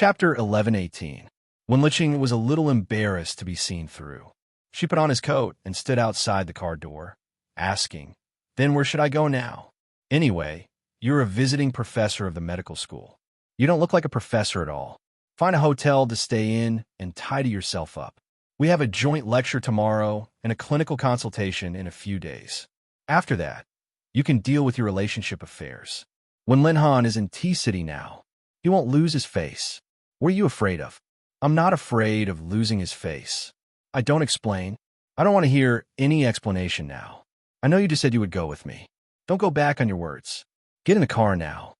Chapter 11:18. When Liching was a little embarrassed to be seen through, she put on his coat and stood outside the car door, asking, "Then where should I go now? Anyway, you're a visiting professor of the medical school. You don't look like a professor at all. Find a hotel to stay in and tidy yourself up. We have a joint lecture tomorrow and a clinical consultation in a few days. After that, you can deal with your relationship affairs. When Linhan is in T-City now, he won't lose his face. What are you afraid of?" "I'm not afraid of losing his face. I don't explain. I don't want to hear any explanation now. I know you just said you would go with me. Don't go back on your words. Get in the car now."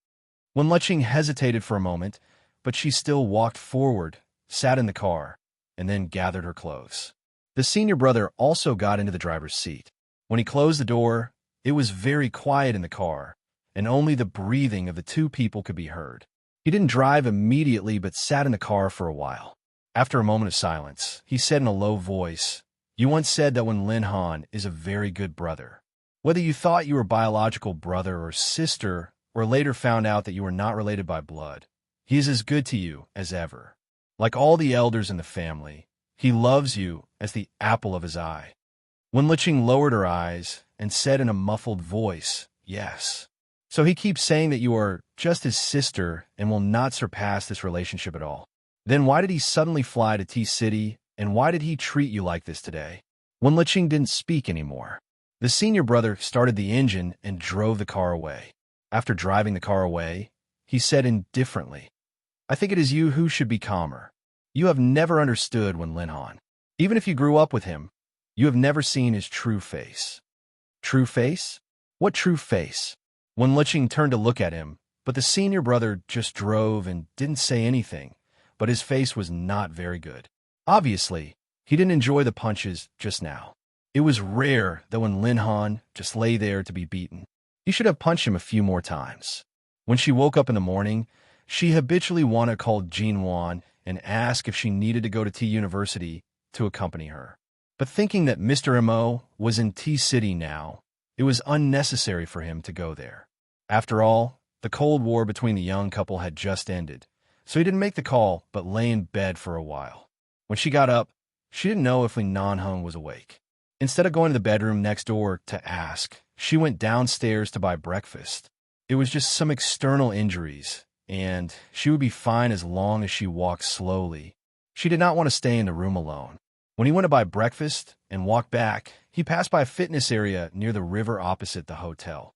When Liching hesitated for a moment, but she still walked forward, sat in the car, and then gathered her clothes. The senior brother also got into the driver's seat. When he closed the door, it was very quiet in the car, and only the breathing of the two people could be heard. He didn't drive immediately but sat in the car for a while. After a moment of silence, he said in a low voice, "You once said that when Linhan is a very good brother. Whether you thought you were biological brother or sister, or later found out that you were not related by blood, he is as good to you as ever. Like all the elders in the family, he loves you as the apple of his eye." When Liching lowered her eyes and said in a muffled voice, "Yes. So he keeps saying that you are just his sister and will not surpass this relationship at all. Then why did he suddenly fly to T-City, and why did he treat you like this today?" When Liching didn't speak anymore, the senior brother started the engine and drove the car away. After driving the car away, he said indifferently, "I think it is you who should be calmer. You have never understood when Linhan. Even if you grew up with him, you have never seen his true face." "True face? What true face?" When Liching turned to look at him, but the senior brother just drove and didn't say anything, but his face was not very good. Obviously, he didn't enjoy the punches just now. It was rare that when Linhan just lay there to be beaten, he should have punched him a few more times. When she woke up in the morning, she habitually wanted to call Jinwan and ask if she needed to go to T University to accompany her. But thinking that Mr. M.O. was in T-City now, it was unnecessary for him to go there. After all, the Cold War between the young couple had just ended, so he didn't make the call but lay in bed for a while. When she got up, she didn't know if Li Nanheng was awake. Instead of going to the bedroom next door to ask, she went downstairs to buy breakfast. It was just some external injuries, and she would be fine as long as she walked slowly. She did not want to stay in the room alone. When he went to buy breakfast and walked back, he passed by a fitness area near the river opposite the hotel.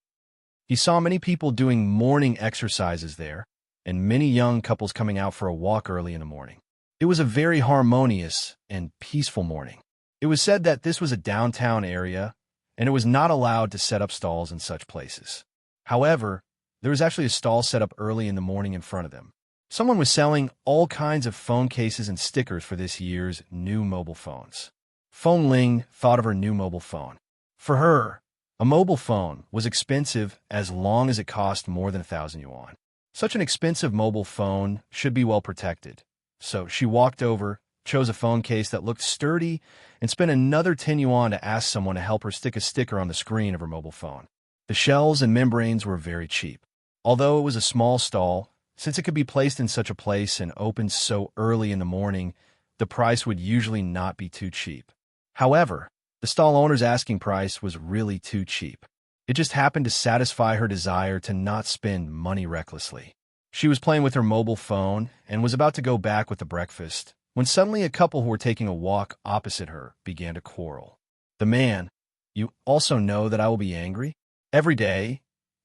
He saw many people doing morning exercises there, and many young couples coming out for a walk early in the morning. It was a very harmonious and peaceful morning. It was said that this was a downtown area, and it was not allowed to set up stalls in such places. However, there was actually a stall set up early in the morning in front of them. Someone was selling all kinds of phone cases and stickers for this year's new mobile phones. Phone Ling thought of her new mobile phone. For her, a mobile phone was expensive as long as it cost more than 1,000 yuan. Such an expensive mobile phone should be well protected. So she walked over, chose a phone case that looked sturdy, and spent another 10 yuan to ask someone to help her stick a sticker on the screen of her mobile phone. The shells and membranes were very cheap. Although it was a small stall, since it could be placed in such a place and opened so early in the morning, the price would usually not be too cheap. However, the stall owner's asking price was really too cheap. It just happened to satisfy her desire to not spend money recklessly. She was playing with her mobile phone and was about to go back with the breakfast when suddenly a couple who were taking a walk opposite her began to quarrel. The man, "You also know that I will be angry? Every day,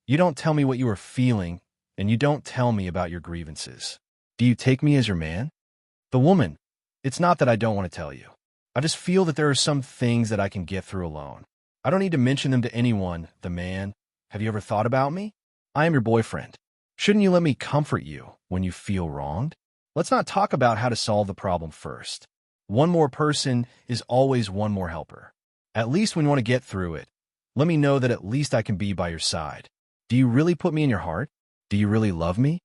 you don't tell me what you are feeling, and you don't tell me about your grievances. Do you take me as your man?" The woman, "It's not that I don't want to tell you. I just feel that there are some things that I can get through alone. I don't need to mention them to anyone." The man, "Have you ever thought about me? I am your boyfriend. Shouldn't you let me comfort you when you feel wronged? Let's not talk about how to solve the problem first. One more person is always one more helper. At least when you want to get through it, let me know that at least I can be by your side. Do you really put me in your heart? Do you really love me?"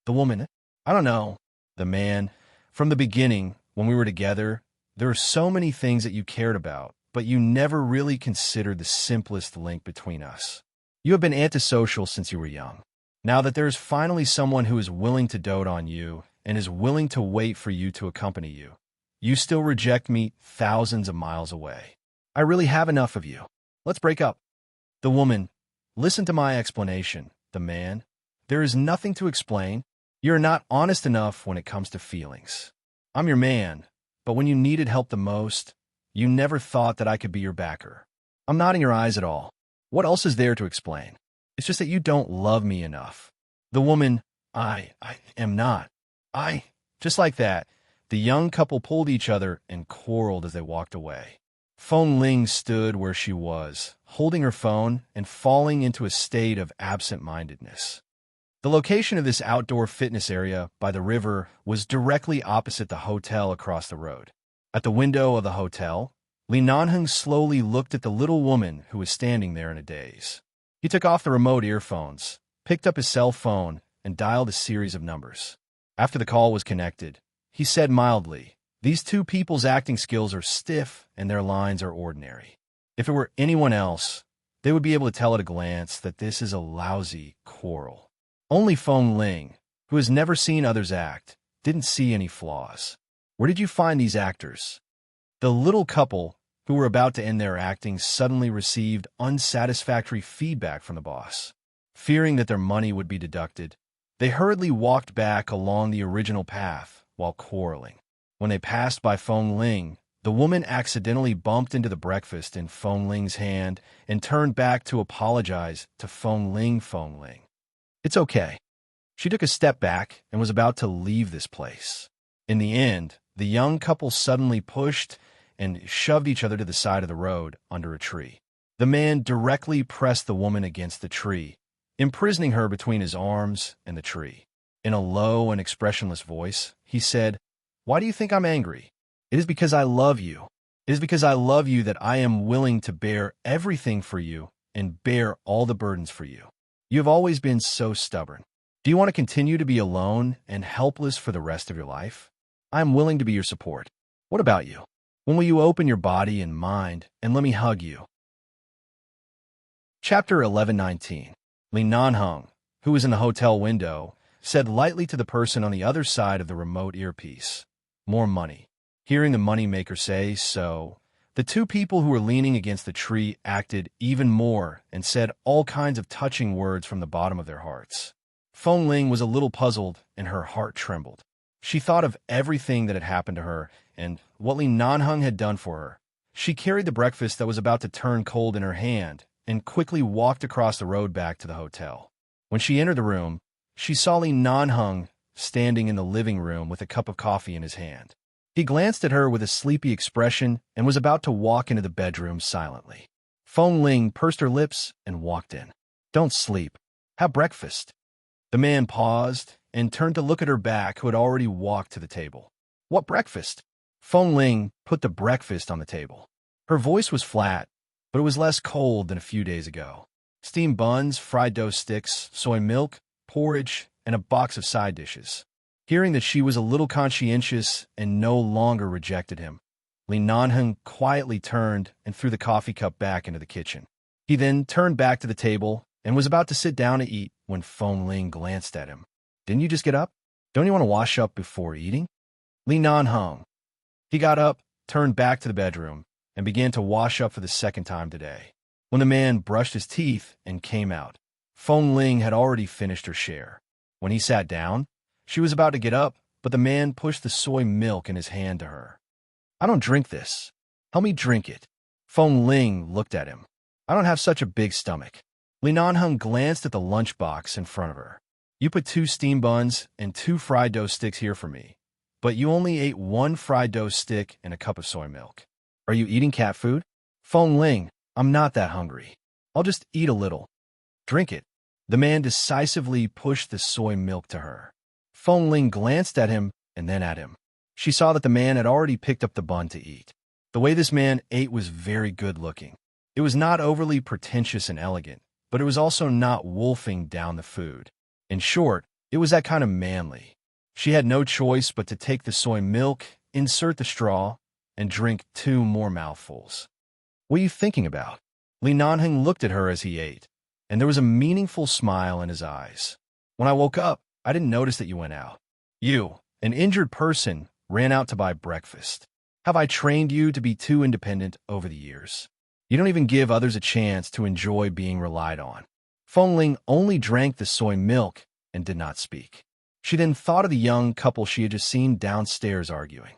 The woman, "I don't know." The man, "From the beginning, when we were together, there were so many things that you cared about, but you never really considered the simplest link between us. You have been antisocial since you were young. Now that there is finally someone who is willing to dote on you and is willing to wait for you to accompany you. You still reject me thousands of miles away. I really have enough of you. Let's break up. The woman, listen to my explanation. The man, there is nothing to explain. You're not honest enough when it comes to feelings. I'm your man, but when you needed help the most, you never thought that I could be your backer. I'm not in your eyes at all. What else is there to explain? It's just that you don't love me enough. The woman, I am not. Just like that, the young couple pulled each other and quarreled as they walked away. Feng Ling stood where she was, holding her phone and falling into a state of absent-mindedness. The location of this outdoor fitness area by the river was directly opposite the hotel across the road. At the window of the hotel, Li Nanheng slowly looked at the little woman who was standing there in a daze. He took off the remote earphones, picked up his cell phone, and dialed a series of numbers. After the call was connected, he said mildly, "These two people's acting skills are stiff and their lines are ordinary. If it were anyone else, they would be able to tell at a glance that this is a lousy quarrel." Only Feng Ling, who has never seen others act, didn't see any flaws. Where did you find these actors? The little couple, who were about to end their acting, suddenly received unsatisfactory feedback from the boss. Fearing that their money would be deducted, they hurriedly walked back along the original path while quarreling. When they passed by Feng Ling, the woman accidentally bumped into the breakfast in Feng Ling's hand and turned back to apologize to Feng Ling. "It's okay." She took a step back and was about to leave this place. In the end, the young couple suddenly pushed and shoved each other to the side of the road under a tree. The man directly pressed the woman against the tree, imprisoning her between his arms and the tree. In a low and expressionless voice, he said, "Why do you think I'm angry? It is because I love you. It is because I love you that I am willing to bear everything for you and bear all the burdens for you. You have always been so stubborn. Do you want to continue to be alone and helpless for the rest of your life? I am willing to be your support. What about you? When will you open your body and mind and let me hug you?" Chapter 11:19. Li Nanheng, who was in the hotel window, said lightly to the person on the other side of the remote earpiece, "More money." Hearing the moneymaker say so, the two people who were leaning against the tree acted even more and said all kinds of touching words from the bottom of their hearts. Feng Ling was a little puzzled and her heart trembled. She thought of everything that had happened to her and what Li Nanheng had done for her. She carried the breakfast that was about to turn cold in her hand and quickly walked across the road back to the hotel. When she entered the room, she saw Li Nanheng standing in the living room with a cup of coffee in his hand. He glanced at her with a sleepy expression and was about to walk into the bedroom silently. Feng Ling pursed her lips and walked in. "Don't sleep. Have breakfast." The man paused and turned to look at her back, who had already walked to the table. "What breakfast?" Feng Ling put the breakfast on the table. Her voice was flat, but it was less cold than a few days ago. Steamed buns, fried dough sticks, soy milk, porridge, and a box of side dishes. Hearing that she was a little conscientious and no longer rejected him, Li Nanheng quietly turned and threw the coffee cup back into the kitchen. He then turned back to the table and was about to sit down to eat when Feng Ling glanced at him. "Didn't you just get up? Don't you want to wash up before eating?" Li Nanheng. He got up, turned back to the bedroom, and began to wash up for the second time today. When the man brushed his teeth and came out, Feng Ling had already finished her share. When he sat down, she was about to get up, but the man pushed the soy milk in his hand to her. "I don't drink this. Help me drink it." Feng Ling looked at him. "I don't have such a big stomach." Li Nanheng glanced at the lunchbox in front of her. "You put 2 steamed buns and 2 fried dough sticks here for me, but you only ate 1 fried dough stick and a cup of soy milk. Are you eating cat food?" "Feng Ling, I'm not that hungry. I'll just eat a little." "Drink it." The man decisively pushed the soy milk to her. Feng Ling glanced at him and then at him. She saw that the man had already picked up the bun to eat. The way this man ate was very good-looking. It was not overly pretentious and elegant, but it was also not wolfing down the food. In short, it was that kind of manly. She had no choice but to take the soy milk, insert the straw, and drink 2 more mouthfuls. "What are you thinking about?" Li Nanheng looked at her as he ate, and there was a meaningful smile in his eyes. "When I woke up, I didn't notice that you went out. You An injured person ran out to buy breakfast. Have I trained you to be too independent over the years? You don't even give others a chance to enjoy being relied on. Feng Ling only drank the soy milk and did not speak. She then thought of the young couple she had just seen downstairs arguing.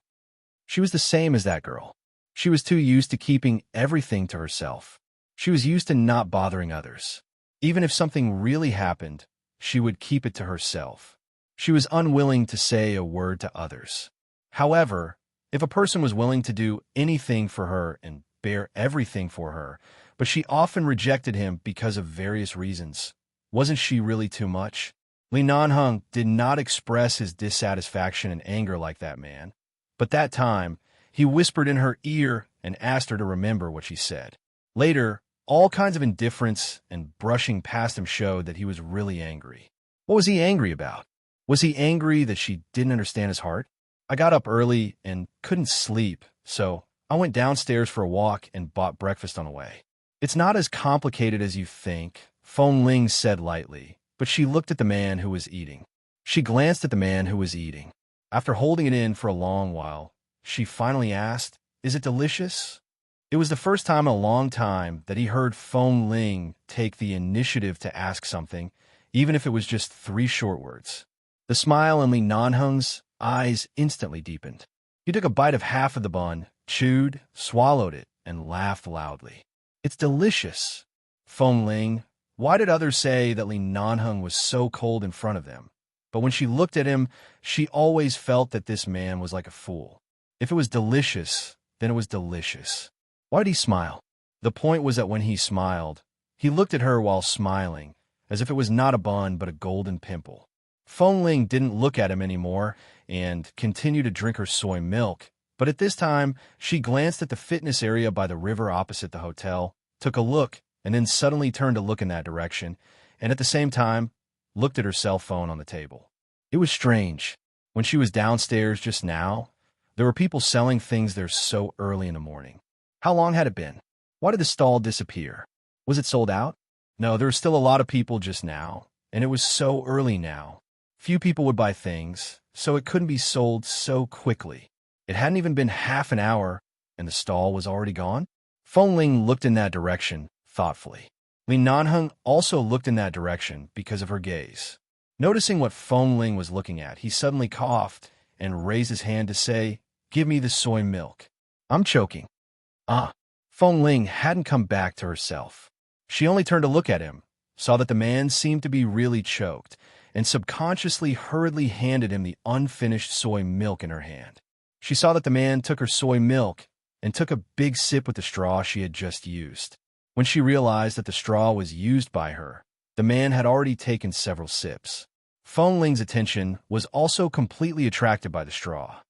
She was the same as that girl. She was too used to keeping everything to herself. She was used to not bothering others. Even if something really happened, she would keep it to herself. She was unwilling to say a word to others. However, if a person was willing to do anything for her and bear everything for her, but she often rejected him because of various reasons, wasn't she really too much? Li Nanheng did not express his dissatisfaction and anger like that man, but that time, he whispered in her ear and asked her to remember what she said. Later, all kinds of indifference and brushing past him showed that he was really angry. What was he angry about? Was he angry that she didn't understand his heart? I got up early and couldn't sleep, so I went downstairs for a walk and bought breakfast on the way. It's not as complicated as you think, Feng Ling said lightly, but she looked at the man who was eating. She glanced at the man who was eating. After holding it in for a long while, she finally asked, "Is it delicious?" It was the first time in a long time that he heard Feng Ling take the initiative to ask something, even if it was just 3 short words. The smile in Li Nanheng's eyes instantly deepened. He took a bite of half of the bun, chewed, swallowed it, and laughed loudly. "It's delicious." Feng Ling, why did others say that Li Nanheng was so cold in front of them? But when she looked at him, she always felt that this man was like a fool. If it was delicious, then it was delicious. Why did he smile? The point was that when he smiled, he looked at her while smiling, as if it was not a bun but a golden pimple. Feng Ling didn't look at him anymore and continued to drink her soy milk, but at this time, she glanced at the fitness area by the river opposite the hotel, took a look, and then suddenly turned to look in that direction, and at the same time, looked at her cell phone on the table. It was strange. When she was downstairs just now, there were people selling things there so early in the morning. How long had it been? Why did the stall disappear? Was it sold out? No, there were still a lot of people just now, and it was so early now. Few people would buy things, so it couldn't be sold so quickly. It hadn't even been half an hour, and the stall was already gone? Feng Ling looked in that direction, thoughtfully. Li Nanheng also looked in that direction because of her gaze. Noticing what Feng Ling was looking at, he suddenly coughed and raised his hand to say, "Give me the soy milk. I'm choking." Feng Ling hadn't come back to herself. She only turned to look at him, saw that the man seemed to be really choked, and subconsciously hurriedly handed him the unfinished soy milk in her hand. She saw that the man took her soy milk and took a big sip with the straw she had just used. When she realized that the straw was used by her, the man had already taken several sips. Feng Ling's attention was also completely attracted by the straw.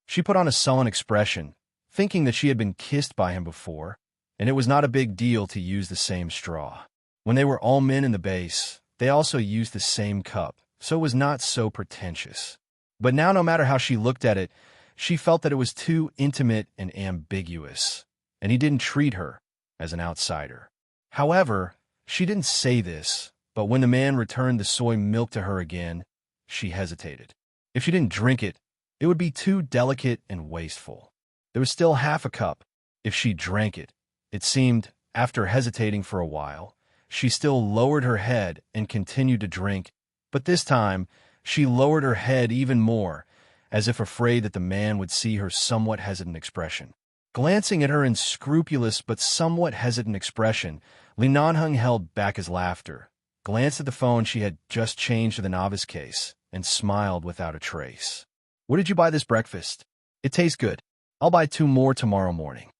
She put on a sullen expression, thinking that she had been kissed by him before, and it was not a big deal to use the same straw. When they were all men in the base, they also used the same cup, so it was not so pretentious. But now, no matter how she looked at it, she felt that it was too intimate and ambiguous, and he didn't treat her as an outsider. However, she didn't say this, but when the man returned the soy milk to her again, she hesitated. If she didn't drink it, it would be too delicate and wasteful. There was still half a cup. If she drank it, it seemed, after hesitating for a while, she still lowered her head and continued to drink, but this time, she lowered her head even more, as if afraid that the man would see her somewhat hesitant expression. Glancing at her unscrupulous but somewhat hesitant expression, Li Nanheng held back his laughter, glanced at the phone she had just changed to the novice case, and smiled without a trace. "Where did you buy this breakfast? It tastes good. I'll buy 2 more tomorrow morning."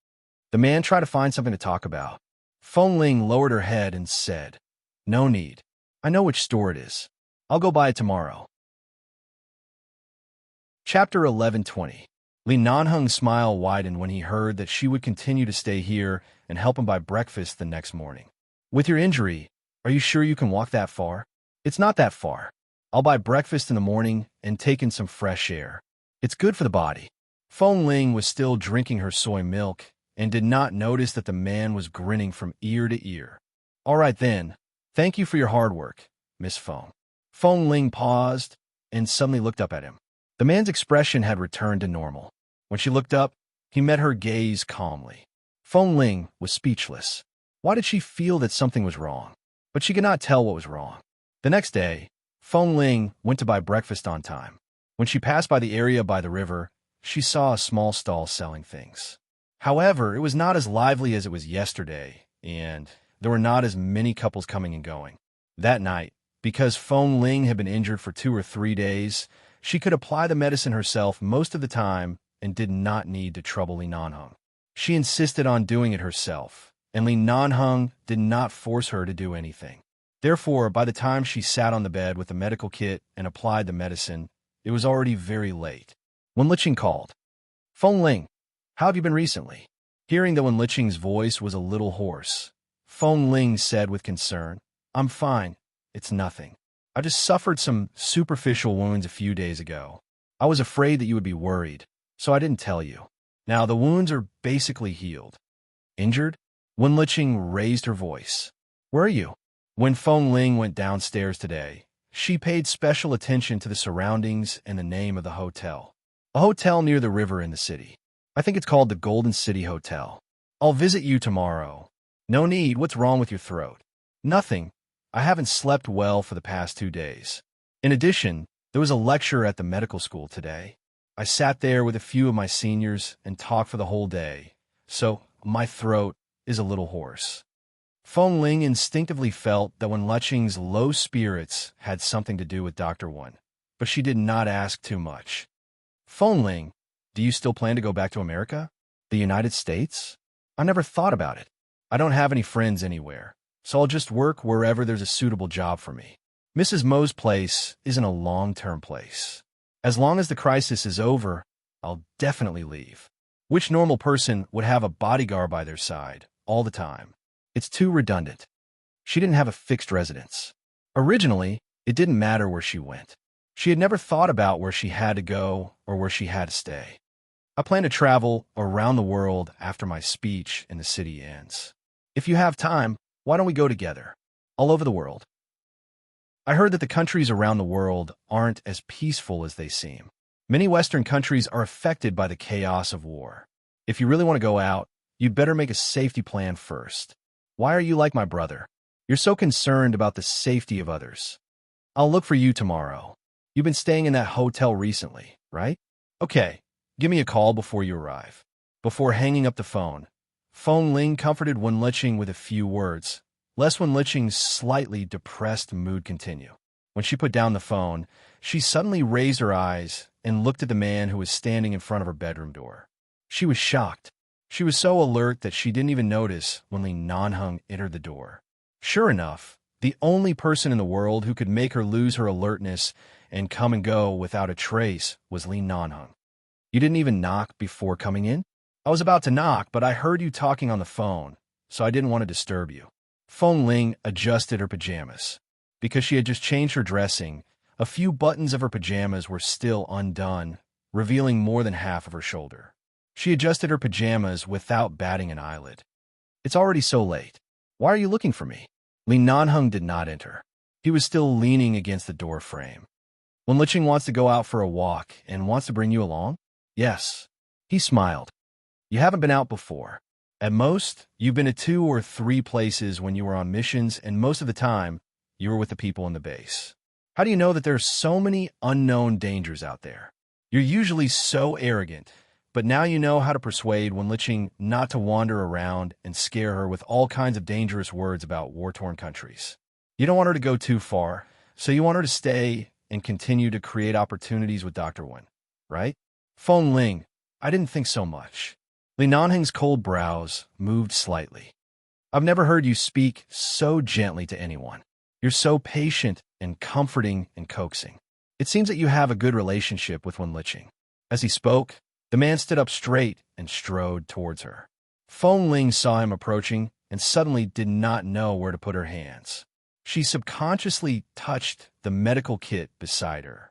The man tried to find something to talk about. Feng Ling lowered her head and said, "No need. I know which store it is. I'll go buy it tomorrow." Chapter 11:20. Li Nanheng's smile widened when he heard that she would continue to stay here and help him buy breakfast the next morning. "With your injury, are you sure you can walk that far?" "It's not that far. I'll buy breakfast in the morning and take in some fresh air. It's good for the body." Feng Ling was still drinking her soy milk and did not notice that the man was grinning from ear to ear. "All right then. Thank you for your hard work, Miss Feng." Feng Ling paused and suddenly looked up at him. The man's expression had returned to normal. When she looked up, he met her gaze calmly. Feng Ling was speechless. Why did she feel that something was wrong? But she could not tell what was wrong. The next day, Feng Ling went to buy breakfast on time. When she passed by the area by the river, she saw a small stall selling things. However, it was not as lively as it was yesterday, and there were not as many couples coming and going. That night, because Feng Ling had been injured for 2 or 3 days, she could apply the medicine herself most of the time and did not need to trouble Li Nanheng. She insisted on doing it herself, and Li Nanheng did not force her to do anything. Therefore, by the time she sat on the bed with the medical kit and applied the medicine, it was already very late. When Liqing called, "Feng Ling, how have you been recently?" Hearing that Wen Liqing's voice was a little hoarse, Feng Ling said with concern, "I'm fine. It's nothing. I just suffered some superficial wounds a few days ago. I was afraid that you would be worried, so I didn't tell you. Now the wounds are basically healed." "Injured?" Wen Liqing raised her voice. "Where are you?" When Feng Ling went downstairs today, she paid special attention to the surroundings and the name of the hotel. A hotel near the river in the city. I think it's called the Golden City Hotel. "I'll visit you tomorrow." "No need. What's wrong with your throat?" "Nothing. I haven't slept well for the past 2 days. In addition, there was a lecture at the medical school today. I sat there with a few of my seniors and talked for the whole day, so my throat is a little hoarse." Feng Ling instinctively felt that Wen Liqing's low spirits had something to do with Dr. Wen, but she did not ask too much. "Feng Ling, do you still plan to go back to America? The United States?" "I never thought about it. I don't have any friends anywhere, so I'll just work wherever there's a suitable job for me. Mrs. Mo's place isn't a long-term place. As long as the crisis is over, I'll definitely leave. Which normal person would have a bodyguard by their side all the time? It's too redundant." She didn't have a fixed residence. Originally, it didn't matter where she went. She had never thought about where she had to go or where she had to stay. "I plan to travel around the world after my speech in the city ends. If you have time, why don't we go together? All over the world." "I heard that the countries around the world aren't as peaceful as they seem. Many Western countries are affected by the chaos of war. If you really want to go out, you'd better make a safety plan first. Why are you like my brother? You're so concerned about the safety of others. I'll look for you tomorrow. You've been staying in that hotel recently, right? Okay, give me a call before you arrive." Before hanging up the phone, Feng Ling comforted Wen Liqing with a few words, lest Wen Liqing's slightly depressed mood continue. When she put down the phone, she suddenly raised her eyes and looked at the man who was standing in front of her bedroom door. She was shocked. She was so alert that she didn't even notice when Li Nanheng entered the door. Sure enough, the only person in the world who could make her lose her alertness and come and go without a trace was Li Nanheng. "You didn't even knock before coming in?" "I was about to knock, but I heard you talking on the phone, so I didn't want to disturb you." Feng Ling adjusted her pajamas. Because she had just changed her dressing, a few buttons of her pajamas were still undone, revealing more than half of her shoulder. She adjusted her pajamas without batting an eyelid. "It's already so late. Why are you looking for me?" Li Nanheng did not enter. He was still leaning against the door frame. "Wen Liqing wants to go out for a walk and wants to bring you along?" "Yes." He smiled. "You haven't been out before. At most, you've been to 2 or 3 places when you were on missions, and most of the time, you were with the people in the base. How do you know that there are so many unknown dangers out there? You're usually so arrogant, but now you know how to persuade Wen Liqing not to wander around and scare her with all kinds of dangerous words about war-torn countries. You don't want her to go too far, so you want her to stay and continue to create opportunities with Dr. Wen, right?" "Feng Ling, I didn't think so much." Li Nanheng's cold brows moved slightly. "I've never heard you speak so gently to anyone. You're so patient and comforting and coaxing. It seems that you have a good relationship with Wen Liqing." As he spoke, the man stood up straight and strode towards her. Feng Ling saw him approaching and suddenly did not know where to put her hands. She subconsciously touched the medical kit beside her.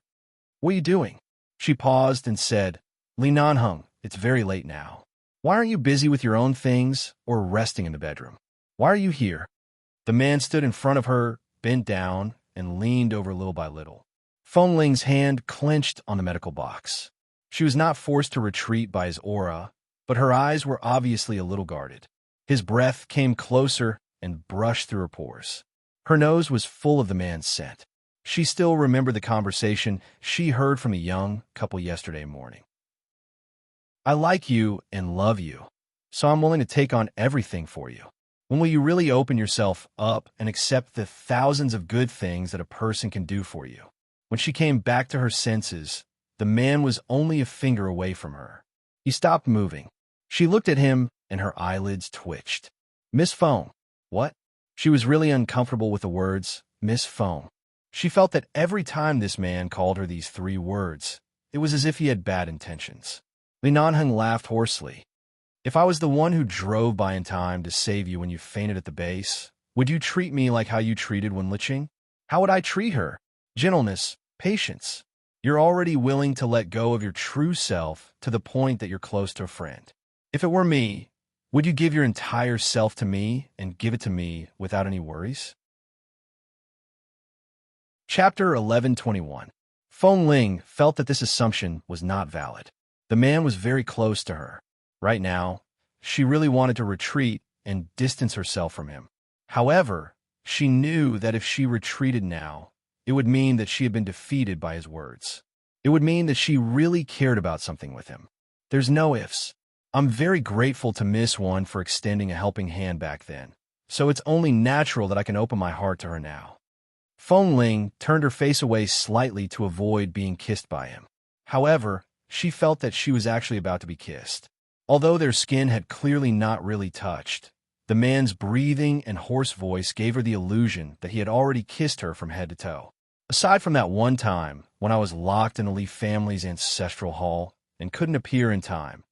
"What are you doing?" She paused and said, "Li Nanheng, it's very late now. Why aren't you busy with your own things or resting in the bedroom? Why are you here?" The man stood in front of her, bent down, and leaned over little by little. Feng Ling's hand clenched on the medical box. She was not forced to retreat by his aura, but her eyes were obviously a little guarded. His breath came closer and brushed through her pores. Her nose was full of the man's scent. She still remembered the conversation she heard from a young couple yesterday morning. I like you and love you, so I'm willing to take on everything for you. When will you really open yourself up and accept the thousands of good things that a person can do for you? When she came back to her senses, the man was only a finger away from her. He stopped moving. She looked at him, and her eyelids twitched. Miss Feng. What? She was really uncomfortable with the words, Miss Feng. She felt that every time this man called her these 3 words, it was as if he had bad intentions. Li Nanheng laughed hoarsely. If I was the one who drove by in time to save you when you fainted at the base, would you treat me like how you treated Wen Liqing? How would I treat her? Gentleness, patience. You're already willing to let go of your true self to the point that you're close to a friend. If it were me, would you give your entire self to me and give it to me without any worries? Chapter 1121. Feng Ling felt that this assumption was not valid. The man was very close to her. Right now, she really wanted to retreat and distance herself from him. However, she knew that if she retreated now, it would mean that she had been defeated by his words. It would mean that she really cared about something with him. There's no ifs. I'm very grateful to Miss One for extending a helping hand back then, so it's only natural that I can open my heart to her now. Feng Ling turned her face away slightly to avoid being kissed by him. However, she felt that she was actually about to be kissed. Although their skin had clearly not really touched, the man's breathing and hoarse voice gave her the illusion that he had already kissed her from head to toe. Aside from that one time, when I was locked in the Li family's ancestral hall and couldn't appear in time,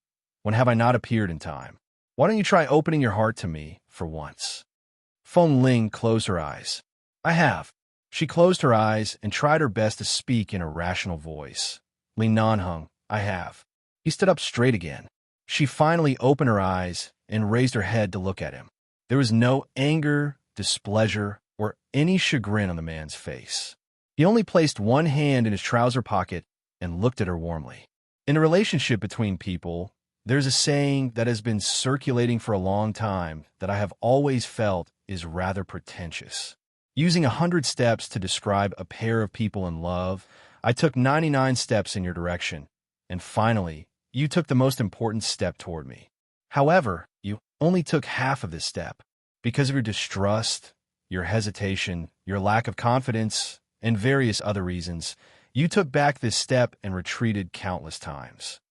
when have I not appeared in time? Why don't you try opening your heart to me for once? Feng Ling closed her eyes. I have. She closed her eyes and tried her best to speak in a rational voice. Li Nanheng, I have. He stood up straight again. She finally opened her eyes and raised her head to look at him. There was no anger, displeasure, or any chagrin on the man's face. He only placed one hand in his trouser pocket and looked at her warmly. In a relationship between people, there's a saying that has been circulating for a long time that I have always felt is rather pretentious. Using 100 steps to describe a pair of people in love, I took 99 steps in your direction, and finally, you took the most important step toward me. However, you only took half of this step. Because of your distrust, your hesitation, your lack of confidence, and various other reasons, you took back this step and retreated countless times.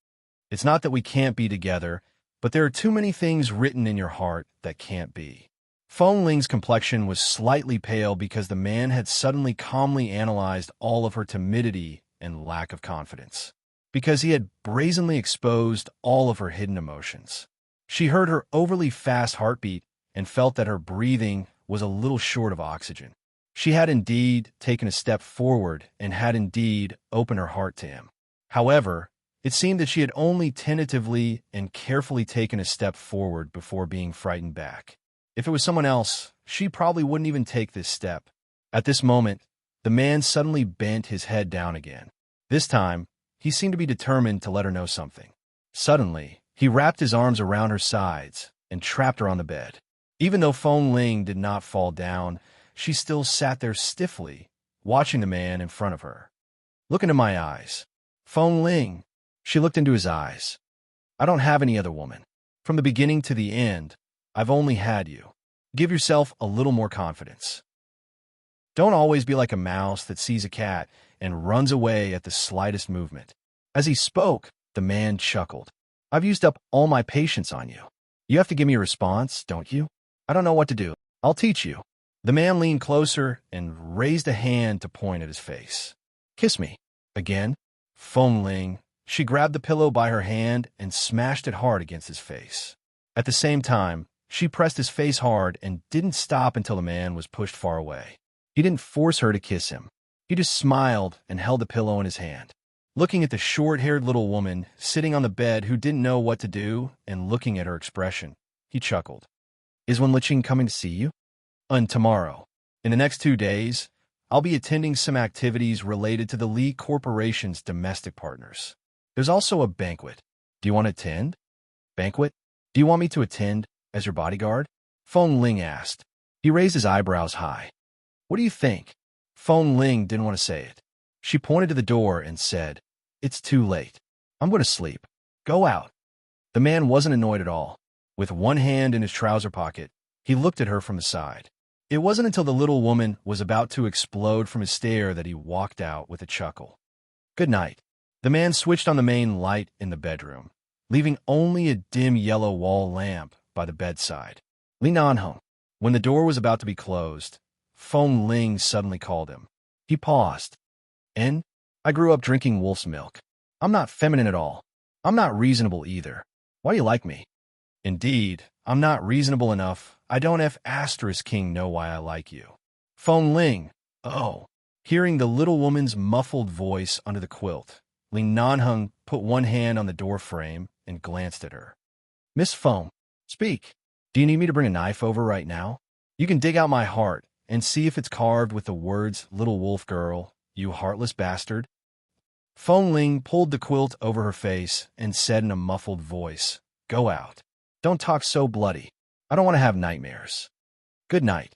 It's not that we can't be together, but there are too many things written in your heart that can't be. Feng Ling's complexion was slightly pale because the man had suddenly calmly analyzed all of her timidity and lack of confidence, because he had brazenly exposed all of her hidden emotions. She heard her overly fast heartbeat and felt that her breathing was a little short of oxygen. She had indeed taken a step forward and had indeed opened her heart to him. However, it seemed that she had only tentatively and carefully taken a step forward before being frightened back. If it was someone else, she probably wouldn't even take this step. At this moment, the man suddenly bent his head down again. This time, he seemed to be determined to let her know something. Suddenly, he wrapped his arms around her sides and trapped her on the bed. Even though Feng Ling did not fall down, she still sat there stiffly, watching the man in front of her. Look into my eyes. Feng Ling. She looked into his eyes. I don't have any other woman. From the beginning to the end, I've only had you. Give yourself a little more confidence. Don't always be like a mouse that sees a cat and runs away at the slightest movement. As he spoke, the man chuckled. I've used up all my patience on you. You have to give me a response, don't you? I don't know what to do. I'll teach you. The man leaned closer and raised a hand to point at his face. Kiss me. Again. Feng Ling. She grabbed the pillow by her hand and smashed it hard against his face. At the same time, she pressed his face hard and didn't stop until the man was pushed far away. He didn't force her to kiss him. He just smiled and held the pillow in his hand. Looking at the short-haired little woman sitting on the bed who didn't know what to do and looking at her expression, he chuckled. Is Wen Liqing coming to see you? Tomorrow. In the next 2 days, I'll be attending some activities related to the Lee Corporation's domestic partners. There's also a banquet. Do you want to attend? Banquet? Do you want me to attend as your bodyguard? Feng Ling asked. He raised his eyebrows high. What do you think? Feng Ling didn't want to say it. She pointed to the door and said, It's too late. I'm going to sleep. Go out. The man wasn't annoyed at all. With one hand in his trouser pocket, he looked at her from the side. It wasn't until the little woman was about to explode from his stare that he walked out with a chuckle. Good night. The man switched on the main light in the bedroom, leaving only a dim yellow wall lamp by the bedside. Li Nanheng. When the door was about to be closed, Feng Ling suddenly called him. He paused. I grew up drinking wolf's milk. I'm not feminine at all. I'm not reasonable either. Why do you like me? Indeed, I'm not reasonable enough. I don't King know why I like you. Feng Ling. Oh. Hearing the little woman's muffled voice under the quilt, Li Nanheng put one hand on the door frame and glanced at her. Miss Feng, speak. Do you need me to bring a knife over right now? You can dig out my heart and see if it's carved with the words little wolf girl, you heartless bastard. Feng Ling pulled the quilt over her face and said in a muffled voice, Go out. Don't talk so bloody. I don't want to have nightmares. Good night.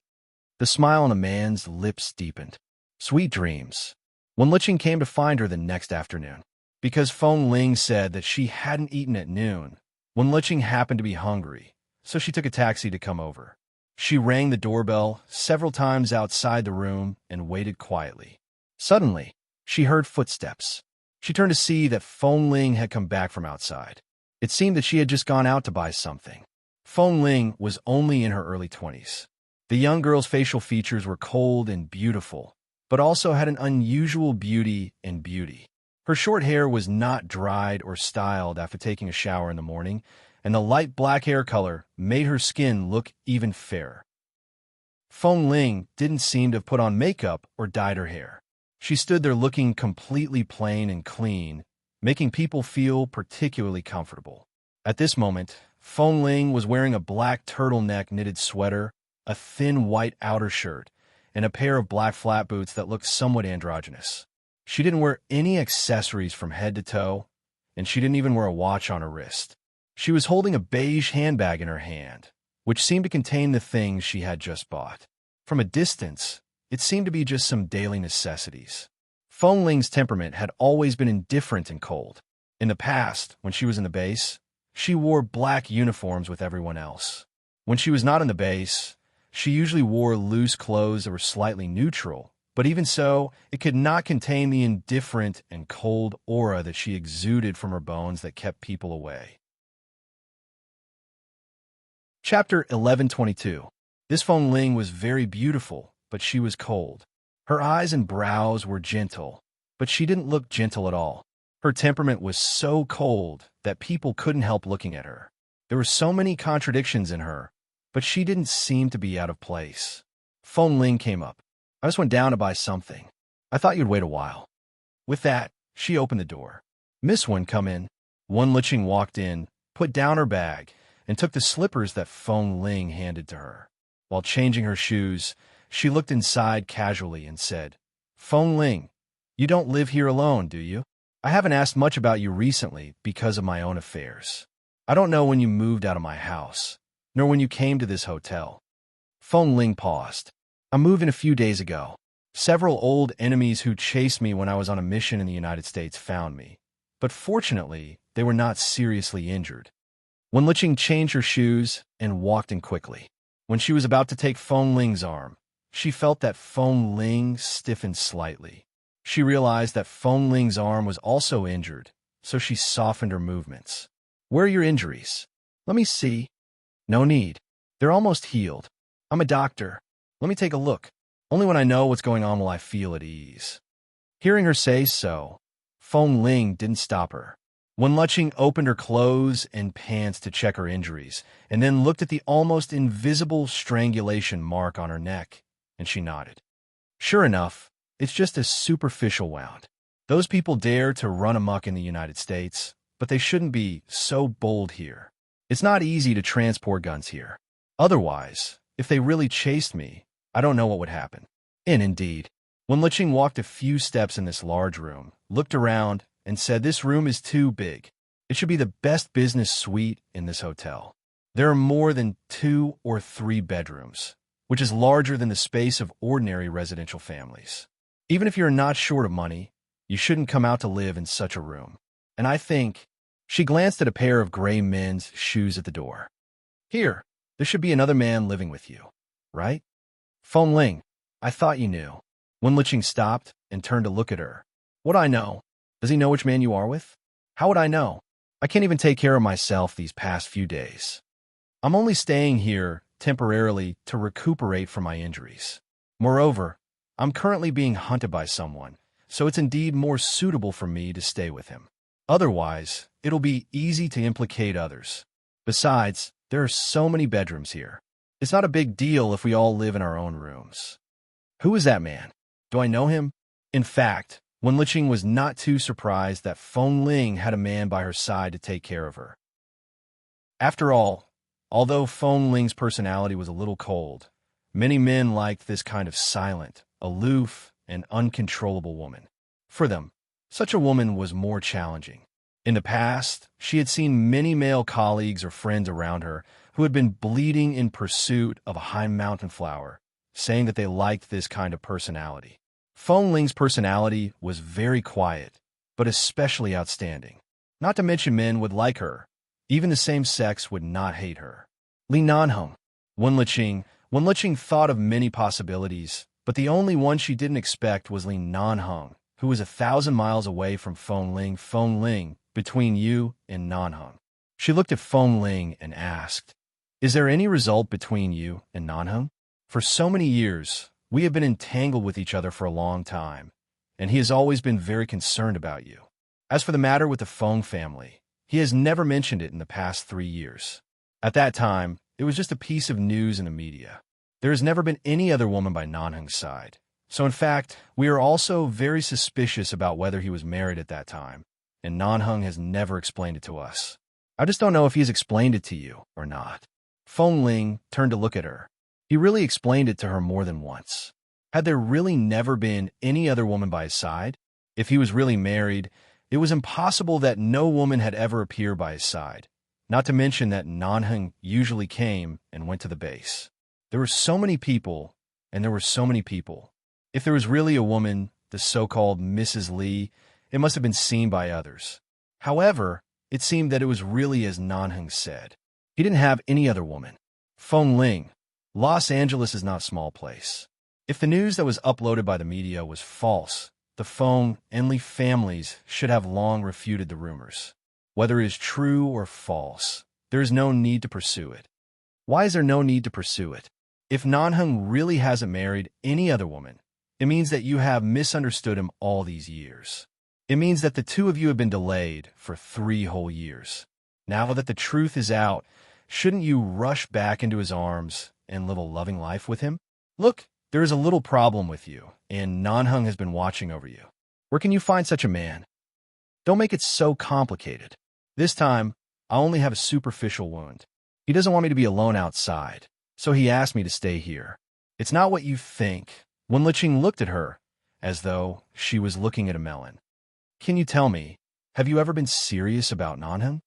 The smile on the man's lips deepened. Sweet dreams. When Liqing came to find her the next afternoon, because Feng Ling said that she hadn't eaten at noon, when Liqing happened to be hungry, so she took a taxi to come over. She rang the doorbell several times outside the room and waited quietly. Suddenly, she heard footsteps. She turned to see that Feng Ling had come back from outside. It seemed that she had just gone out to buy something. Feng Ling was only in her early 20s. The young girl's facial features were cold and beautiful, but also had an unusual beauty and beauty. Her short hair was not dried or styled after taking a shower in the morning, and the light black hair color made her skin look even fairer. Feng Ling didn't seem to have put on makeup or dyed her hair. She stood there looking completely plain and clean, making people feel particularly comfortable. At this moment, Feng Ling was wearing a black turtleneck knitted sweater, a thin white outer shirt, and a pair of black flat boots that looked somewhat androgynous. She didn't wear any accessories from head to toe, and she didn't even wear a watch on her wrist. She was holding a beige handbag in her hand, which seemed to contain the things she had just bought. From a distance, it seemed to be just some daily necessities. Feng Ling's temperament had always been indifferent and cold. In the past, when she was in the base, she wore black uniforms with everyone else. When she was not in the base, she usually wore loose clothes that were slightly neutral, but even so, it could not contain the indifferent and cold aura that she exuded from her bones that kept people away. Chapter 1122. This Feng Ling was very beautiful, but she was cold. Her eyes and brows were gentle, but she didn't look gentle at all. Her temperament was so cold that people couldn't help looking at her. There were so many contradictions in her, but she didn't seem to be out of place. Feng Ling came up. I just went down to buy something. I thought you'd wait a while. With that, she opened the door. Miss Wen, come in. Wen Liqing walked in, put down her bag, and took the slippers that Feng Ling handed to her. While changing her shoes, she looked inside casually and said, Feng Ling, you don't live here alone, do you? I haven't asked much about you recently because of my own affairs. I don't know when you moved out of my house, nor when you came to this hotel. Feng Ling paused. I moved in a few days ago. Several old enemies who chased me when I was on a mission in the United States found me, but fortunately, they were not seriously injured. Wen Liqing changed her shoes and walked in quickly. When she was about to take Feng Ling's arm, she felt that Feng Ling stiffened slightly. She realized that Feng Ling's arm was also injured, so she softened her movements. Where are your injuries? Let me see. No need. They're almost healed. I'm a doctor. Let me take a look. Only when I know what's going on will I feel at ease. Hearing her say so, Feng Ling didn't stop her. Wen Liqing opened her clothes and pants to check her injuries, and then looked at the almost invisible strangulation mark on her neck, and she nodded. Sure enough, it's just a superficial wound. Those people dare to run amok in the United States, but they shouldn't be so bold here. It's not easy to transport guns here. Otherwise, if they really chased me, I don't know what would happen. And indeed, When Liqing walked a few steps in this large room, looked around, and said, "This room is too big. It should be the best business suite in this hotel. There are more than 2 or 3 bedrooms, which is larger than the space of ordinary residential families. Even if you're not short of money, you shouldn't come out to live in such a room. And I think—" She glanced at a pair of gray men's shoes at the door. "Here, there should be another man living with you, right? Feng Ling, I thought you knew." When Liqing stopped and turned to look at her. "Would I know? Does he know which man you are with? How would I know? I can't even take care of myself these past few days. I'm only staying here temporarily to recuperate from my injuries. Moreover, I'm currently being hunted by someone, so it's indeed more suitable for me to stay with him. Otherwise, it'll be easy to implicate others. Besides, there are so many bedrooms here. It's not a big deal if we all live in our own rooms. Who is that man? Do I know him?" In fact, Wen Liqing was not too surprised that Feng Ling had a man by her side to take care of her. After all, although Feng Ling's personality was a little cold, many men liked this kind of silent, aloof, and uncontrollable woman. For them, such a woman was more challenging. In the past, she had seen many male colleagues or friends around her who had been bleeding in pursuit of a high mountain flower, saying that they liked this kind of personality. Feng Ling's personality was very quiet, but especially outstanding. Not to mention men would like her. Even the same sex would not hate her. Li Nanheng. Wen Liqing thought of many possibilities, but the only one she didn't expect was Li Nanheng, who was 1,000 miles away from Feng Ling. "Feng Ling, between you and Nanheng." She looked at Feng Ling and asked, "Is there any result between you and Nanheng? For so many years, we have been entangled with each other for a long time, and he has always been very concerned about you. As for the matter with the Feng family, he has never mentioned it in the past 3 years. At that time, it was just a piece of news in the media. There has never been any other woman by Nanheng's side. So in fact, we are also very suspicious about whether he was married at that time, and Nanheng has never explained it to us. I just don't know if he has explained it to you or not." Feng Ling turned to look at her. He really explained it to her more than once. Had there really never been any other woman by his side? If he was really married, it was impossible that no woman had ever appeared by his side, not to mention that Nanheng usually came and went to the base. There were so many people, and there were so many people. If there was really a woman, the so-called Mrs. Li, it must have been seen by others. However, it seemed that it was really as Nanheng said. He didn't have any other woman. Feng Ling. Los Angeles is not a small place. If the news that was uploaded by the media was false, the Feng and Li families should have long refuted the rumors. Whether it is true or false, there is no need to pursue it. Why is there no need to pursue it? If Nanheng really hasn't married any other woman, it means that you have misunderstood him all these years. It means that the two of you have been delayed for 3 whole years. Now that the truth is out, shouldn't you rush back into his arms and live a loving life with him? Look, there is a little problem with you, and Nanheng has been watching over you. Where can you find such a man? Don't make it so complicated. This time, I only have a superficial wound. He doesn't want me to be alone outside, so he asked me to stay here. It's not what you think." Wen Liqing looked at her, as though she was looking at a melon. "Can you tell me, have you ever been serious about Nanheng?"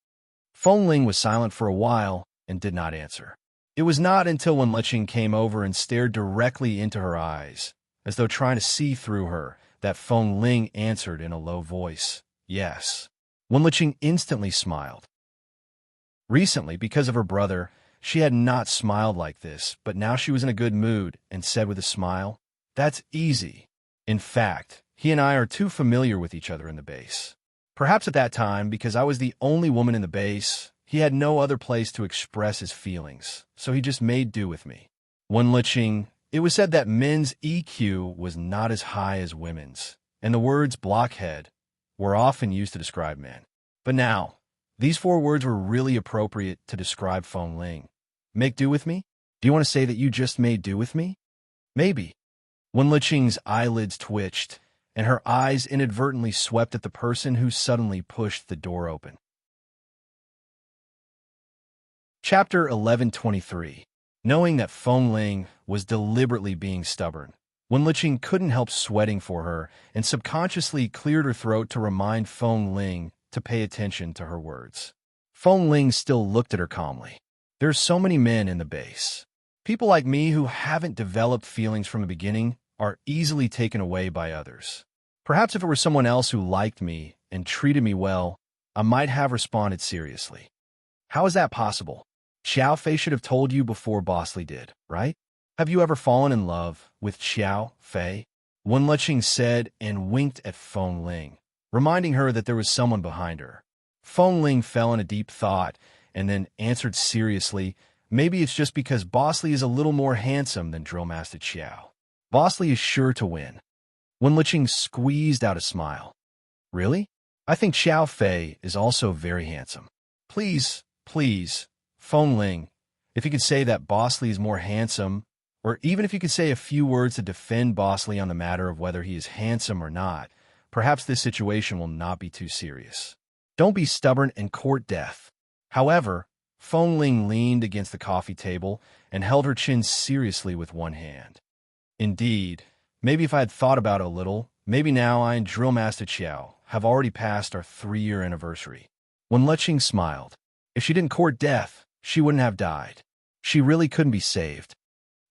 Feng Ling was silent for a while and did not answer. It was not until Wen Liqing came over and stared directly into her eyes, as though trying to see through her, that Feng Ling answered in a low voice, "Yes." Wen Liqing instantly smiled. Recently, because of her brother, she had not smiled like this, but now she was in a good mood and said with a smile, "That's easy. In fact, he and I are too familiar with each other in the base. Perhaps at that time, because I was the only woman in the base, he had no other place to express his feelings, so he just made do with me." Wen Liqing, it was said that men's EQ was not as high as women's, and the words blockhead were often used to describe men. But now, these 4 words were really appropriate to describe Feng Ling. Make do with me? Do you want to say that you just made do with me? Maybe. Wen Liqing's eyelids twitched, and her eyes inadvertently swept at the person who suddenly pushed the door open. Chapter 1123. Knowing that Feng Ling was deliberately being stubborn, Wen Liqing couldn't help sweating for her and subconsciously cleared her throat to remind Feng Ling to pay attention to her words. Feng Ling still looked at her calmly. There's so many men in the base. People like me who haven't developed feelings from the beginning are easily taken away by others. Perhaps if it were someone else who liked me and treated me well, I might have responded seriously. How is that possible? Xiao Fei should have told you before Boss Li did, right? Have you ever fallen in love with Xiao Fei? Wen Liqing said and winked at Feng Ling, reminding her that there was someone behind her. Feng Ling fell in a deep thought and then answered seriously, maybe it's just because Boss Li is a little more handsome than Drill Master Xiao. Boss Li is sure to win. Wen Liqing squeezed out a smile. Really? I think Xiao Fei is also very handsome. Please, Feng Ling, if you could say that Boss Li is more handsome, or even if you could say a few words to defend Boss Li on the matter of whether he is handsome or not, perhaps this situation will not be too serious. Don't be stubborn and court death. However, Feng Ling leaned against the coffee table and held her chin seriously with one hand. Indeed, maybe if I had thought about it a little, maybe now I and Drill Master Qiao have already passed our 3-year anniversary. Wen Liqing smiled. If she didn't court death, she wouldn't have died. She really couldn't be saved.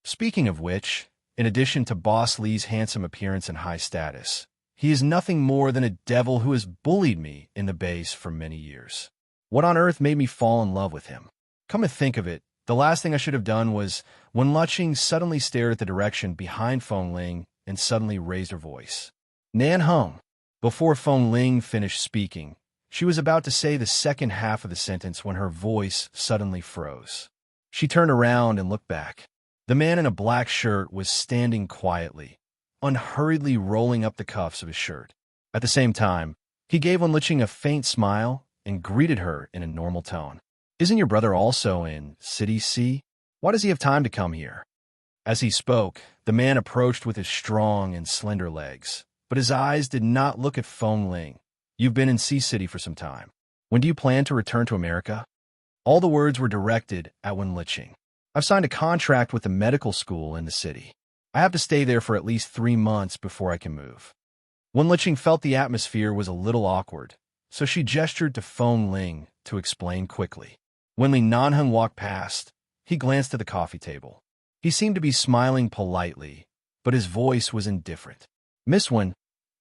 Speaking of which, in addition to Boss Li's handsome appearance and high status, he is nothing more than a devil who has bullied me in the base for many years. What on earth made me fall in love with him? Come to think of it, the last thing I should have done was when Liqing suddenly stared at the direction behind Feng Ling and suddenly raised her voice. Nan Heng. Before Feng Ling finished speaking, she was about to say the second half of the sentence when her voice suddenly froze. She turned around and looked back. The man in a black shirt was standing quietly, unhurriedly rolling up the cuffs of his shirt. At the same time, he gave Wen Liqing a faint smile and greeted her in a normal tone. Isn't your brother also in City C? Why does he have time to come here? As he spoke, the man approached with his strong and slender legs, but his eyes did not look at Feng Ling. You've been in Sea City for some time. When do you plan to return to America? All the words were directed at Wen Liqing. I've signed a contract with a medical school in the city. I have to stay there for at least 3 months before I can move. Wen Liqing felt the atmosphere was a little awkward, so she gestured to Feng Ling to explain quickly. When Li Nanheng walked past, he glanced at the coffee table. He seemed to be smiling politely, but his voice was indifferent. Miss Wen,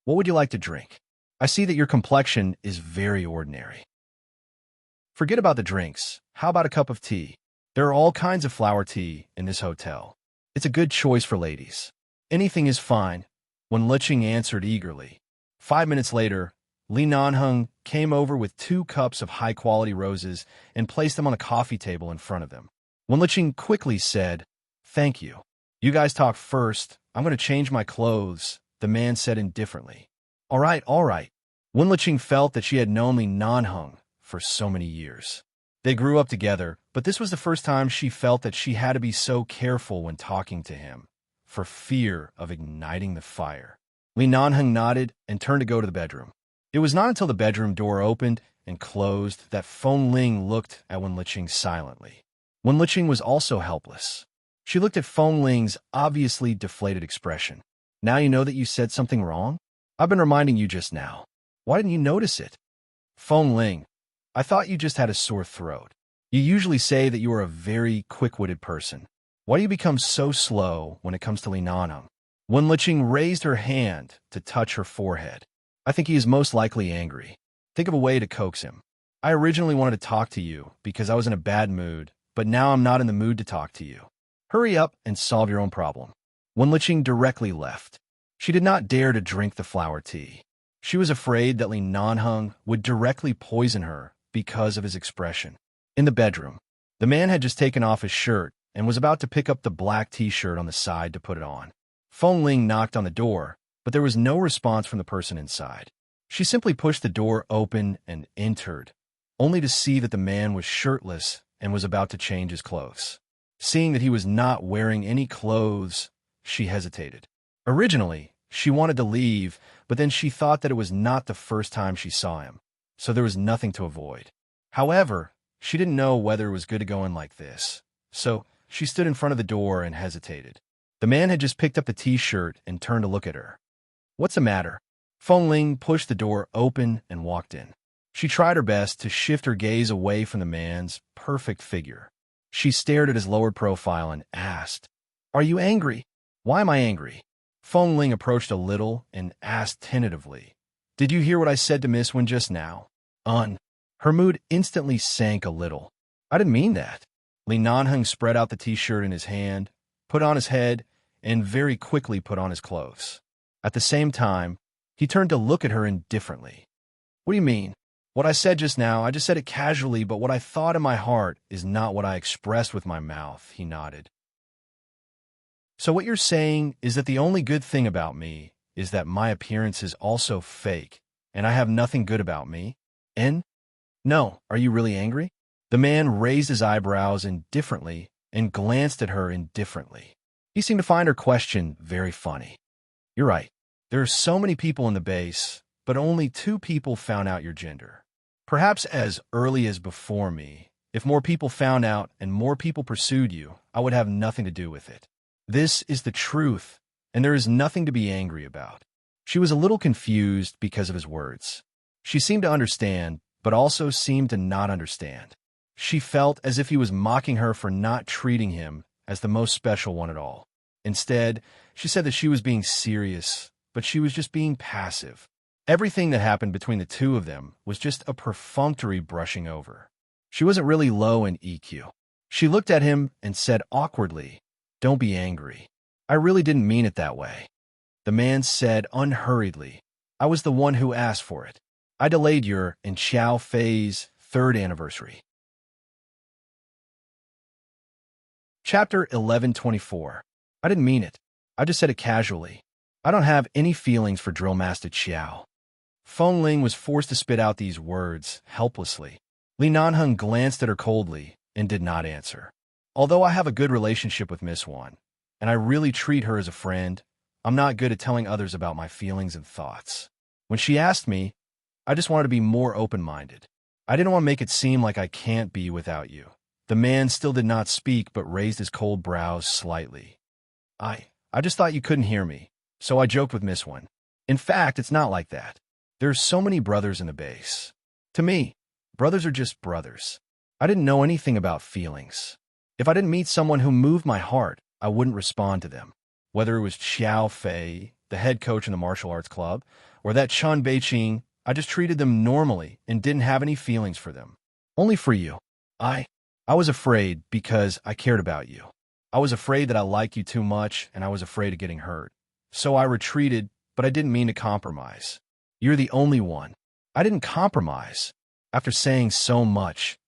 what would you like to drink? I see that your complexion is very ordinary. Forget about the drinks. How about a cup of tea? There are all kinds of flower tea in this hotel. It's a good choice for ladies. Anything is fine, Wen Liqing answered eagerly. 5 minutes later, Li Nanheng came over with 2 cups of high-quality roses and placed them on a coffee table in front of them. Wen Liqing quickly said, Thank you. You guys talk first. I'm going to change my clothes, the man said indifferently. All right. Wen Liqing felt that she had known Li Nanheng for so many years. They grew up together, but this was the first time she felt that she had to be so careful when talking to him, for fear of igniting the fire. Li Nanheng nodded and turned to go to the bedroom. It was not until the bedroom door opened and closed that Feng Ling looked at Wen Liqing silently. Wen Liqing was also helpless. She looked at Feng Ling's obviously deflated expression. Now you know that you said something wrong? I've been reminding you just now. Why didn't you notice it? Feng Ling, I thought you just had a sore throat. You usually say that you are a very quick-witted person. Why do you become so slow when it comes to Li Nanheng? Wen Liqing raised her hand to touch her forehead. I think he is most likely angry. Think of a way to coax him. I originally wanted to talk to you because I was in a bad mood, but now I'm not in the mood to talk to you. Hurry up and solve your own problem. Wen Liqing directly left. She did not dare to drink the flower tea. She was afraid that Li Nanheng would directly poison her because of his expression. In the bedroom, the man had just taken off his shirt and was about to pick up the black t-shirt on the side to put it on. Feng Ling knocked on the door, but there was no response from the person inside. She simply pushed the door open and entered, only to see that the man was shirtless and was about to change his clothes. Seeing that he was not wearing any clothes, she hesitated. Originally, she wanted to leave, but then she thought that it was not the first time she saw him, so there was nothing to avoid. However, she didn't know whether it was good to go in like this, so she stood in front of the door and hesitated. The man had just picked up the t-shirt and turned to look at her. "What's the matter?" Ling pushed the door open and walked in. She tried her best to shift her gaze away from the man's perfect figure. She stared at his lowered profile and asked, "Are you angry?" "Why am I angry?" Ling approached a little and asked tentatively, "Did you hear what I said to Miss Wen just now?" Her mood instantly sank a little. "I didn't mean that." Li Nanheng spread out the t-shirt in his hand, put on his head, and very quickly put on his clothes. At the same time, he turned to look at her indifferently. "What do you mean?" "What I said just now, I just said it casually, but what I thought in my heart is not what I expressed with my mouth," he nodded. "So what you're saying is that the only good thing about me is that my appearance is also fake, and I have nothing good about me? No, are you really angry?" The man raised his eyebrows indifferently and glanced at her indifferently. He seemed to find her question very funny. "You're right. There are so many people in the base, but only 2 people found out your gender. Perhaps as early as before me, if more people found out and more people pursued you, I would have nothing to do with it. This is the truth, and there is nothing to be angry about." She was a little confused because of his words. She seemed to understand, but also seemed to not understand. She felt as if he was mocking her for not treating him as the most special one at all. Instead, she said that she was being serious, but she was just being passive. Everything that happened between the 2 of them was just a perfunctory brushing over. She wasn't really low in EQ. She looked at him and said awkwardly, "Don't be angry. I really didn't mean it that way." The man said unhurriedly, "I was the one who asked for it. I delayed your and Xiao Fei's 3rd anniversary." Chapter 1124. I didn't mean it. I just said it casually. I don't have any feelings for Drill Master Xiao. Ling was forced to spit out these words helplessly. Li Nanheng glanced at her coldly and did not answer. "Although I have a good relationship with Miss Wan, and I really treat her as a friend, I'm not good at telling others about my feelings and thoughts. When she asked me, I just wanted to be more open-minded. I didn't want to make it seem like I can't be without you." The man still did not speak but raised his cold brows slightly. I just thought you couldn't hear me, so I joked with Miss Wan. In fact, it's not like that. There's so many brothers in the base. To me, brothers are just brothers. I didn't know anything about feelings. If I didn't meet someone who moved my heart, I wouldn't respond to them. Whether it was Xiao Fei, the head coach in the martial arts club, or that Chun Beiqing, I just treated them normally and didn't have any feelings for them. Only for you. I was afraid because I cared about you. I was afraid that I liked you too much, and I was afraid of getting hurt. So I retreated, but I didn't mean to compromise. You're the only one. I didn't compromise. After saying so much,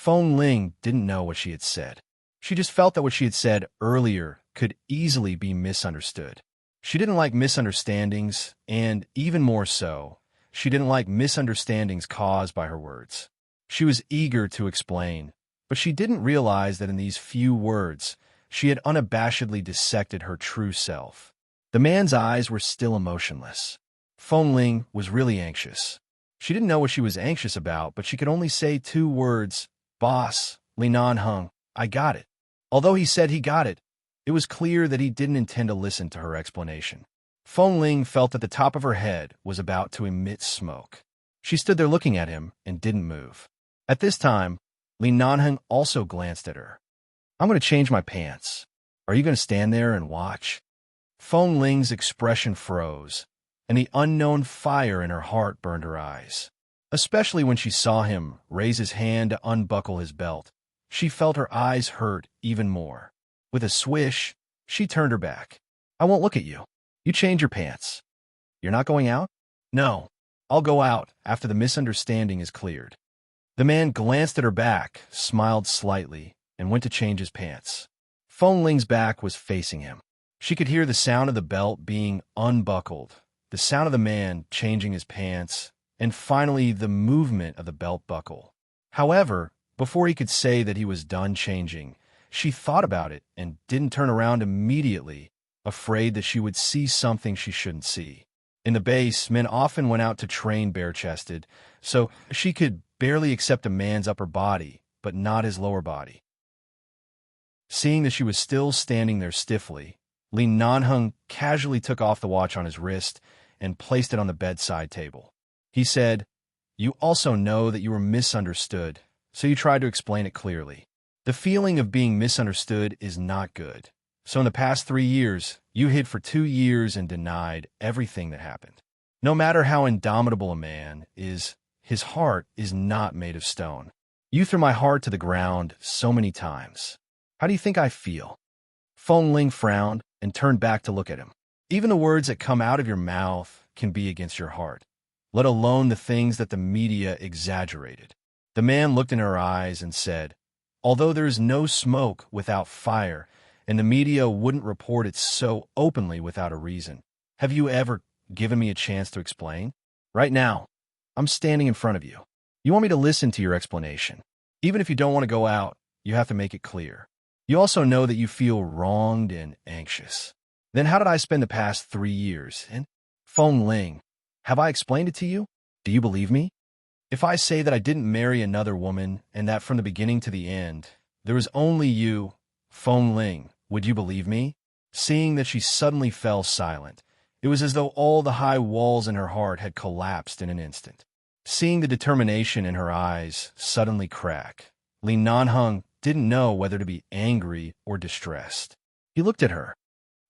Ling didn't know what she had said. She just felt that what she had said earlier could easily be misunderstood. She didn't like misunderstandings, and even more so, she didn't like misunderstandings caused by her words. She was eager to explain, but she didn't realize that in these few words, she had unabashedly dissected her true self. The man's eyes were still emotionless. Ling was really anxious. She didn't know what she was anxious about, but she could only say 2 words, "Boss, Li Nanheng, I got it." Although he said he got it, it was clear that he didn't intend to listen to her explanation. Ling felt that the top of her head was about to emit smoke. She stood there looking at him and didn't move. At this time, Li Nanheng also glanced at her. "I'm going to change my pants. Are you going to stand there and watch?" Ling's expression froze, and the unknown fire in her heart burned her eyes. Especially when she saw him raise his hand to unbuckle his belt, she felt her eyes hurt even more. With a swish, she turned her back. "I won't look at you. You change your pants. You're not going out?" "No, I'll go out after the misunderstanding is cleared." The man glanced at her back, smiled slightly, and went to change his pants. Ling's back was facing him. She could hear the sound of the belt being unbuckled, the sound of the man changing his pants, and finally the movement of the belt buckle. However, before he could say that he was done changing, she thought about it and didn't turn around immediately, afraid that she would see something she shouldn't see. In the base, men often went out to train bare-chested, so she could barely accept a man's upper body, but not his lower body. Seeing that she was still standing there stiffly, Li Nanheng casually took off the watch on his wrist and placed it on the bedside table. He said, "You also know that you were misunderstood, so you tried to explain it clearly. The feeling of being misunderstood is not good. So in the past 3 years, you hid for 2 years and denied everything that happened. No matter how indomitable a man is, his heart is not made of stone. You threw my heart to the ground so many times. How do you think I feel?" Feng Ling frowned and turned back to look at him. "Even the words that come out of your mouth can be against your heart, let alone the things that the media exaggerated." The man looked in her eyes and said, "Although there is no smoke without fire, and the media wouldn't report it so openly without a reason, have you ever given me a chance to explain? Right now, I'm standing in front of you. You want me to listen to your explanation. Even if you don't want to go out, you have to make it clear. You also know that you feel wronged and anxious. Then how did I spend the past 3 years? And Feng Ling, have I explained it to you? Do you believe me? If I say that I didn't marry another woman and that from the beginning to the end, there was only you, Feng Ling, would you believe me?" Seeing that she suddenly fell silent, it was as though all the high walls in her heart had collapsed in an instant. Seeing the determination in her eyes suddenly crack, Li Nanheng didn't know whether to be angry or distressed. He looked at her.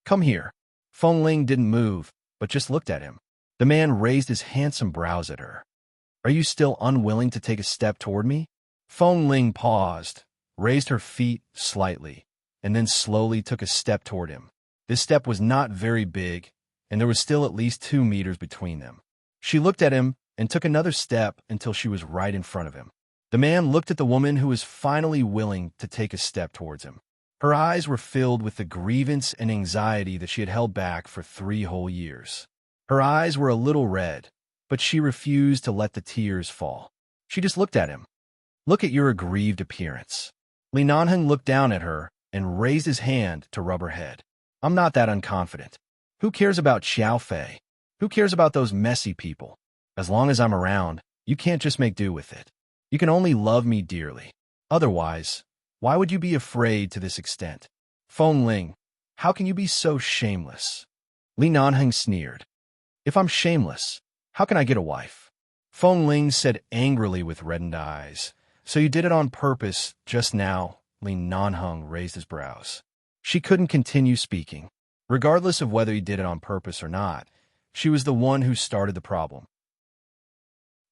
"Come here." Feng Ling didn't move, but just looked at him. The man raised his handsome brows at her. "Are you still unwilling to take a step toward me?" Feng Ling paused, raised her feet slightly, and then slowly took a step toward him. This step was not very big, and there was still at least 2 meters between them. She looked at him and took another step until she was right in front of him. The man looked at the woman who was finally willing to take a step towards him. Her eyes were filled with the grievance and anxiety that she had held back for 3 whole years. Her eyes were a little red, but she refused to let the tears fall. She just looked at him. "Look at your aggrieved appearance." Li Nanheng looked down at her and raised his hand to rub her head. "I'm not that unconfident. Who cares about Xiao Fei? Who cares about those messy people? As long as I'm around, you can't just make do with it. You can only love me dearly. Otherwise, why would you be afraid to this extent? Feng Ling, how can you be so shameless?" Li Nanheng sneered. "If I'm shameless, how can I get a wife?" Feng Ling said angrily with reddened eyes. "So you did it on purpose just now?" Li Nanheng raised his brows. She couldn't continue speaking. Regardless of whether he did it on purpose or not, she was the one who started the problem.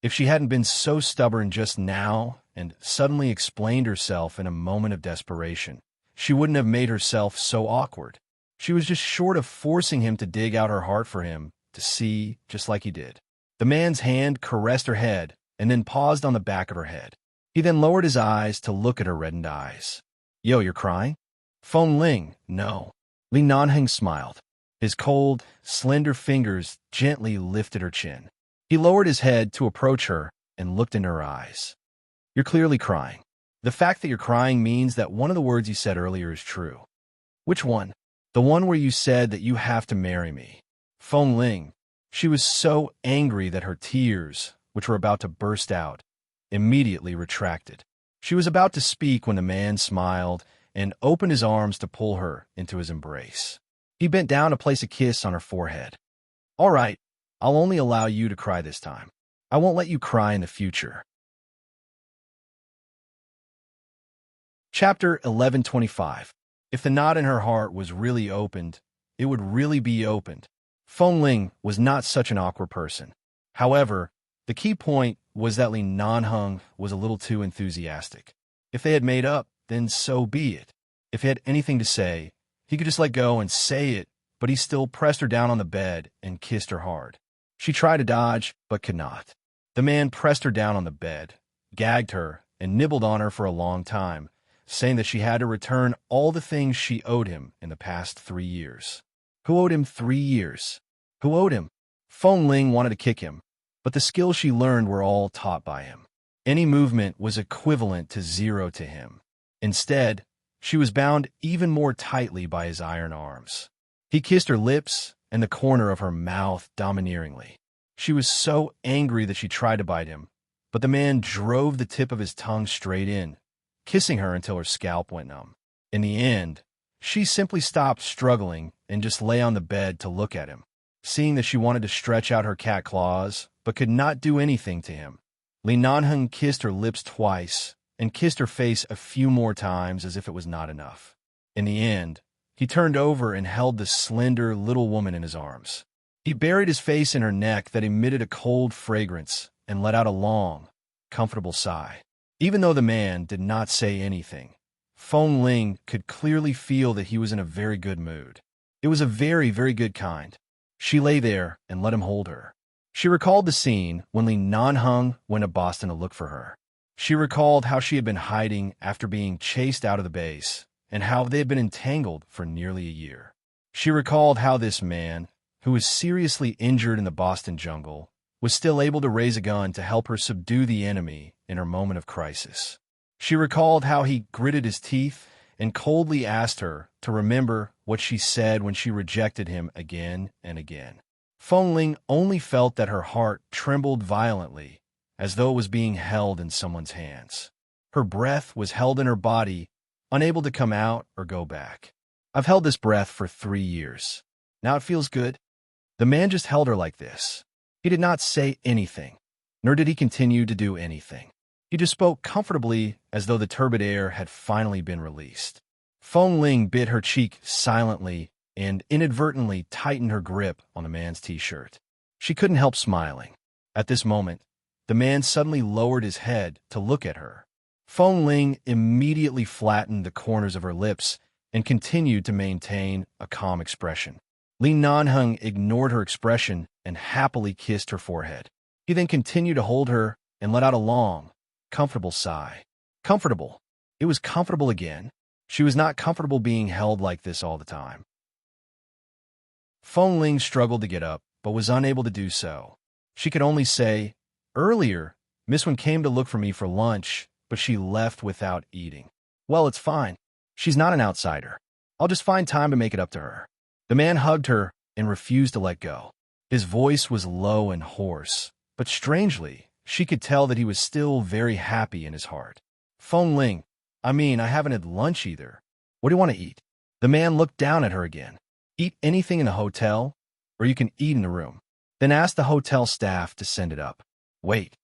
If she hadn't been so stubborn just now and suddenly explained herself in a moment of desperation, she wouldn't have made herself so awkward. She was just short of forcing him to dig out her heart for him to see, just like he did. The man's hand caressed her head and then paused on the back of her head. He then lowered his eyes to look at her reddened eyes. "Yo, you're crying?" Feng Ling, "No." Li Nanheng smiled. His cold, slender fingers gently lifted her chin. He lowered his head to approach her and looked in her eyes. "You're clearly crying. The fact that you're crying means that one of the words you said earlier is true." "Which one?" "The one where you said that you have to marry me." Feng Ling, she was so angry that her tears, which were about to burst out, immediately retracted. She was about to speak when the man smiled and opened his arms to pull her into his embrace. He bent down to place a kiss on her forehead. "All right, I'll only allow you to cry this time. I won't let you cry in the future." Chapter 1125. If the knot in her heart was really opened, it would really be opened. Feng Ling was not such an awkward person. However, the key point was that Li Nanheng was a little too enthusiastic. If they had made up, then so be it. If he had anything to say, he could just let go and say it, but he still pressed her down on the bed and kissed her hard. She tried to dodge, but could not. The man pressed her down on the bed, gagged her, and nibbled on her for a long time, saying that she had to return all the things she owed him in the past 3 years. Who owed him 3 years? Who owed him? Feng Ling wanted to kick him, but the skills she learned were all taught by him. Any movement was equivalent to 0 to him. Instead, she was bound even more tightly by his iron arms. He kissed her lips and the corner of her mouth domineeringly. She was so angry that she tried to bite him, but the man drove the tip of his tongue straight in, kissing her until her scalp went numb. In the end, she simply stopped struggling and just lay on the bed to look at him. Seeing that she wanted to stretch out her cat claws, but could not do anything to him, Lee Nanhung kissed her lips twice and kissed her face a few more times as if it was not enough. In the end, he turned over and held the slender little woman in his arms. He buried his face in her neck that emitted a cold fragrance and let out a long, comfortable sigh. Even though the man did not say anything, Feng Ling could clearly feel that he was in a very good mood. It was a very, very good kind. She lay there and let him hold her. She recalled the scene when Lee Nanhung went to Boston to look for her. She recalled how she had been hiding after being chased out of the base, and how they had been entangled for nearly a year. She recalled how this man, who was seriously injured in the Boston jungle, was still able to raise a gun to help her subdue the enemy in her moment of crisis. She recalled how he gritted his teeth and coldly asked her to remember what she said when she rejected him again and again. Feng Ling only felt that her heart trembled violently, as though it was being held in someone's hands. Her breath was held in her body, unable to come out or go back. I've held this breath for 3 years. Now it feels good. The man just held her like this. He did not say anything, nor did he continue to do anything. He just spoke comfortably as though the turbid air had finally been released. Feng Ling bit her cheek silently and inadvertently tightened her grip on the man's t-shirt. She couldn't help smiling. At this moment, the man suddenly lowered his head to look at her. Feng Ling immediately flattened the corners of her lips and continued to maintain a calm expression. Lee Nanhung ignored her expression and happily kissed her forehead. He then continued to hold her and let out a long, comfortable sigh. Comfortable. It was comfortable again. She was not comfortable being held like this all the time. Feng Ling struggled to get up, but was unable to do so. She could only say, "Earlier, Miss Wen came to look for me for lunch, but she left without eating. Well, it's fine. She's not an outsider. I'll just find time to make it up to her." The man hugged her and refused to let go. His voice was low and hoarse, but strangely, she could tell that he was still very happy in his heart. "Feng Ling, I haven't had lunch either. What do you want to eat?" The man looked down at her again. "Eat anything in the hotel, or you can eat in the room. Then ask the hotel staff to send it up." "Wait."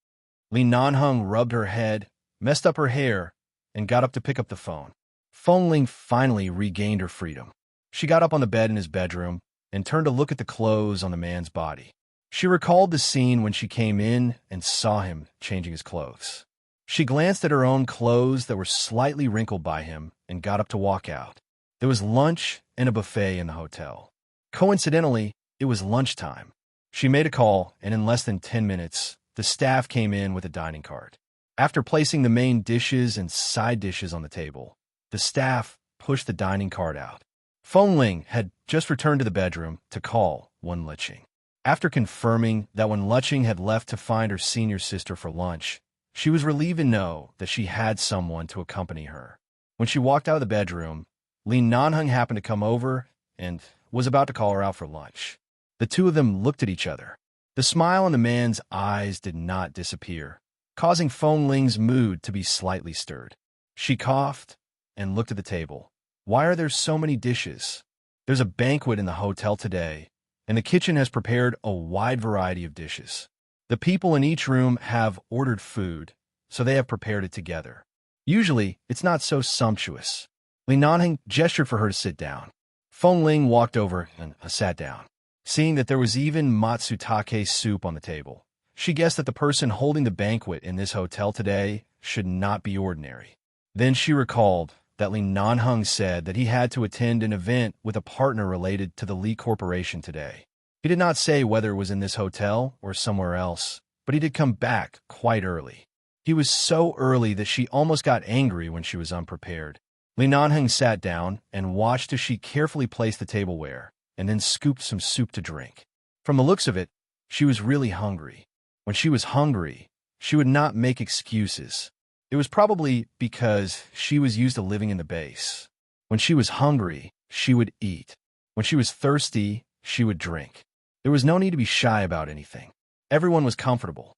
Lee Nanhung rubbed her head, messed up her hair, and got up to pick up the phone. Feng Ling finally regained her freedom. She got up on the bed in his bedroom and turned to look at the clothes on the man's body. She recalled the scene when she came in and saw him changing his clothes. She glanced at her own clothes that were slightly wrinkled by him and got up to walk out. There was lunch and a buffet in the hotel. Coincidentally, it was lunchtime. She made a call, and in less than 10 minutes, the staff came in with a dining cart. After placing the main dishes and side dishes on the table, the staff pushed the dining cart out. Feng Ling had just returned to the bedroom to call Wen Liqing. After confirming that Wen Liqing had left to find her senior sister for lunch, she was relieved to know that she had someone to accompany her. When she walked out of the bedroom, Lee Nanhung happened to come over and was about to call her out for lunch. The two of them looked at each other. The smile in the man's eyes did not disappear, causing Feng Ling's mood to be slightly stirred. She coughed and looked at the table. "Why are there so many dishes? There's a banquet in the hotel today, and the kitchen has prepared a wide variety of dishes. The people in each room have ordered food, so they have prepared it together. Usually, it's not so sumptuous." Li Nanheng gestured for her to sit down. Feng Ling walked over and sat down. Seeing that there was even matsutake soup on the table, she guessed that the person holding the banquet in this hotel today should not be ordinary. Then she recalled that Li Nanheng said that he had to attend an event with a partner related to the Li Corporation today. He did not say whether it was in this hotel or somewhere else, but he did come back quite early. He was so early that she almost got angry when she was unprepared. Li Nanheng sat down and watched as she carefully placed the tableware and then scooped some soup to drink. From the looks of it, she was really hungry. When she was hungry, she would not make excuses. It was probably because she was used to living in the base. When she was hungry, she would eat. When she was thirsty, she would drink. There was no need to be shy about anything. Everyone was comfortable.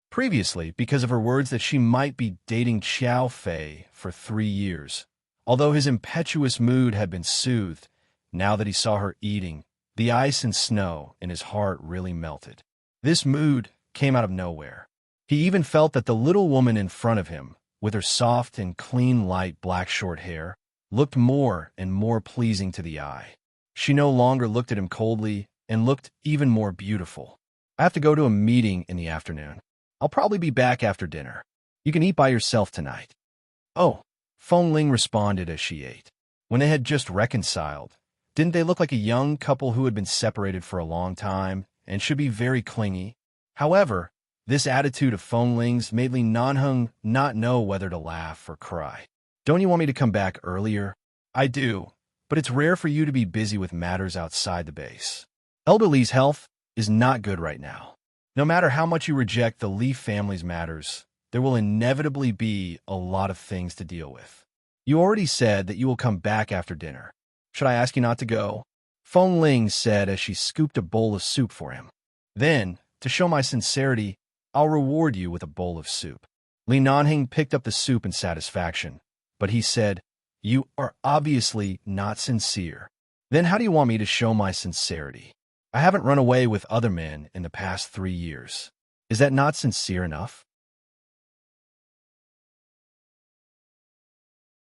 Previously, because of her words that she might be dating Xiao Fei for 3 years, although his impetuous mood had been soothed, Now that he saw her eating, the ice and snow in his heart really melted. This mood came out of nowhere. He even felt that the little woman in front of him, with her soft and clean light black short hair, looked more and more pleasing to the eye. She no longer looked at him coldly and looked even more beautiful. I have to go to a meeting in the afternoon. I'll probably be back after dinner. You can eat by yourself tonight. Oh, Feng Ling responded as she ate. When they had just reconciled, didn't they look like a young couple who had been separated for a long time and should be very clingy? However, this attitude of Feng Ling's made Li Nanheng not know whether to laugh or cry. Don't you want me to come back earlier? I do, but it's rare for you to be busy with matters outside the base. Elder Li's health is not good right now. No matter how much you reject the Li family's matters, there will inevitably be a lot of things to deal with. You already said that you will come back after dinner. Should I ask you not to go? Feng Ling said as she scooped a bowl of soup for him. Then, to show my sincerity, I'll reward you with a bowl of soup. Li Nanheng picked up the soup in satisfaction, but he said, You are obviously not sincere. Then how do you want me to show my sincerity? I haven't run away with other men in the past 3 years. Is that not sincere enough?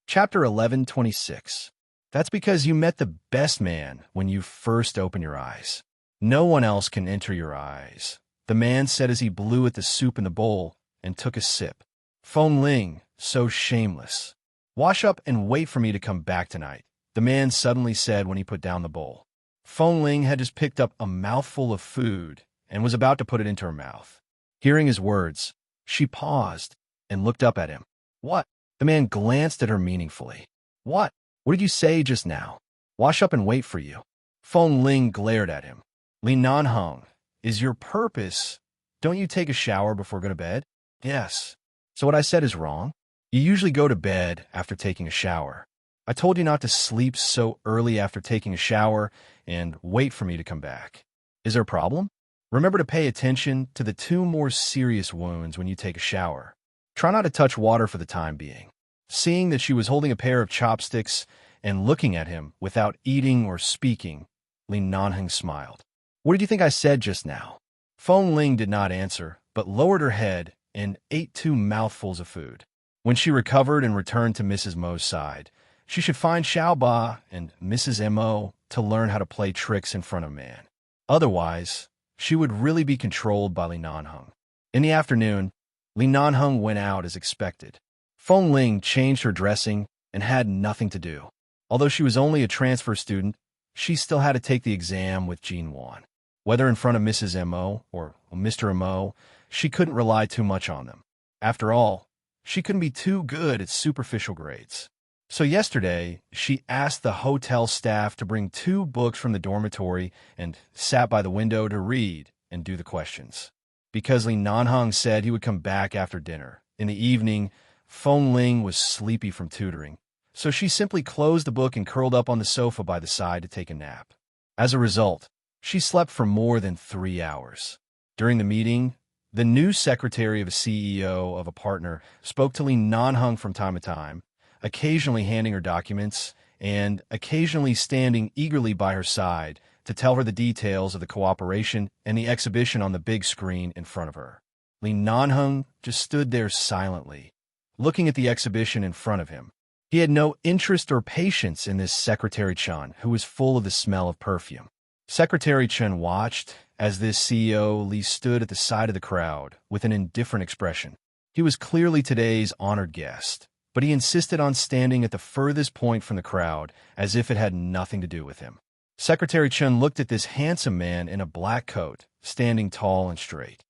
Chapter 11:26. That's because you met the best man when you first opened your eyes. No one else can enter your eyes, the man said as he blew at the soup in the bowl and took a sip. Feng Ling, so shameless. Wash up and wait for me to come back tonight, the man suddenly said when he put down the bowl. Feng Ling had just picked up a mouthful of food and was about to put it into her mouth. Hearing his words, she paused and looked up at him. What? The man glanced at her meaningfully. What? What did you say just now? Wash up and wait for you. Feng Ling glared at him. Li Nanheng, is your purpose? Don't you take a shower before going to bed? Yes. So what I said is wrong? You usually go to bed after taking a shower. I told you not to sleep so early after taking a shower and wait for me to come back. Is there a problem? Remember to pay attention to the 2 more serious wounds when you take a shower. Try not to touch water for the time being. Seeing that she was holding a pair of chopsticks and looking at him without eating or speaking, Li Nanheng smiled. What did you think I said just now? Feng Ling did not answer, but lowered her head and ate 2 mouthfuls of food. When she recovered and returned to Mrs. Mo's side, she should find Xiaoba and Mrs. Mo to learn how to play tricks in front of man. Otherwise, she would really be controlled by Li Nanheng. In the afternoon, Li Nanheng went out as expected. Feng Ling changed her dressing and had nothing to do. Although she was only a transfer student, she still had to take the exam with Jean Wan. Whether in front of Mrs. Mo or Mr. Mo, she couldn't rely too much on them. After all, she couldn't be too good at superficial grades. So yesterday, she asked the hotel staff to bring 2 books from the dormitory and sat by the window to read and do the questions. Because Li Nanheng said he would come back after dinner. In the evening, Feng Ling was sleepy from tutoring, so she simply closed the book and curled up on the sofa by the side to take a nap. As a result, she slept for more than 3 hours. During the meeting, the new secretary of a CEO of a partner spoke to Li Nanheng from time to time, occasionally handing her documents and occasionally standing eagerly by her side to tell her the details of the cooperation and the exhibition on the big screen in front of her. Li Nanheng just stood there silently, looking at the exhibition in front of him. He had no interest or patience in this Secretary Chen, who was full of the smell of perfume. Secretary Chen watched as this CEO Li stood at the side of the crowd with an indifferent expression. He was clearly today's honored guest, but he insisted on standing at the furthest point from the crowd as if it had nothing to do with him. Secretary Chen looked at this handsome man in a black coat, standing tall and straight.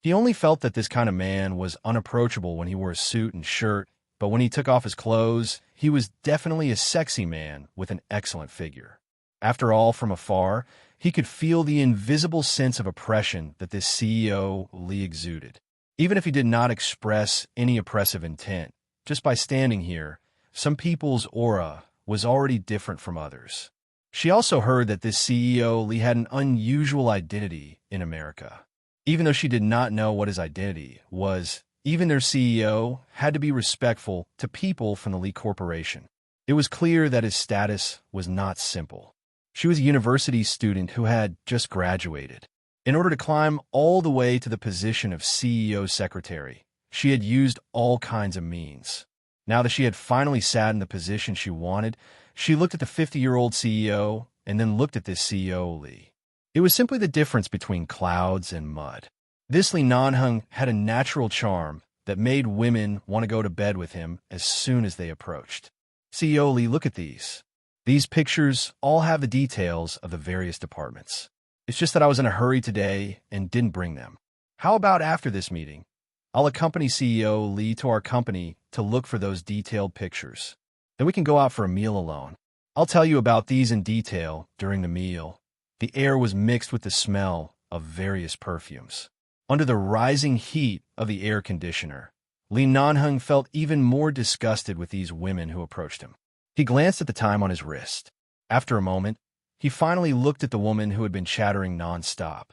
He only felt that this kind of man was unapproachable when he wore a suit and shirt, but when he took off his clothes, he was definitely a sexy man with an excellent figure. After all, from afar, he could feel the invisible sense of oppression that this CEO Li exuded. Even if he did not express any oppressive intent, just by standing here, some people's aura was already different from others. She also heard that this CEO Li had an unusual identity in America. Even though she did not know what his identity was, even their CEO had to be respectful to people from the Li Corporation. It was clear that his status was not simple. She was a university student who had just graduated. In order to climb all the way to the position of CEO secretary, she had used all kinds of means. Now that she had finally sat in the position she wanted, she looked at the 50-year-old CEO and then looked at this CEO Lee. It was simply the difference between clouds and mud. This Lee Nanhung had a natural charm that made women want to go to bed with him as soon as they approached. CEO Lee, look at these. These pictures all have the details of the various departments. It's just that I was in a hurry today and didn't bring them. How about after this meeting? I'll accompany CEO Lee to our company to look for those detailed pictures. Then we can go out for a meal alone. I'll tell you about these in detail during the meal. The air was mixed with the smell of various perfumes. Under the rising heat of the air conditioner, Lee Nanhung felt even more disgusted with these women who approached him. He glanced at the time on his wrist. After a moment, he finally looked at the woman who had been chattering nonstop.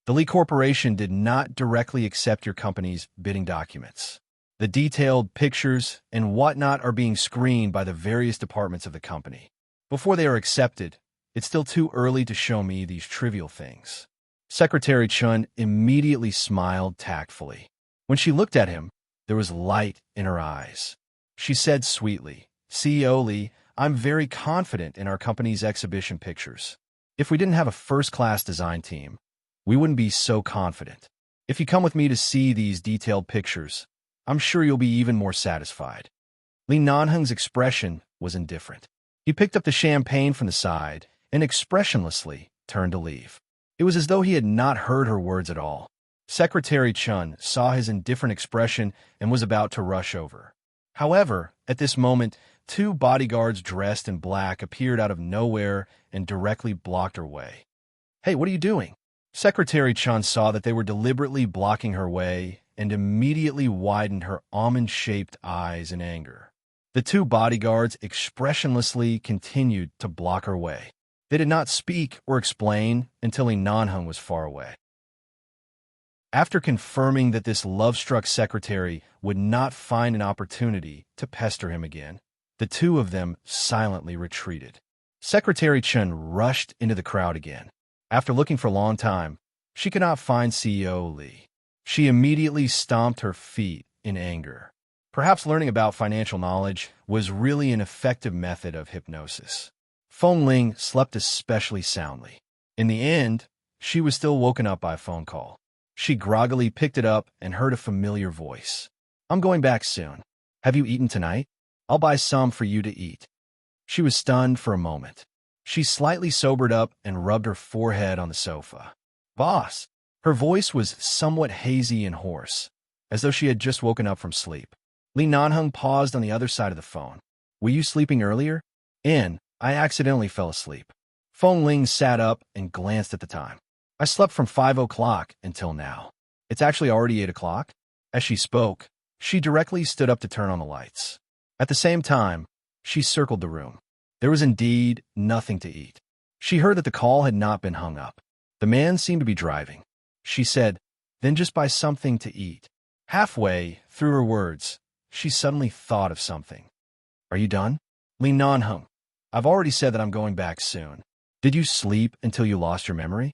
The Lee Corporation did not directly accept your company's bidding documents. The detailed pictures and whatnot are being screened by the various departments of the company. Before they are accepted, it's still too early to show me these trivial things. Secretary Chun immediately smiled tactfully. When she looked at him, there was light in her eyes. She said sweetly, CEO Lee, I'm very confident in our company's exhibition pictures. If we didn't have a first-class design team, we wouldn't be so confident. If you come with me to see these detailed pictures, I'm sure you'll be even more satisfied. Lee Nanhung's expression was indifferent. He picked up the champagne from the side and expressionlessly turned to leave. It was as though he had not heard her words at all. Secretary Chun saw his indifferent expression and was about to rush over. However, at this moment, two bodyguards dressed in black appeared out of nowhere and directly blocked her way. Hey, what are you doing? Secretary Chun saw that they were deliberately blocking her way and immediately widened her almond-shaped eyes in anger. The two bodyguards expressionlessly continued to block her way. They did not speak or explain until Lee Nanhung was far away. After confirming that this love-struck secretary would not find an opportunity to pester him again, the two of them silently retreated. Secretary Chun rushed into the crowd again. After looking for a long time, she could not find CEO Lee. She immediately stomped her feet in anger. Perhaps learning about financial knowledge was really an effective method of hypnosis. Feng Ling slept especially soundly. In the end, she was still woken up by a phone call. She groggily picked it up and heard a familiar voice. I'm going back soon. Have you eaten tonight? I'll buy some for you to eat. She was stunned for a moment. She slightly sobered up and rubbed her forehead on the sofa. Boss! Her voice was somewhat hazy and hoarse, as though she had just woken up from sleep. Lee Nanhung paused on the other side of the phone. Were you sleeping earlier? I accidentally fell asleep. Feng Ling sat up and glanced at the time. I slept from 5 o'clock until now. It's actually already 8 o'clock. As she spoke, she directly stood up to turn on the lights. At the same time, she circled the room. There was indeed nothing to eat. She heard that the call had not been hung up. The man seemed to be driving. She said, then just buy something to eat. Halfway through her words, she suddenly thought of something. Are you done? Lee Nanhung, I've already said that I'm going back soon. Did you sleep until you lost your memory?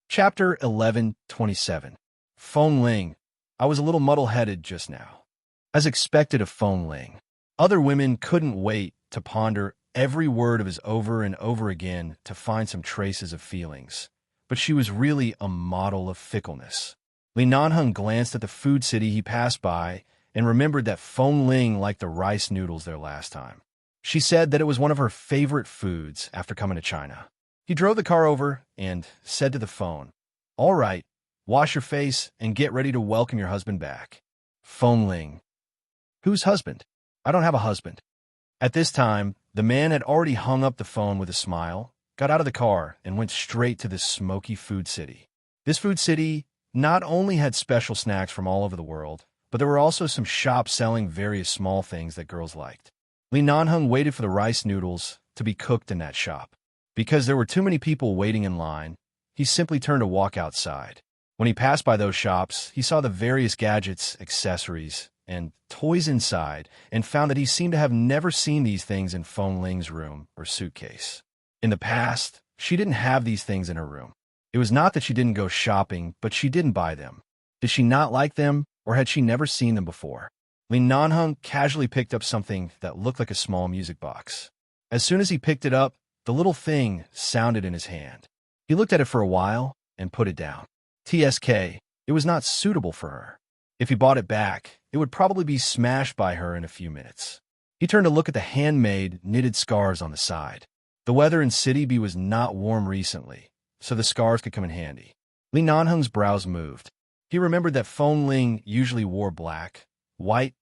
Chapter 11:27. Feng Ling. I was a little muddle-headed just now. As expected of Feng Ling, other women couldn't wait to ponder every word of his over and over again to find some traces of feelings. But she was really a model of fickleness. Lee Nanhung glanced at the food city he passed by and remembered that Feng Ling liked the rice noodles there last time. She said that it was one of her favorite foods after coming to China. He drove the car over and said to the phone, All right, wash your face and get ready to welcome your husband back. Feng Ling. Whose husband? I don't have a husband. At this time, the man had already hung up the phone with a smile, got out of the car, and went straight to this smoky food city. This food city not only had special snacks from all over the world, but there were also some shops selling various small things that girls liked. Lee Nanhung waited for the rice noodles to be cooked in that shop. Because there were too many people waiting in line, he simply turned to walk outside. When he passed by those shops, he saw the various gadgets, accessories, and toys inside, and found that he seemed to have never seen these things in Feng Ling's room or suitcase. In the past, she didn't have these things in her room. It was not that she didn't go shopping, but she didn't buy them. Did she not like them, or had she never seen them before? Lin Nanheng casually picked up something that looked like a small music box. As soon as he picked it up, the little thing sounded in his hand. He looked at it for a while and put it down. TSK, it was not suitable for her. If he bought it back, it would probably be smashed by her in a few minutes. He turned to look at the handmade, knitted scarves on the side. The weather in City B was not warm recently, so the scarves could come in handy. Li Nanheng's brows moved. He remembered that Feng Ling usually wore black, white,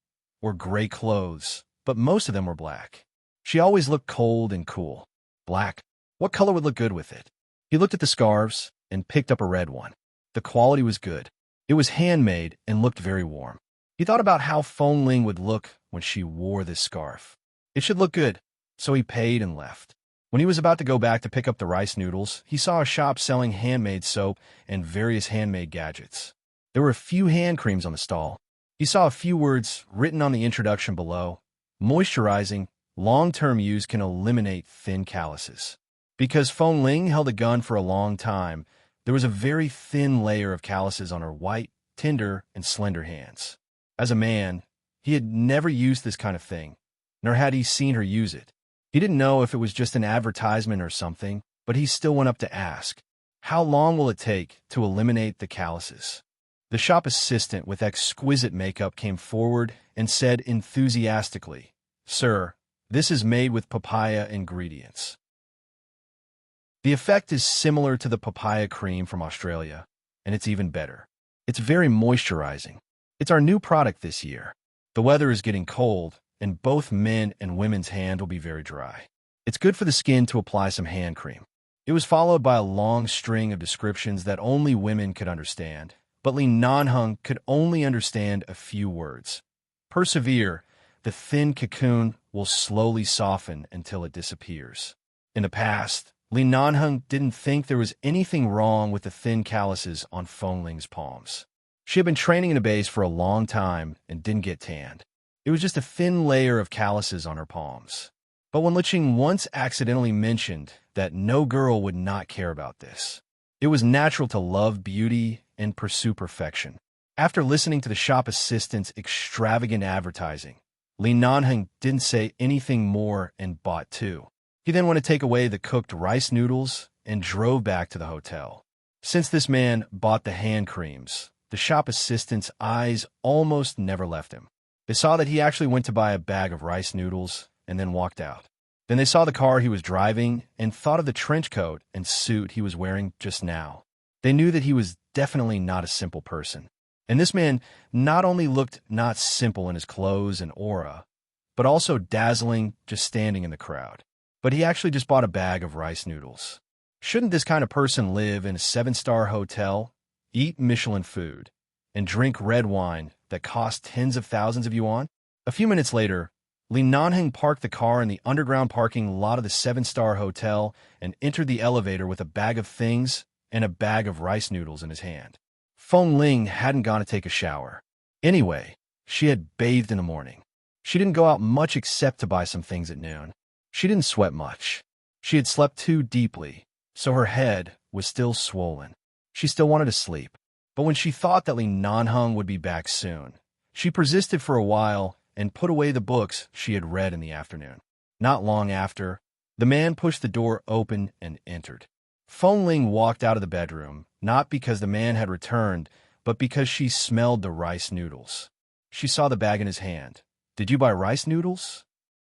or gray clothes, but most of them were black. She always looked cold and cool. Black. What color would look good with it? He looked at the scarves and picked up a red one. The quality was good. It was handmade and looked very warm. He thought about how Feng Ling would look when she wore this scarf. It should look good, so he paid and left. When he was about to go back to pick up the rice noodles, he saw a shop selling handmade soap and various handmade gadgets. There were a few hand creams on the stall. He saw a few words written on the introduction below. Moisturizing, long-term use can eliminate thin calluses. Because Feng Ling held a gun for a long time, there was a very thin layer of calluses on her white, tender, and slender hands. As a man, he had never used this kind of thing, nor had he seen her use it. He didn't know if it was just an advertisement or something, but he still went up to ask, "How long will it take to eliminate the calluses?" The shop assistant with exquisite makeup came forward and said enthusiastically, "Sir, this is made with papaya ingredients." The effect is similar to the papaya cream from Australia, and it's even better. It's very moisturizing. It's our new product this year. The weather is getting cold, and both men and women's hand will be very dry. It's good for the skin to apply some hand cream. It was followed by a long string of descriptions that only women could understand, but Li Nanheng could only understand a few words. Persevere, the thin cocoon will slowly soften until it disappears. In the past, Li Nanheng didn't think there was anything wrong with the thin calluses on Feng Ling's palms. She had been training in a base for a long time and didn't get tanned. It was just a thin layer of calluses on her palms. But when Liqing once accidentally mentioned that no girl would not care about this, it was natural to love beauty and pursue perfection. After listening to the shop assistant's extravagant advertising, Li Nanheng didn't say anything more and bought two. He then went to take away the cooked rice noodles and drove back to the hotel. Since this man bought the hand creams, the shop assistant's eyes almost never left him. They saw that he actually went to buy a bag of rice noodles and then walked out. Then they saw the car he was driving and thought of the trench coat and suit he was wearing just now. They knew that he was definitely not a simple person. And this man not only looked not simple in his clothes and aura, but also dazzling just standing in the crowd. But he actually just bought a bag of rice noodles. Shouldn't this kind of person live in a 7-star hotel, eat Michelin food, and drink red wine that cost tens of thousands of yuan? A few minutes later, Li Nanheng parked the car in the underground parking lot of the 7-star hotel and entered the elevator with a bag of things and a bag of rice noodles in his hand. Feng Ling hadn't gone to take a shower. Anyway, she had bathed in the morning. She didn't go out much except to buy some things at noon. She didn't sweat much. She had slept too deeply, so her head was still swollen. She still wanted to sleep. But when she thought that Li Nanheng would be back soon, she persisted for a while and put away the books she had read in the afternoon. Not long after, the man pushed the door open and entered. Feng Ling walked out of the bedroom, not because the man had returned, but because she smelled the rice noodles. She saw the bag in his hand. "Did you buy rice noodles?"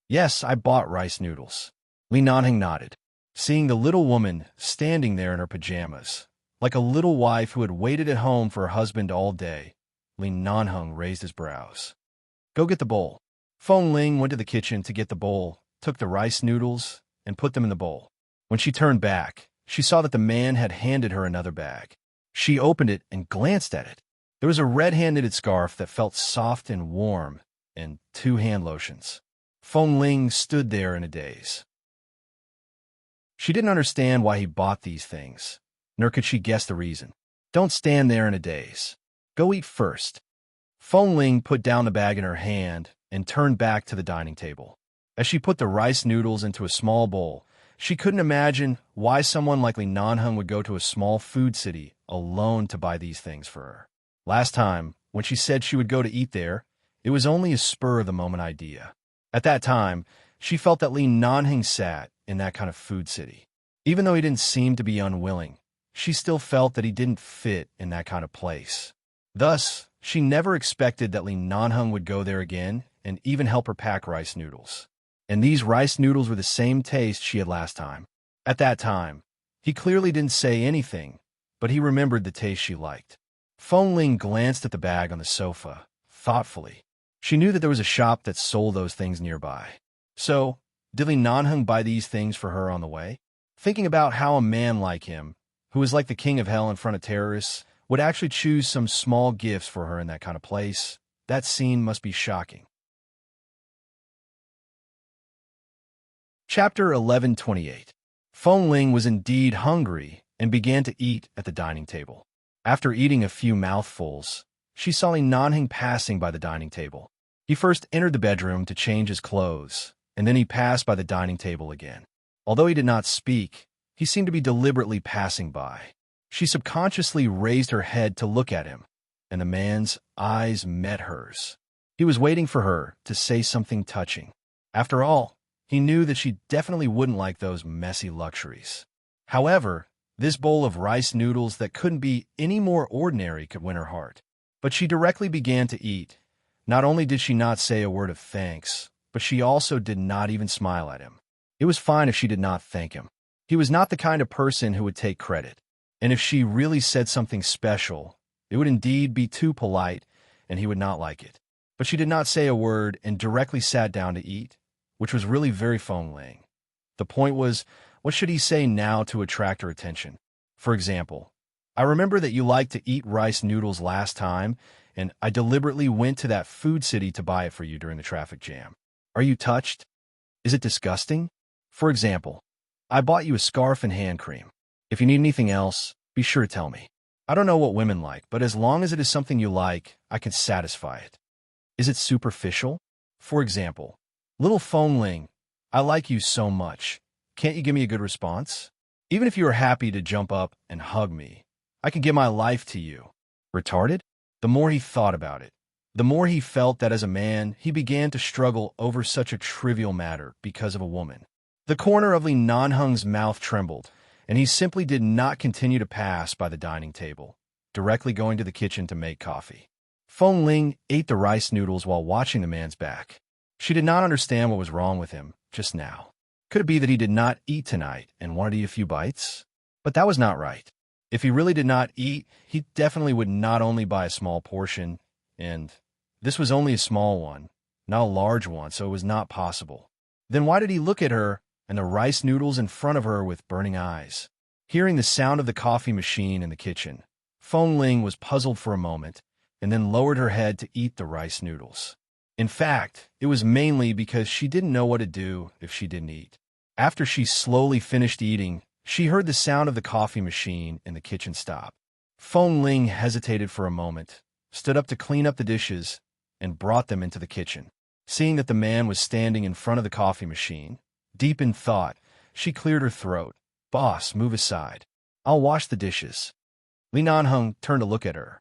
"Yes, I bought rice noodles." Li Nanheng nodded, seeing the little woman standing there in her pajamas, like a little wife who had waited at home for her husband all day. Li Nanheng raised his brows. "Go get the bowl." Feng Ling went to the kitchen to get the bowl, took the rice noodles, and put them in the bowl. When she turned back, she saw that the man had handed her another bag. She opened it and glanced at it. There was a red hand-knitted scarf that felt soft and warm, and 2 hand lotions. Feng Ling stood there in a daze. She didn't understand why he bought these things, nor could she guess the reason. "Don't stand there in a daze. Go eat first." Feng Ling put down the bag in her hand and turned back to the dining table. As she put the rice noodles into a small bowl, she couldn't imagine why someone like Li Nanheng would go to a small food city alone to buy these things for her. Last time, when she said she would go to eat there, it was only a spur-of-the-moment idea. At that time, she felt that Li Nanheng sat in that kind of food city. Even though he didn't seem to be unwilling, she still felt that he didn't fit in that kind of place. Thus, she never expected that Li Nanheng would go there again and even help her pack rice noodles. And these rice noodles were the same taste she had last time. At that time, he clearly didn't say anything, but he remembered the taste she liked. Feng Ling glanced at the bag on the sofa, thoughtfully. She knew that there was a shop that sold those things nearby. So, did Li Nanheng buy these things for her on the way? Thinking about how a man like him, who was like the king of hell in front of terrorists, would actually choose some small gifts for her in that kind of place, that scene must be shocking. Chapter 1128. Feng Ling was indeed hungry and began to eat at the dining table. After eating a few mouthfuls, she saw Li Nanheng passing by the dining table. He first entered the bedroom to change his clothes, and then he passed by the dining table again. Although he did not speak, he seemed to be deliberately passing by. She subconsciously raised her head to look at him, and the man's eyes met hers. He was waiting for her to say something touching. After all, he knew that she definitely wouldn't like those messy luxuries. However, this bowl of rice noodles that couldn't be any more ordinary could win her heart. But she directly began to eat. Not only did she not say a word of thanks, but she also did not even smile at him. It was fine if she did not thank him. He was not the kind of person who would take credit. And if she really said something special, it would indeed be too polite, and he would not like it. But she did not say a word and directly sat down to eat, which was really very Feng Ling. The point was, what should he say now to attract her attention? For example, I remember that you liked to eat rice noodles last time, and I deliberately went to that food city to buy it for you during the traffic jam. Are you touched? Is it disgusting? For example, I bought you a scarf and hand cream. If you need anything else, be sure to tell me. I don't know what women like, but as long as it is something you like, I can satisfy it. Is it superficial? For example, little Feng Ling, I like you so much. Can't you give me a good response? Even if you are happy to jump up and hug me, I can give my life to you. Retarded? The more he thought about it, the more he felt that as a man, he began to struggle over such a trivial matter because of a woman. The corner of Li Nanheng's mouth trembled, and he simply did not continue to pass by the dining table, directly going to the kitchen to make coffee. Feng Ling ate the rice noodles while watching the man's back. She did not understand what was wrong with him just now. Could it be that he did not eat tonight and wanted to eat a few bites? But that was not right. If he really did not eat, he definitely would not only buy a small portion, and this was only a small one, not a large one, so it was not possible. Then why did he look at her and the rice noodles in front of her with burning eyes? Hearing the sound of the coffee machine in the kitchen, Feng Ling was puzzled for a moment and then lowered her head to eat the rice noodles. In fact, it was mainly because she didn't know what to do if she didn't eat. After she slowly finished eating, she heard the sound of the coffee machine in the kitchen stop. Feng Ling hesitated for a moment, stood up to clean up the dishes, and brought them into the kitchen. Seeing that the man was standing in front of the coffee machine, deep in thought, she cleared her throat. "Boss, move aside. I'll wash the dishes." Li Nanheng turned to look at her.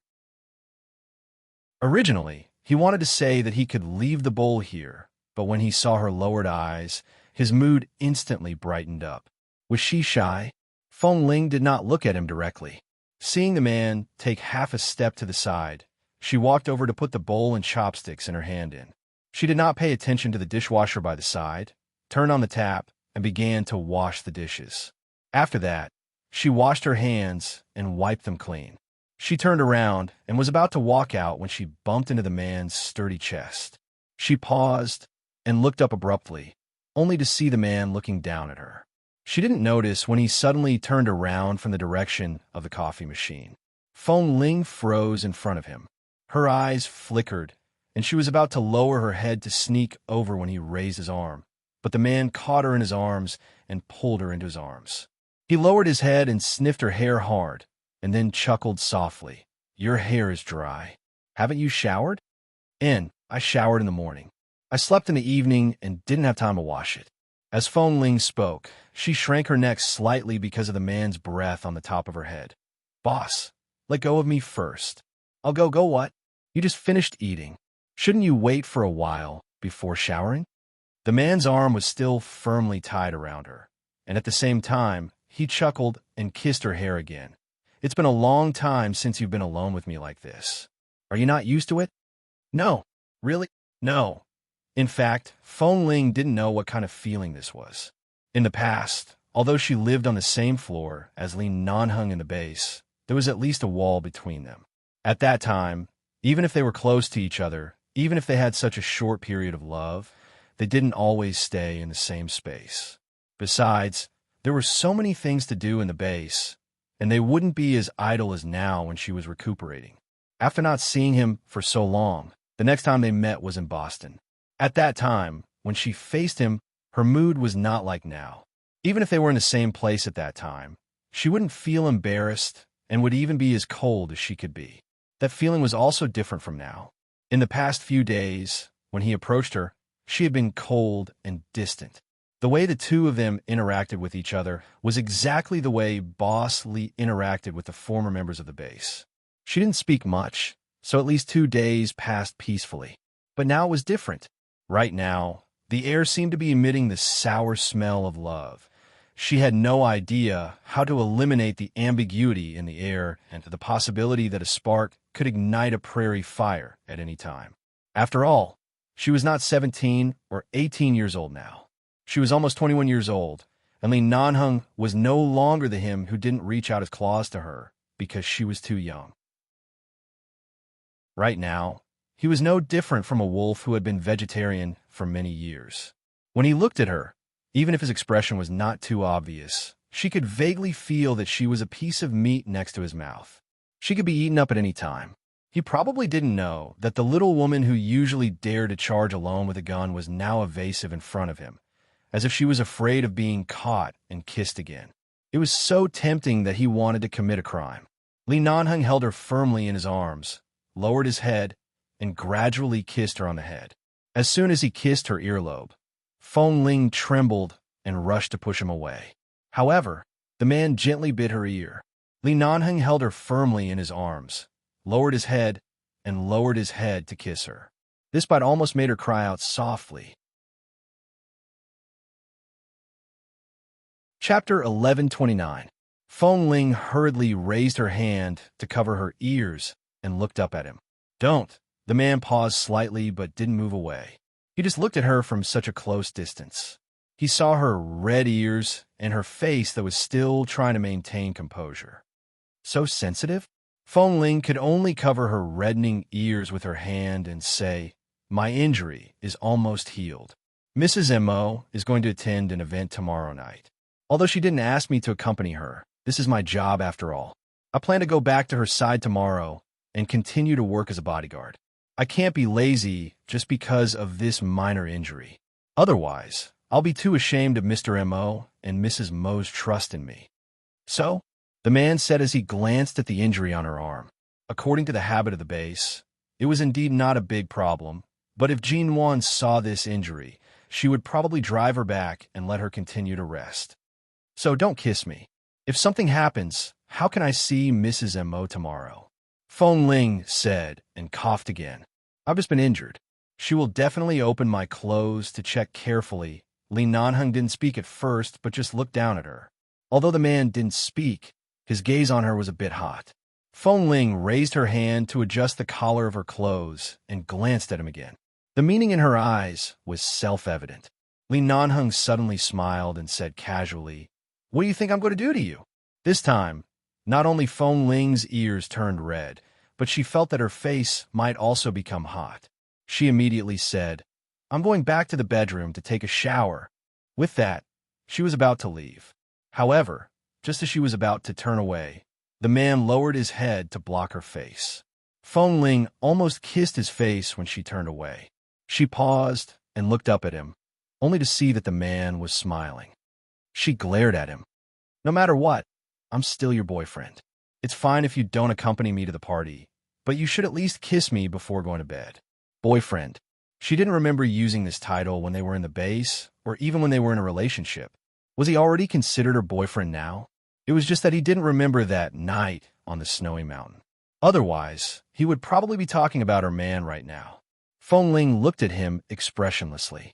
Originally, he wanted to say that he could leave the bowl here, but when he saw her lowered eyes, his mood instantly brightened up. Was she shy? Feng Ling did not look at him directly. Seeing the man take half a step to the side, she walked over to put the bowl and chopsticks in her hand in. She did not pay attention to the dishwasher by the side, turned on the tap, and began to wash the dishes. After that, she washed her hands and wiped them clean. She turned around and was about to walk out when she bumped into the man's sturdy chest. She paused and looked up abruptly, only to see the man looking down at her. She didn't notice when he suddenly turned around from the direction of the coffee machine. Feng Ling froze in front of him. Her eyes flickered, and she was about to lower her head to sneak over when he raised his arm. But the man caught her in his arms and pulled her into his arms. He lowered his head and sniffed her hair hard, and then chuckled softly. "Your hair is dry. Haven't you showered?" I showered in the morning. I slept in the evening and didn't have time to wash it. As Feng Ling spoke, she shrank her neck slightly because of the man's breath on the top of her head. Boss, let go of me first. I'll go what? You just finished eating. Shouldn't you wait for a while before showering? The man's arm was still firmly tied around her, and at the same time, he chuckled and kissed her hair again. It's been a long time since you've been alone with me like this. Are you not used to it? No. Really? No. In fact, Feng Ling didn't know what kind of feeling this was. In the past, although she lived on the same floor as Li Nanheng in the base, there was at least a wall between them. At that time, even if they were close to each other, even if they had such a short period of love, they didn't always stay in the same space. Besides, there were so many things to do in the base, and they wouldn't be as idle as now when she was recuperating. After not seeing him for so long, the next time they met was in Boston. At that time, when she faced him, her mood was not like now. Even if they were in the same place at that time, she wouldn't feel embarrassed and would even be as cold as she could be. That feeling was also different from now. In the past few days, when he approached her, she had been cold and distant. The way the two of them interacted with each other was exactly the way Boss Li interacted with the former members of the base. She didn't speak much, so at least 2 days passed peacefully. But now it was different. Right now, the air seemed to be emitting the sour smell of love. She had no idea how to eliminate the ambiguity in the air and the possibility that a spark could ignite a prairie fire at any time. After all, she was not 17 or 18 years old now. She was almost 21 years old, and Li Nanheng was no longer the him who didn't reach out his claws to her because she was too young. Right now, he was no different from a wolf who had been vegetarian for many years. When he looked at her, even if his expression was not too obvious, she could vaguely feel that she was a piece of meat next to his mouth. She could be eaten up at any time. He probably didn't know that the little woman who usually dared to charge alone with a gun was now evasive in front of him, as if she was afraid of being caught and kissed again. It was so tempting that he wanted to commit a crime. Li Nanheng held her firmly in his arms, lowered his head, and gradually kissed her on the head. As soon as he kissed her earlobe, Feng Ling trembled and rushed to push him away. However, the man gently bit her ear. Li Nanheng held her firmly in his arms, lowered his head, and lowered his head to kiss her. This bite almost made her cry out softly. Chapter 1129. Feng Ling hurriedly raised her hand to cover her ears and looked up at him. Don't. The man paused slightly but didn't move away. He just looked at her from such a close distance. He saw her red ears and her face that was still trying to maintain composure. So sensitive? Feng Ling could only cover her reddening ears with her hand and say, "My injury is almost healed. Mrs. Mo is going to attend an event tomorrow night. Although she didn't ask me to accompany her, this is my job after all. I plan to go back to her side tomorrow and continue to work as a bodyguard. I can't be lazy just because of this minor injury. Otherwise, I'll be too ashamed of Mr. Mo and Mrs. Mo's trust in me." So, the man said as he glanced at the injury on her arm. According to the habit of the base, it was indeed not a big problem, but if Jin Wan saw this injury, she would probably drive her back and let her continue to rest. So don't kiss me. If something happens, how can I see Mrs. Mo tomorrow? Feng Ling said and coughed again. I've just been injured. She will definitely open my clothes to check carefully. Li Nanheng didn't speak at first, but just looked down at her. Although the man didn't speak, his gaze on her was a bit hot. Feng Ling raised her hand to adjust the collar of her clothes and glanced at him again. The meaning in her eyes was self-evident. Li Nanheng suddenly smiled and said casually, "What do you think I'm going to do to you?" This time, not only Feng Ling's ears turned red, but she felt that her face might also become hot. She immediately said, "I'm going back to the bedroom to take a shower." With that, she was about to leave. However, just as she was about to turn away, the man lowered his head to block her face. Feng Ling almost kissed his face when she turned away. She paused and looked up at him, only to see that the man was smiling. She glared at him. "No matter what, I'm still your boyfriend. It's fine if you don't accompany me to the party, but you should at least kiss me before going to bed." Boyfriend. She didn't remember using this title when they were in the base, or even when they were in a relationship. Was he already considered her boyfriend now? It was just that he didn't remember that night on the snowy mountain. Otherwise, he would probably be talking about her man right now. Feng Ling looked at him expressionlessly.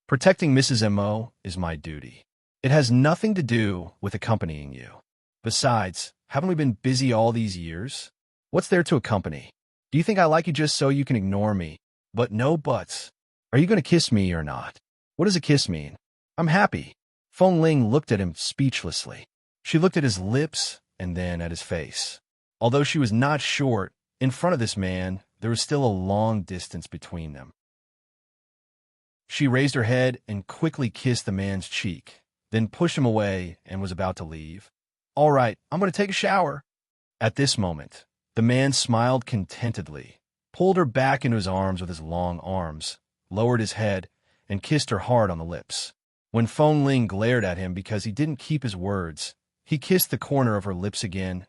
Protecting Mrs. M.O. is my duty. It has nothing to do with accompanying you. Besides, haven't we been busy all these years? What's there to accompany? Do you think I like you just so you can ignore me? But no buts. Are you going to kiss me or not? What does a kiss mean? I'm happy. Feng Ling looked at him speechlessly. She looked at his lips and then at his face. Although she was not short, in front of this man, there was still a long distance between them. She raised her head and quickly kissed the man's cheek, then pushed him away and was about to leave. All right, I'm going to take a shower. At this moment, the man smiled contentedly, pulled her back into his arms with his long arms, lowered his head, and kissed her hard on the lips. When Feng Ling glared at him because he didn't keep his words, he kissed the corner of her lips again.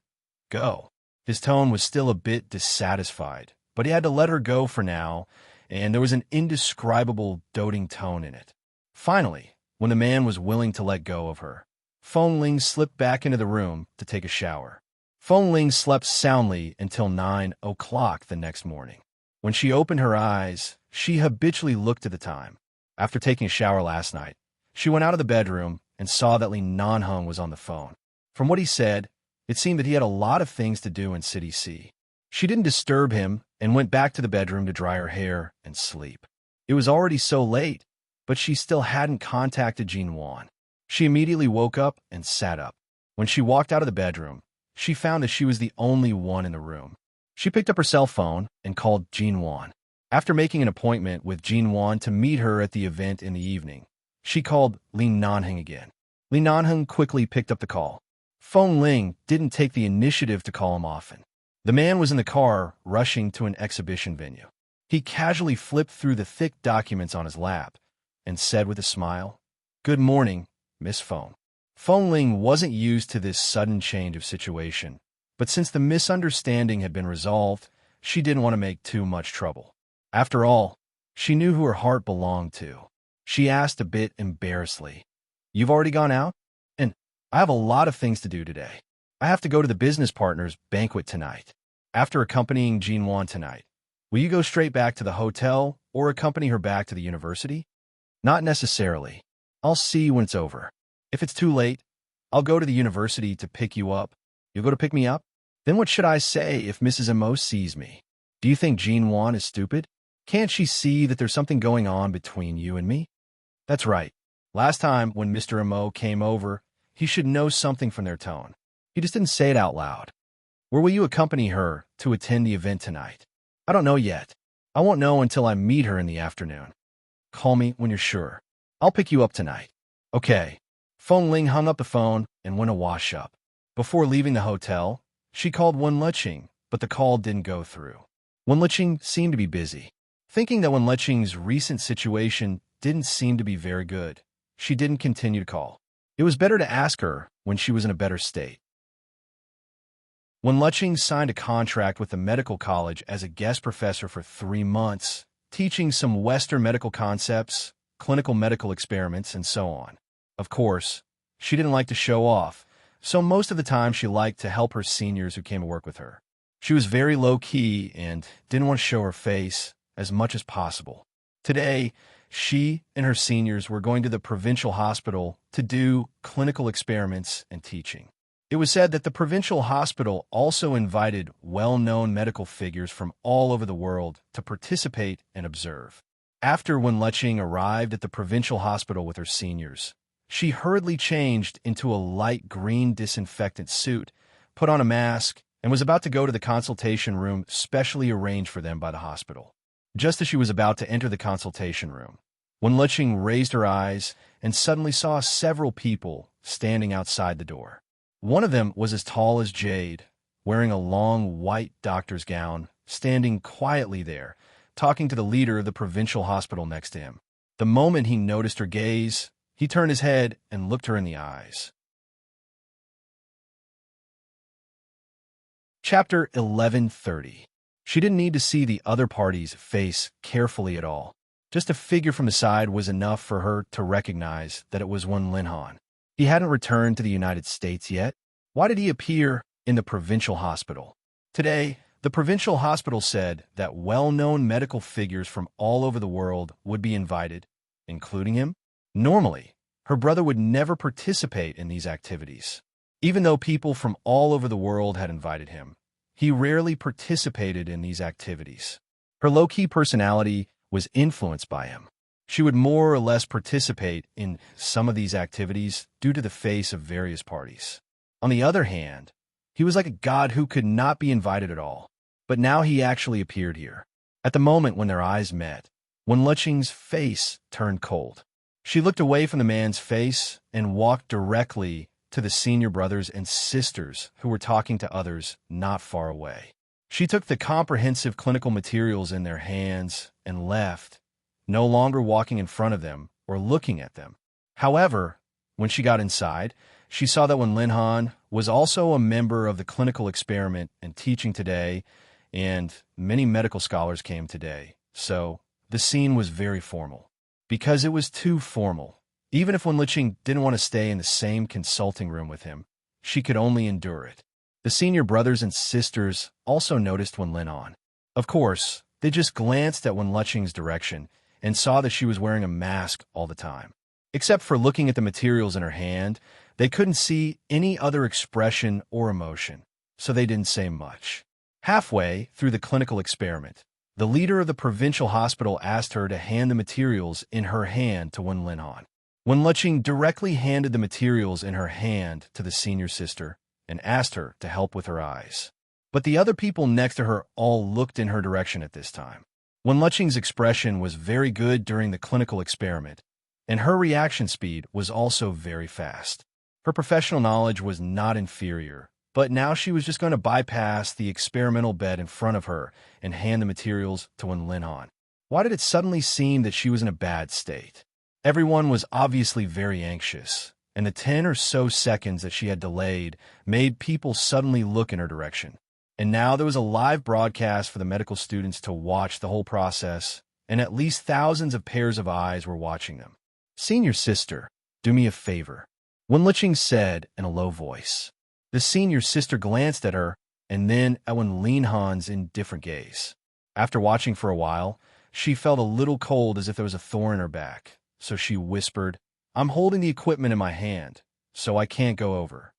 Go. His tone was still a bit dissatisfied, but he had to let her go for now, and there was an indescribable doting tone in it. Finally, when the man was willing to let go of her, Feng Ling slipped back into the room to take a shower. Feng Ling slept soundly until 9 o'clock the next morning. When she opened her eyes, she habitually looked at the time. After taking a shower last night, she went out of the bedroom and saw that Li Nanheng was on the phone. From what he said, it seemed that he had a lot of things to do in City C. She didn't disturb him and went back to the bedroom to dry her hair and sleep. It was already so late, but she still hadn't contacted Jin Wan. She immediately woke up and sat up. When she walked out of the bedroom, she found that she was the only one in the room. She picked up her cell phone and called Jin Wan. After making an appointment with Jin Wan to meet her at the event in the evening, she called Li Nanheng again. Li Nanheng quickly picked up the call. Feng Ling didn't take the initiative to call him often. The man was in the car, rushing to an exhibition venue. He casually flipped through the thick documents on his lap and said with a smile, "Good morning, Miss Feng." Feng Ling wasn't used to this sudden change of situation, but since the misunderstanding had been resolved, she didn't want to make too much trouble. After all, she knew who her heart belonged to. She asked a bit embarrassedly, "You've already gone out? And I have a lot of things to do today. I have to go to the business partners' banquet tonight. After accompanying Jin Wan tonight, will you go straight back to the hotel or accompany her back to the university?" "Not necessarily. I'll see you when it's over. If it's too late, I'll go to the university to pick you up. You'll go to pick me up? Then what should I say if Mrs. M.O. sees me? Do you think Jin Wan is stupid? Can't she see that there's something going on between you and me?" "That's right. Last time when Mr. M.O. came over, he should know something from their tone. He just didn't say it out loud. Where will you accompany her to attend the event tonight?" "I don't know yet. I won't know until I meet her in the afternoon. Call me when you're sure. I'll pick you up tonight." "Okay." Feng Ling hung up the phone and went to wash up. Before leaving the hotel, she called Wen Leching, but the call didn't go through. Wen Leching seemed to be busy. Thinking that Wen Leching's recent situation didn't seem to be very good, she didn't continue to call. It was better to ask her when she was in a better state. Wen Leching signed a contract with the medical college as a guest professor for 3 months, teaching some Western medical concepts, clinical medical experiments, and so on. Of course, she didn't like to show off, so most of the time she liked to help her seniors who came to work with her. She was very low-key and didn't want to show her face as much as possible. Today, she and her seniors were going to the provincial hospital to do clinical experiments and teaching. It was said that the provincial hospital also invited well-known medical figures from all over the world to participate and observe. After Wen Leching arrived at the provincial hospital with her seniors, she hurriedly changed into a light green disinfectant suit, put on a mask, and was about to go to the consultation room specially arranged for them by the hospital. Just as she was about to enter the consultation room, Wen Leching raised her eyes and suddenly saw several people standing outside the door. One of them was as tall as Jade, wearing a long white doctor's gown, standing quietly there, talking to the leader of the provincial hospital next to him. The moment he noticed her gaze, he turned his head and looked her in the eyes. Chapter 1130. She didn't need to see the other party's face carefully at all. Just a figure from the side was enough for her to recognize that it was one Linhan. He hadn't returned to the United States yet. Why did he appear in the provincial hospital? Today, the provincial hospital said that well-known medical figures from all over the world would be invited, including him. Normally, her brother would never participate in these activities. Even though people from all over the world had invited him, he rarely participated in these activities. Her low-key personality was influenced by him. She would more or less participate in some of these activities due to the face of various parties. On the other hand, he was like a god who could not be invited at all. But now he actually appeared here. At the moment when their eyes met, Wenluqing's face turned cold. She looked away from the man's face and walked directly to the senior brothers and sisters who were talking to others not far away. She took the comprehensive clinical materials in their hands and left, no longer walking in front of them or looking at them. However, when she got inside, she saw that when Linhan was also a member of the clinical experiment and teaching today, and many medical scholars came today. So the scene was very formal. Because it was too formal. Even if Wenluqing didn't want to stay in the same consulting room with him, she could only endure it. The senior brothers and sisters also noticed Wenlinhan. Of course, they just glanced at Wenluqing's direction and saw that she was wearing a mask all the time. Except for looking at the materials in her hand, they couldn't see any other expression or emotion, so they didn't say much. Halfway through the clinical experiment, the leader of the provincial hospital asked her to hand the materials in her hand to Wenlinhan. Wenluqing directly handed the materials in her hand to the senior sister and asked her to help with her eyes. But the other people next to her all looked in her direction at this time. Wenluqing's expression was very good during the clinical experiment, and her reaction speed was also very fast. Her professional knowledge was not inferior, but now she was just going to bypass the experimental bed in front of her and hand the materials to Wenlinhan. Why did it suddenly seem that she was in a bad state? Everyone was obviously very anxious, and the 10 or so seconds that she had delayed made people suddenly look in her direction. And now there was a live broadcast for the medical students to watch the whole process, and at least thousands of pairs of eyes were watching them. "Senior sister, do me a favor," Wenluqing said in a low voice. The senior sister glanced at her and then at Wenlinhan's indifferent gaze. After watching for a while, she felt a little cold as if there was a thorn in her back, so she whispered, "I'm holding the equipment in my hand, so I can't go over."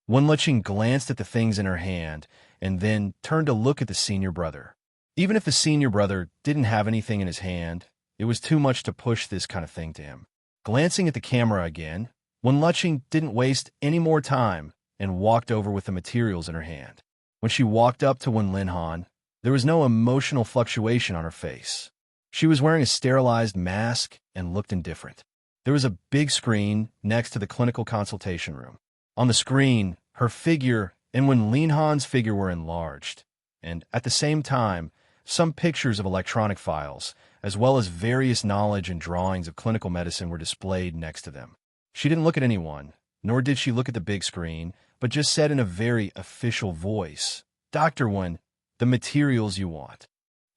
Wenluqing glanced at the things in her hand and then turned to look at the senior brother. Even if the senior brother didn't have anything in his hand, it was too much to push this kind of thing to him. Glancing at the camera again, Wenluqing didn't waste any more time and walked over with the materials in her hand. When she walked up to Wenlinhan, there was no emotional fluctuation on her face. She was wearing a sterilized mask and looked indifferent. There was a big screen next to the clinical consultation room. On the screen, her figure and Wenlinhan's figure were enlarged, and at the same time, some pictures of electronic files, as well as various knowledge and drawings of clinical medicine were displayed next to them. She didn't look at anyone, nor did she look at the big screen, but just said in a very official voice, "Dr. Wen, the materials you want."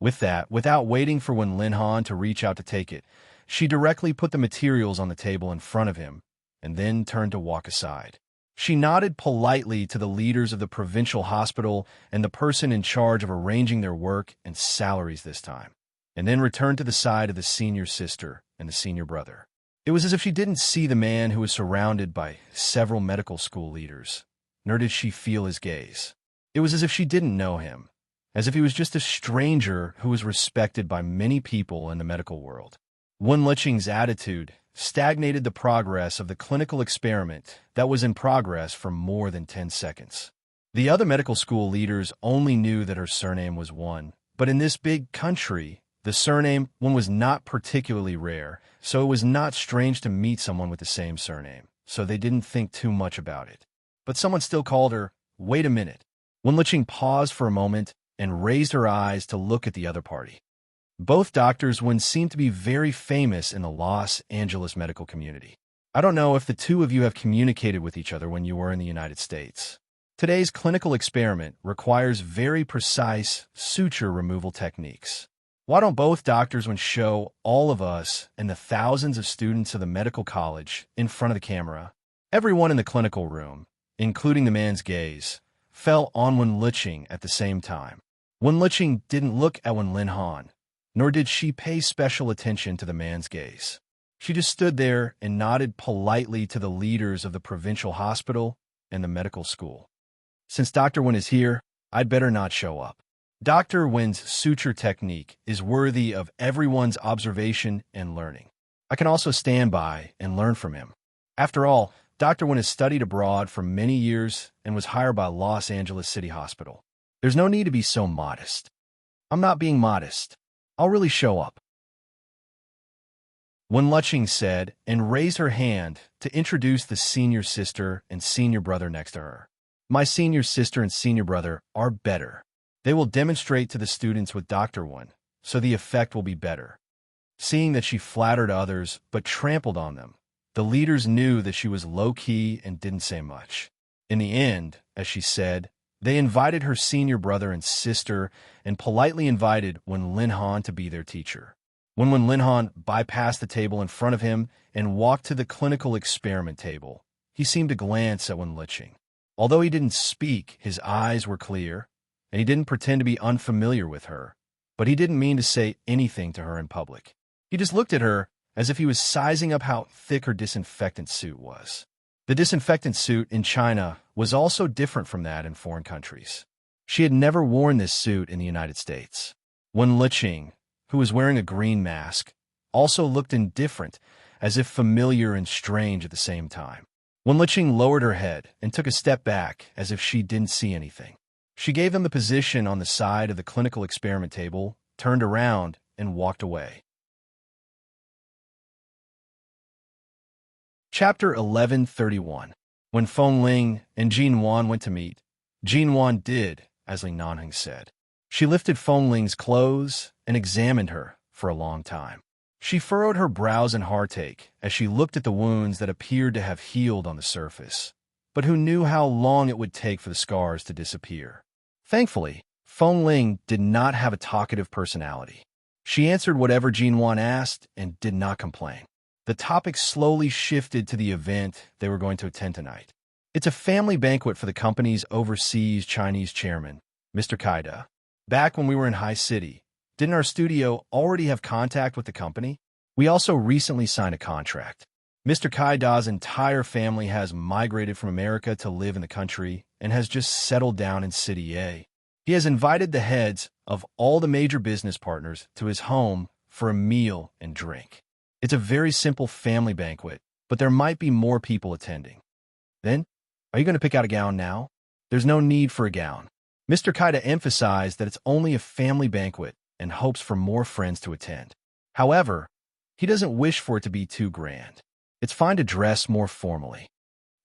With that, without waiting for Wenlinhan to reach out to take it, she directly put the materials on the table in front of him, and then turned to walk aside. She nodded politely to the leaders of the provincial hospital and the person in charge of arranging their work and salaries this time, and then returned to the side of the senior sister and the senior brother. It was as if she didn't see the man who was surrounded by several medical school leaders, nor did she feel his gaze. It was as if she didn't know him, as if he was just a stranger who was respected by many people in the medical world. Wenluqing's attitude stagnated the progress of the clinical experiment that was in progress for more than 10 seconds. The other medical school leaders only knew that her surname was Wen, but in this big country, the surname Wen was not particularly rare, so it was not strange to meet someone with the same surname, so they didn't think too much about it. But someone still called her, "Wait a minute." Wenluqing paused for a moment and raised her eyes to look at the other party. Both doctors Wen seemed to be very famous in the Los Angeles medical community. I don't know if the two of you have communicated with each other when you were in the United States. Today's clinical experiment requires very precise suture removal techniques. Why don't both doctors show all of us and the thousands of students of the medical college in front of the camera? Everyone in the clinical room, including the man's gaze, fell on Wen Liqing at the same time. Wen Liqing didn't look at Wen Linhan, nor did she pay special attention to the man's gaze. She just stood there and nodded politely to the leaders of the provincial hospital and the medical school. Since Dr. Wen is here, I'd better not show up. Dr. Wen's suture technique is worthy of everyone's observation and learning. I can also stand by and learn from him. After all, Dr. Wen has studied abroad for many years and was hired by Los Angeles City Hospital. There's no need to be so modest. I'm not being modest. I'll really show up. Wen Liqing said and raised her hand to introduce the senior sister and senior brother next to her. My senior sister and senior brother are better. They will demonstrate to the students with Dr. Wen, so the effect will be better. Seeing that she flattered others but trampled on them, the leaders knew that she was low-key and didn't say much. In the end, as she said, they invited her senior brother and sister and politely invited Wen Linhan to be their teacher. When Wen Linhan bypassed the table in front of him and walked to the clinical experiment table, he seemed to glance at Wen Liqing. Although he didn't speak, his eyes were clear, and he didn't pretend to be unfamiliar with her, but he didn't mean to say anything to her in public. He just looked at her as if he was sizing up how thick her disinfectant suit was. The disinfectant suit in China was also different from that in foreign countries. She had never worn this suit in the United States. Wen Liqing, who was wearing a green mask, also looked indifferent, as if familiar and strange at the same time. Wen Liqing lowered her head and took a step back as if she didn't see anything. She gave them the position on the side of the clinical experiment table, turned around, and walked away. Chapter 1131. When Feng Ling and Jin Wan went to meet, Jin Wan did as Li Nanheng said. She lifted Feng Ling's clothes and examined her for a long time. She furrowed her brows in heartache as she looked at the wounds that appeared to have healed on the surface, but who knew how long it would take for the scars to disappear. Thankfully, Feng Ling did not have a talkative personality. She answered whatever Jin Wan asked and did not complain. The topic slowly shifted to the event they were going to attend tonight. It's a family banquet for the company's overseas Chinese chairman, Mr. Kaida. Back when we were in High City, didn't our studio already have contact with the company? We also recently signed a contract. Mr. Kaida's entire family has migrated from America to live in the country and has just settled down in City A. He has invited the heads of all the major business partners to his home for a meal and drink. It's a very simple family banquet, but there might be more people attending. Then, are you going to pick out a gown now? There's no need for a gown. Mr. Kaida emphasized that it's only a family banquet and hopes for more friends to attend. However, he doesn't wish for it to be too grand. It's fine to dress more formally.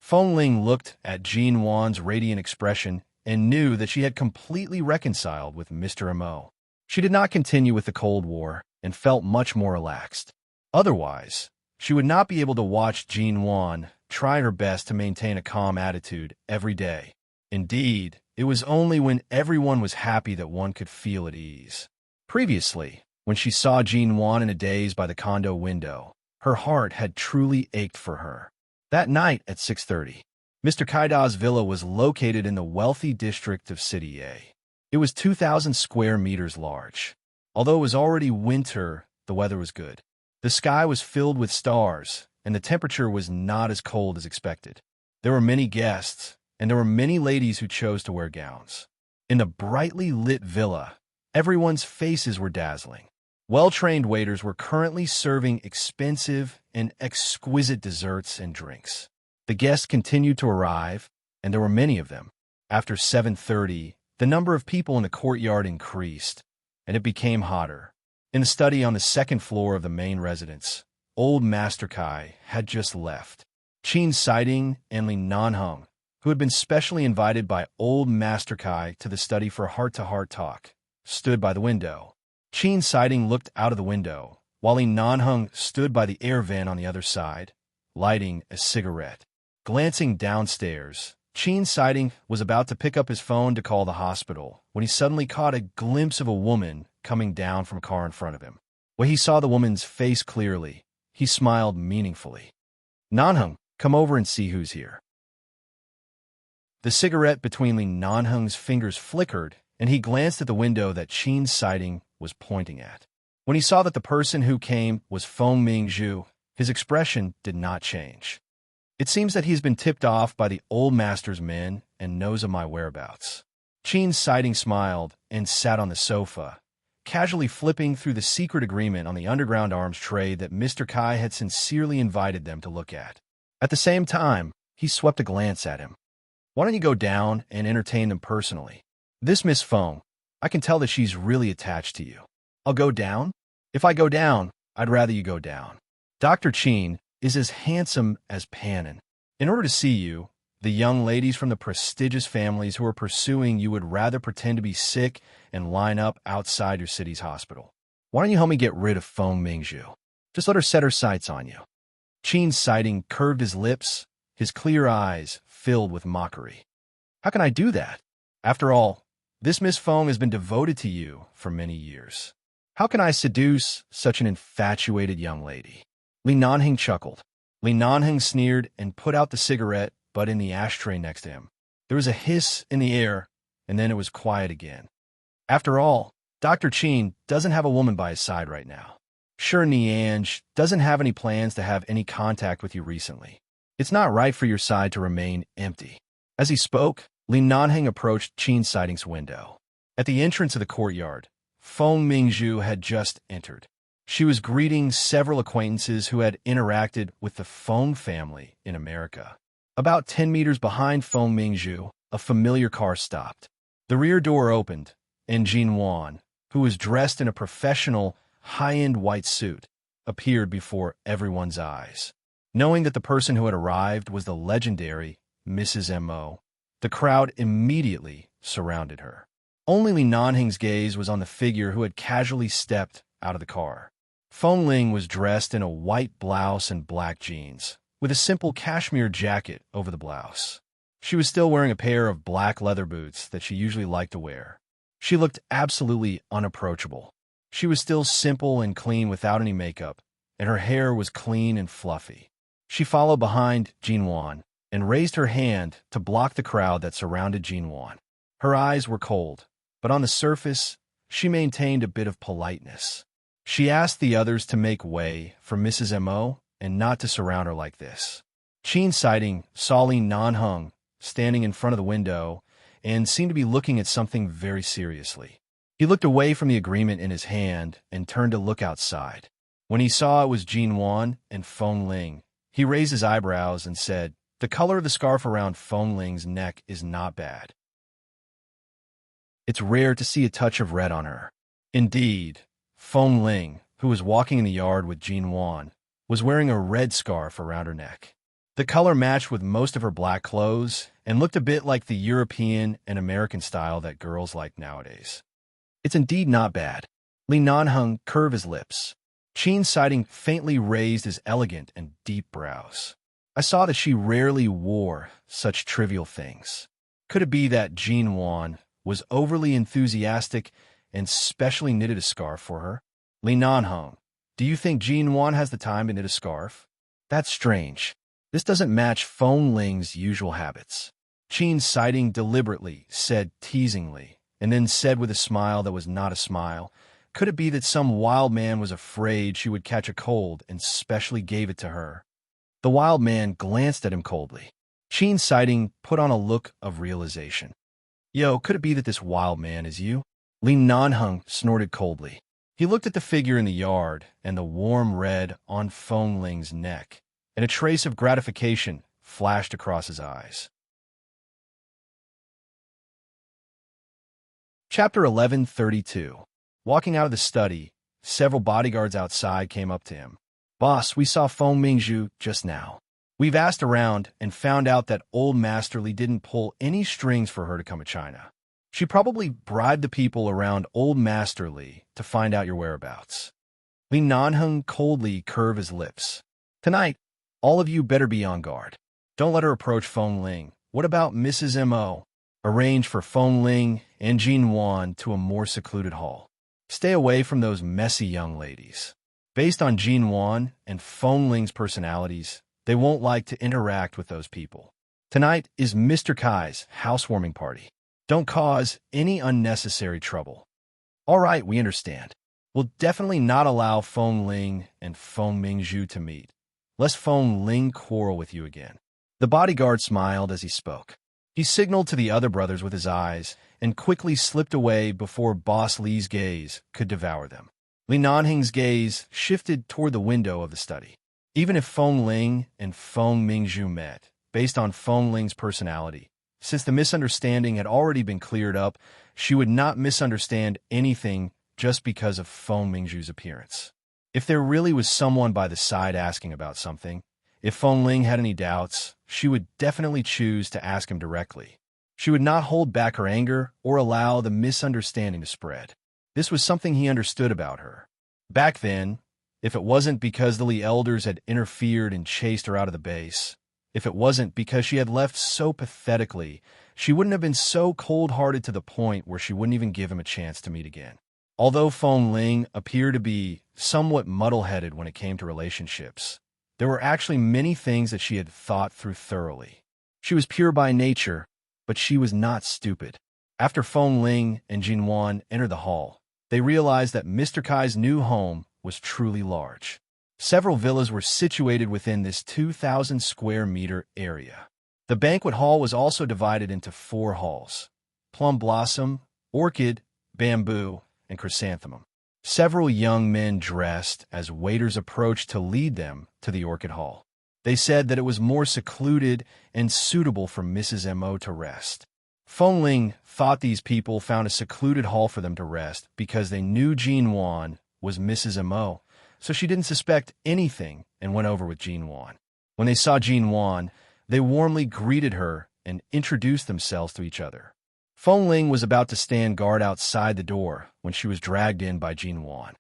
Feng Ling looked at Jin Wan's radiant expression and knew that she had completely reconciled with Mr. Mo. She did not continue with the Cold War and felt much more relaxed. Otherwise, she would not be able to watch Jin Wan try her best to maintain a calm attitude every day. Indeed, it was only when everyone was happy that one could feel at ease. Previously, when she saw Jin Wan in a daze by the condo window, her heart had truly ached for her. That night at 6:30, Mr. Kaida's villa was located in the wealthy district of City A. It was 2,000 square meters large. Although it was already winter, the weather was good. The sky was filled with stars, and the temperature was not as cold as expected. There were many guests, and there were many ladies who chose to wear gowns. In the brightly lit villa, everyone's faces were dazzling. Well-trained waiters were currently serving expensive and exquisite desserts and drinks. The guests continued to arrive, and there were many of them. After 7:30, the number of people in the courtyard increased, and it became hotter. In the study on the second floor of the main residence, old Master Kai had just left. Qin Siding and Li Nanheng, who had been specially invited by old Master Kai to the study for heart-to-heart talk, stood by the window. Qin Siding looked out of the window, while Li Nanheng stood by the air vent on the other side, lighting a cigarette. Glancing downstairs, Qin Siding was about to pick up his phone to call the hospital when he suddenly caught a glimpse of a woman coming down from a car in front of him. When he saw the woman's face clearly, he smiled meaningfully. Nanheng, come over and see who's here. The cigarette between Li Nanheng's fingers flickered, and he glanced at the window that Qin Siding was pointing at. When he saw that the person who came was Feng Mingzhu, his expression did not change. It seems that he's been tipped off by the old master's men and knows of my whereabouts. Qin Siding smiled and sat on the sofa, casually flipping through the secret agreement on the underground arms trade that Mr. Kai had sincerely invited them to look at. At the same time, he swept a glance at him. Why don't you go down and entertain them personally? This Miss Feng, I can tell that she's really attached to you. I'll go down? If I go down, I'd rather you go down. Dr. Qin is as handsome as Pannon. In order to see you, the young ladies from the prestigious families who are pursuing you would rather pretend to be sick and line up outside your city's hospital. Why don't you help me get rid of Feng Mingzhu? Just let her set her sights on you. Qin Siding curved his lips, his clear eyes filled with mockery. How can I do that? After all, this Miss Feng has been devoted to you for many years. How can I seduce such an infatuated young lady? Li Nanheng chuckled. Li Nanheng sneered and put out the cigarette, but in the ashtray next to him. There was a hiss in the air, and then it was quiet again. After all, Dr. Qin doesn't have a woman by his side right now. Sure, Niange doesn't have any plans to have any contact with you recently. It's not right for your side to remain empty. As he spoke, Li Nanheng approached Qin Siding's window. At the entrance of the courtyard, Feng Mingzhu had just entered. She was greeting several acquaintances who had interacted with the Feng family in America. About 10 meters behind Feng Mingzhu, a familiar car stopped. The rear door opened, and Jin Wan, who was dressed in a professional, high-end white suit, appeared before everyone's eyes. Knowing that the person who had arrived was the legendary Mrs. M.O., the crowd immediately surrounded her. Only Li Nanheng's gaze was on the figure who had casually stepped out of the car. Feng Ling was dressed in a white blouse and black jeans, with a simple cashmere jacket over the blouse. She was still wearing a pair of black leather boots that she usually liked to wear. She looked absolutely unapproachable. She was still simple and clean without any makeup, and her hair was clean and fluffy. She followed behind Jin Wan and raised her hand to block the crowd that surrounded Jin Wan. Her eyes were cold, but on the surface, she maintained a bit of politeness. She asked the others to make way for Mrs. M.O. and not to surround her like this. Qin Siding saw Li Nanheng standing in front of the window and seemed to be looking at something very seriously. He looked away from the agreement in his hand and turned to look outside. When he saw it was Jin Wan and Feng Ling, he raised his eyebrows and said, "The color of the scarf around Feng Ling's neck is not bad. It's rare to see a touch of red on her." Indeed, Feng Ling, who was walking in the yard with Jin Wan, was wearing a red scarf around her neck. The color matched with most of her black clothes and looked a bit like the European and American style that girls like nowadays. It's indeed not bad. Li Nanheng curved his lips. Qin Siding faintly raised his elegant and deep brows. I saw that she rarely wore such trivial things. Could it be that Jin Wan was overly enthusiastic and specially knitted a scarf for her? Li Nanheng, do you think Jin Wan has the time to knit a scarf? That's strange. This doesn't match Feng Ling's usual habits. Qin Siding deliberately said teasingly, and then said with a smile that was not a smile, could it be that some wild man was afraid she would catch a cold and specially gave it to her? The wild man glanced at him coldly. Qin Siding put on a look of realization. Yo, could it be that this wild man is you? Li Nanheng snorted coldly. He looked at the figure in the yard and the warm red on Feng Ling's neck, and a trace of gratification flashed across his eyes. Chapter 1132. Walking out of the study, several bodyguards outside came up to him. "Boss, we saw Feng Mingzhu just now. We've asked around and found out that Old Masterly didn't pull any strings for her to come to China. She probably bribed the people around Old Masterly to find out your whereabouts." Li Nanheng coldly curved his lips. "Tonight, all of you better be on guard. Don't let her approach Feng Ling What about Mrs. M.O.? Arrange for Feng Ling and Jin Wan to a more secluded hall. Stay away from those messy young ladies. Based on Jin Wan and Feng Ling's personalities, they won't like to interact with those people. Tonight is Mr. Kai's housewarming party. Don't cause any unnecessary trouble. All right, we understand. We'll definitely not allow Feng Ling and Feng Mingzhu to meet, lest Feng Ling quarrel with you again. The bodyguard smiled as he spoke. He signaled to the other brothers with his eyes and quickly slipped away before Boss Li's gaze could devour them. Li Nanhing's gaze shifted toward the window of the study. Even if Feng Ling and Feng Mingzhu met, based on Feng Ling's personality, since the misunderstanding had already been cleared up, she would not misunderstand anything just because of Feng Mingzhu's appearance. If there really was someone by the side asking about something, if Feng Ling had any doubts, she would definitely choose to ask him directly. She would not hold back her anger or allow the misunderstanding to spread. This was something he understood about her. Back then, if it wasn't because the Li elders had interfered and chased her out of the base, if it wasn't because she had left so pathetically, she wouldn't have been so cold-hearted to the point where she wouldn't even give him a chance to meet again. Although Feng Ling appeared to be somewhat muddle-headed when it came to relationships, there were actually many things that she had thought through thoroughly. She was pure by nature, but she was not stupid. After Feng Ling and Jin Wan entered the hall, they realized that Mr. Kai's new home was truly large. Several villas were situated within this 2,000 square meter area. The banquet hall was also divided into 4 halls: Plum Blossom, Orchid, Bamboo, and Chrysanthemum. Several young men dressed as waiters approached to lead them to the Orchid Hall. They said that it was more secluded and suitable for Mrs. M.O. to rest. Feng Ling thought these people found a secluded hall for them to rest because they knew Jin Wan was Mrs. M.O., so she didn't suspect anything and went over with Jin Wan. When they saw Jin Wan, they warmly greeted her and introduced themselves to each other. Feng Ling was about to stand guard outside the door when she was dragged in by Jin Wan.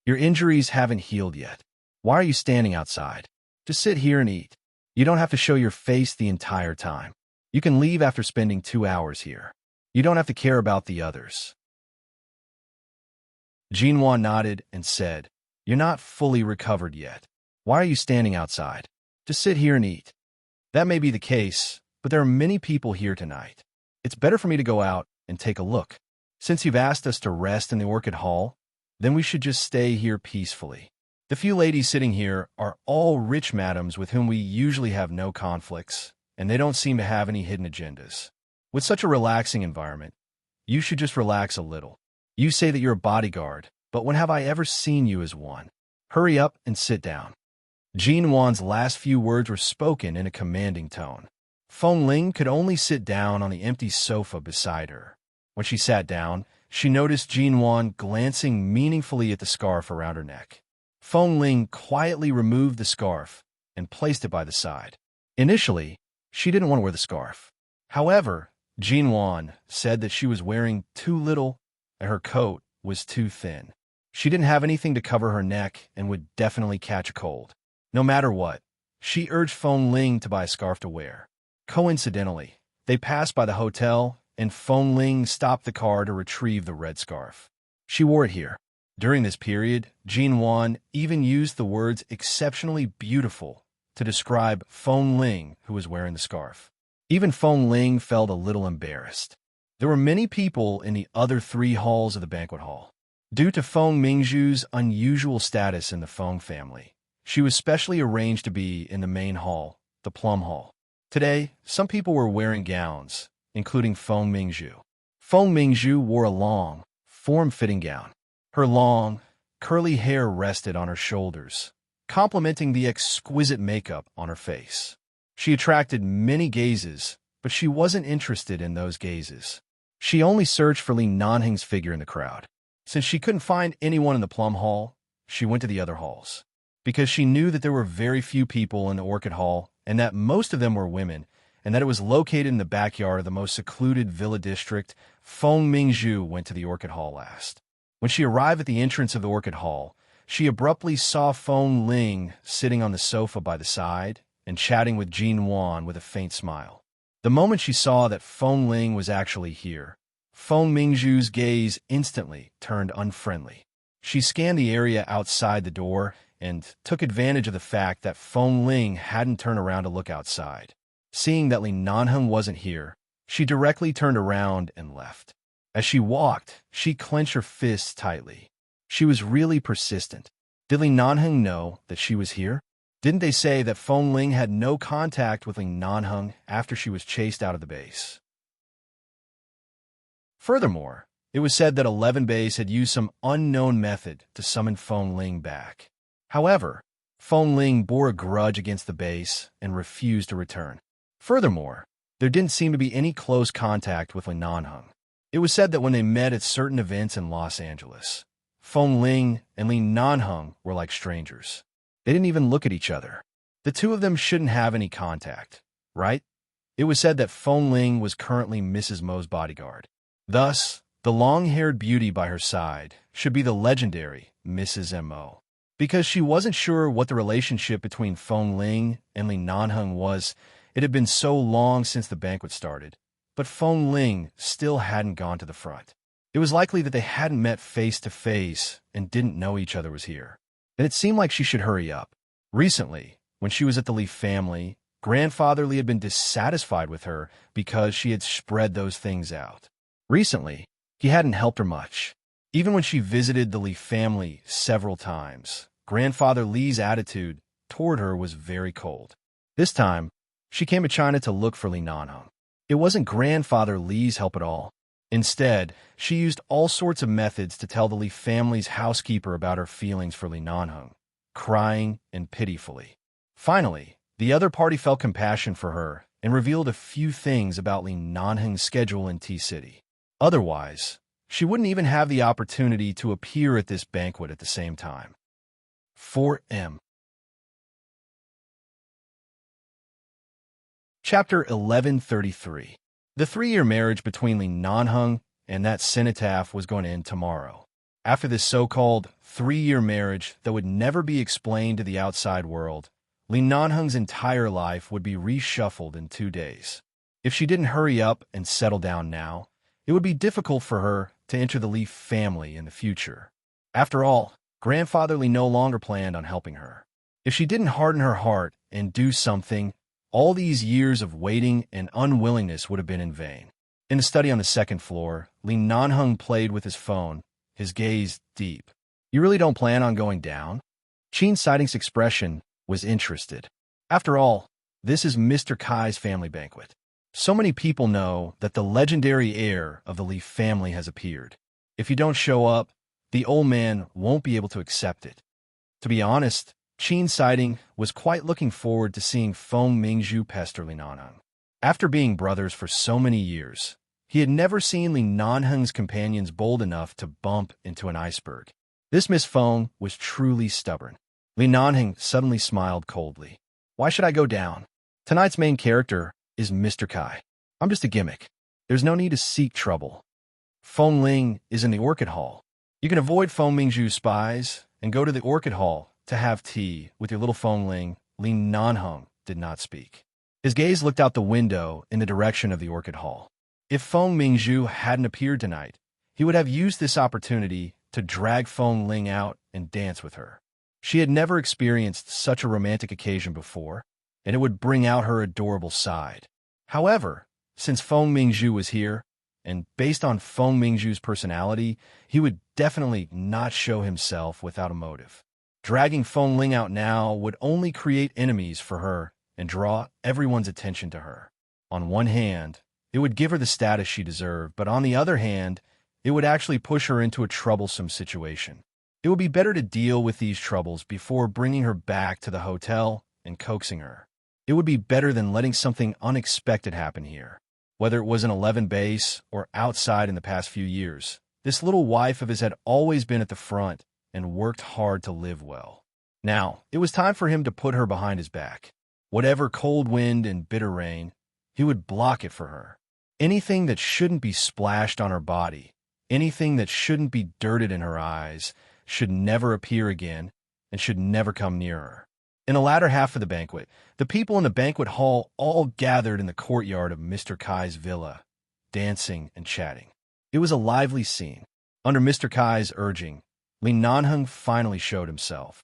Your injuries haven't healed yet. Why are you standing outside? Just sit here and eat. You don't have to show your face the entire time. You can leave after spending 2 hours here. You don't have to care about the others. Jin Wan nodded and said, You're not fully recovered yet. Why are you standing outside? Just sit here and eat. That may be the case, but there are many people here tonight. It's better for me to go out and take a look. Since you've asked us to rest in the Orchid Hall, then we should just stay here peacefully. The few ladies sitting here are all rich madams with whom we usually have no conflicts, and they don't seem to have any hidden agendas. With such a relaxing environment, you should just relax a little. You say that you're a bodyguard, but when have I ever seen you as one? Hurry up and sit down. Jin Wan's last few words were spoken in a commanding tone. Feng Ling could only sit down on the empty sofa beside her. When she sat down, she noticed Jin Wan glancing meaningfully at the scarf around her neck. Feng Ling quietly removed the scarf and placed it by the side. Initially, she didn't want to wear the scarf. However, Jin Wan said that she was wearing too little and her coat was too thin. She didn't have anything to cover her neck and would definitely catch a cold. No matter what, she urged Feng Ling to buy a scarf to wear. Coincidentally, they passed by the hotel, and Feng Ling stopped the car to retrieve the red scarf. She wore it here. During this period, Jin Wan even used the words exceptionally beautiful to describe Feng Ling, who was wearing the scarf. Even Feng Ling felt a little embarrassed. There were many people in the other 3 halls of the banquet hall. Due to Feng Mingzhu's unusual status in the Feng family, she was specially arranged to be in the main hall, the Plum Hall. Today, some people were wearing gowns, including Feng Mingzhu. Feng Mingzhu wore a long, form-fitting gown. Her long, curly hair rested on her shoulders, complementing the exquisite makeup on her face. She attracted many gazes, but she wasn't interested in those gazes. She only searched for Li Nanhing's figure in the crowd. Since she couldn't find anyone in the Plum Hall, she went to the other halls. Because she knew that there were very few people in the Orchid Hall and that most of them were women, and that it was located in the backyard of the most secluded villa district, Feng Mingzhu went to the Orchid Hall last. When she arrived at the entrance of the Orchid Hall, she abruptly saw Feng Ling sitting on the sofa by the side and chatting with Jin Wan with a faint smile. The moment she saw that Feng Ling was actually here, Feng Mingzhu's gaze instantly turned unfriendly. She scanned the area outside the door and took advantage of the fact that Feng Ling hadn't turned around to look outside. Seeing that Li Nanheng wasn't here, she directly turned around and left. As she walked, she clenched her fists tightly. She was really persistent. Did Li Nanheng know that she was here? Didn't they say that Feng Ling had no contact with Li Nanheng after she was chased out of the base? Furthermore, it was said that 11 Base had used some unknown method to summon Feng Ling back. However, Feng Ling bore a grudge against the base and refused to return. Furthermore, there didn't seem to be any close contact with Li Nanheng. It was said that when they met at certain events in Los Angeles, Feng Ling and Li Nanheng were like strangers. They didn't even look at each other. The two of them shouldn't have any contact, right? It was said that Feng Ling was currently Mrs. Mo's bodyguard. Thus, the long-haired beauty by her side should be the legendary Mrs. Mo. Because she wasn't sure what the relationship between Feng Ling and Li Nanheng was, it had been so long since the banquet started, but Feng Ling still hadn't gone to the front. It was likely that they hadn't met face-to-face and didn't know each other was here. And it seemed like she should hurry up. Recently, when she was at the Li family, Grandfather Li had been dissatisfied with her because she had spread those things out. Recently, he hadn't helped her much. Even when she visited the Li family several times, Grandfather Li's attitude toward her was very cold. This time, she came to China to look for Li Nanheng. It wasn't Grandfather Li's help at all. Instead, she used all sorts of methods to tell the Li family's housekeeper about her feelings for Li Nanheng, crying and pitifully. Finally, the other party felt compassion for her and revealed a few things about Li Nanheng's schedule in T-City. Otherwise, she wouldn't even have the opportunity to appear at this banquet at the same time. 4M. Chapter 1133. The 3-year marriage between Li Nanheng and that cenotaph was going to end tomorrow. After this so-called 3-year marriage that would never be explained to the outside world, Li Nanheng's entire life would be reshuffled in 2 days. If she didn't hurry up and settle down now, it would be difficult for her to enter the Li family in the future. After all, Grandfather Li no longer planned on helping her. If she didn't harden her heart and do something, all these years of waiting and unwillingness would have been in vain. In the study on the second floor, Li Nanheng played with his phone, his gaze deep. "You really don't plan on going down?" Qin Siding's expression was interested. After all, this is Mr. Kai's family banquet. So many people know that the legendary heir of the Li family has appeared. If you don't show up, the old man won't be able to accept it. To be honest, Qin Siding was quite looking forward to seeing Feng Mingzhu pester Li Nanheng. After being brothers for so many years, he had never seen Li Nanheng's companions bold enough to bump into an iceberg. This Miss Feng was truly stubborn. Li Nanheng suddenly smiled coldly. "Why should I go down? Tonight's main character is Mr. Kai. I'm just a gimmick. There's no need to seek trouble. Feng Ling is in the Orchid Hall. You can avoid Feng Mingzhu's spies and go to the Orchid Hall to have tea with your little Feng Ling." Li Nanheng did not speak. His gaze looked out the window in the direction of the Orchid Hall. If Feng Mingzhu hadn't appeared tonight, he would have used this opportunity to drag Feng Ling out and dance with her. She had never experienced such a romantic occasion before, and it would bring out her adorable side. However, since Feng Mingzhu was here, and based on Feng Mingzhu's personality, he would definitely not show himself without a motive. Dragging Feng Ling out now would only create enemies for her and draw everyone's attention to her. On one hand, it would give her the status she deserved, but on the other hand, it would actually push her into a troublesome situation. It would be better to deal with these troubles before bringing her back to the hotel and coaxing her. It would be better than letting something unexpected happen here. Whether it was an 11 base or outside in the past few years, this little wife of his had always been at the front and worked hard to live well. Now, it was time for him to put her behind his back. Whatever cold wind and bitter rain, he would block it for her. Anything that shouldn't be splashed on her body, anything that shouldn't be dirted in her eyes, should never appear again and should never come near her. In the latter half of the banquet, the people in the banquet hall all gathered in the courtyard of Mr. Kai's villa, dancing and chatting. It was a lively scene. Under Mr. Kai's urging, Li Nanheng finally showed himself.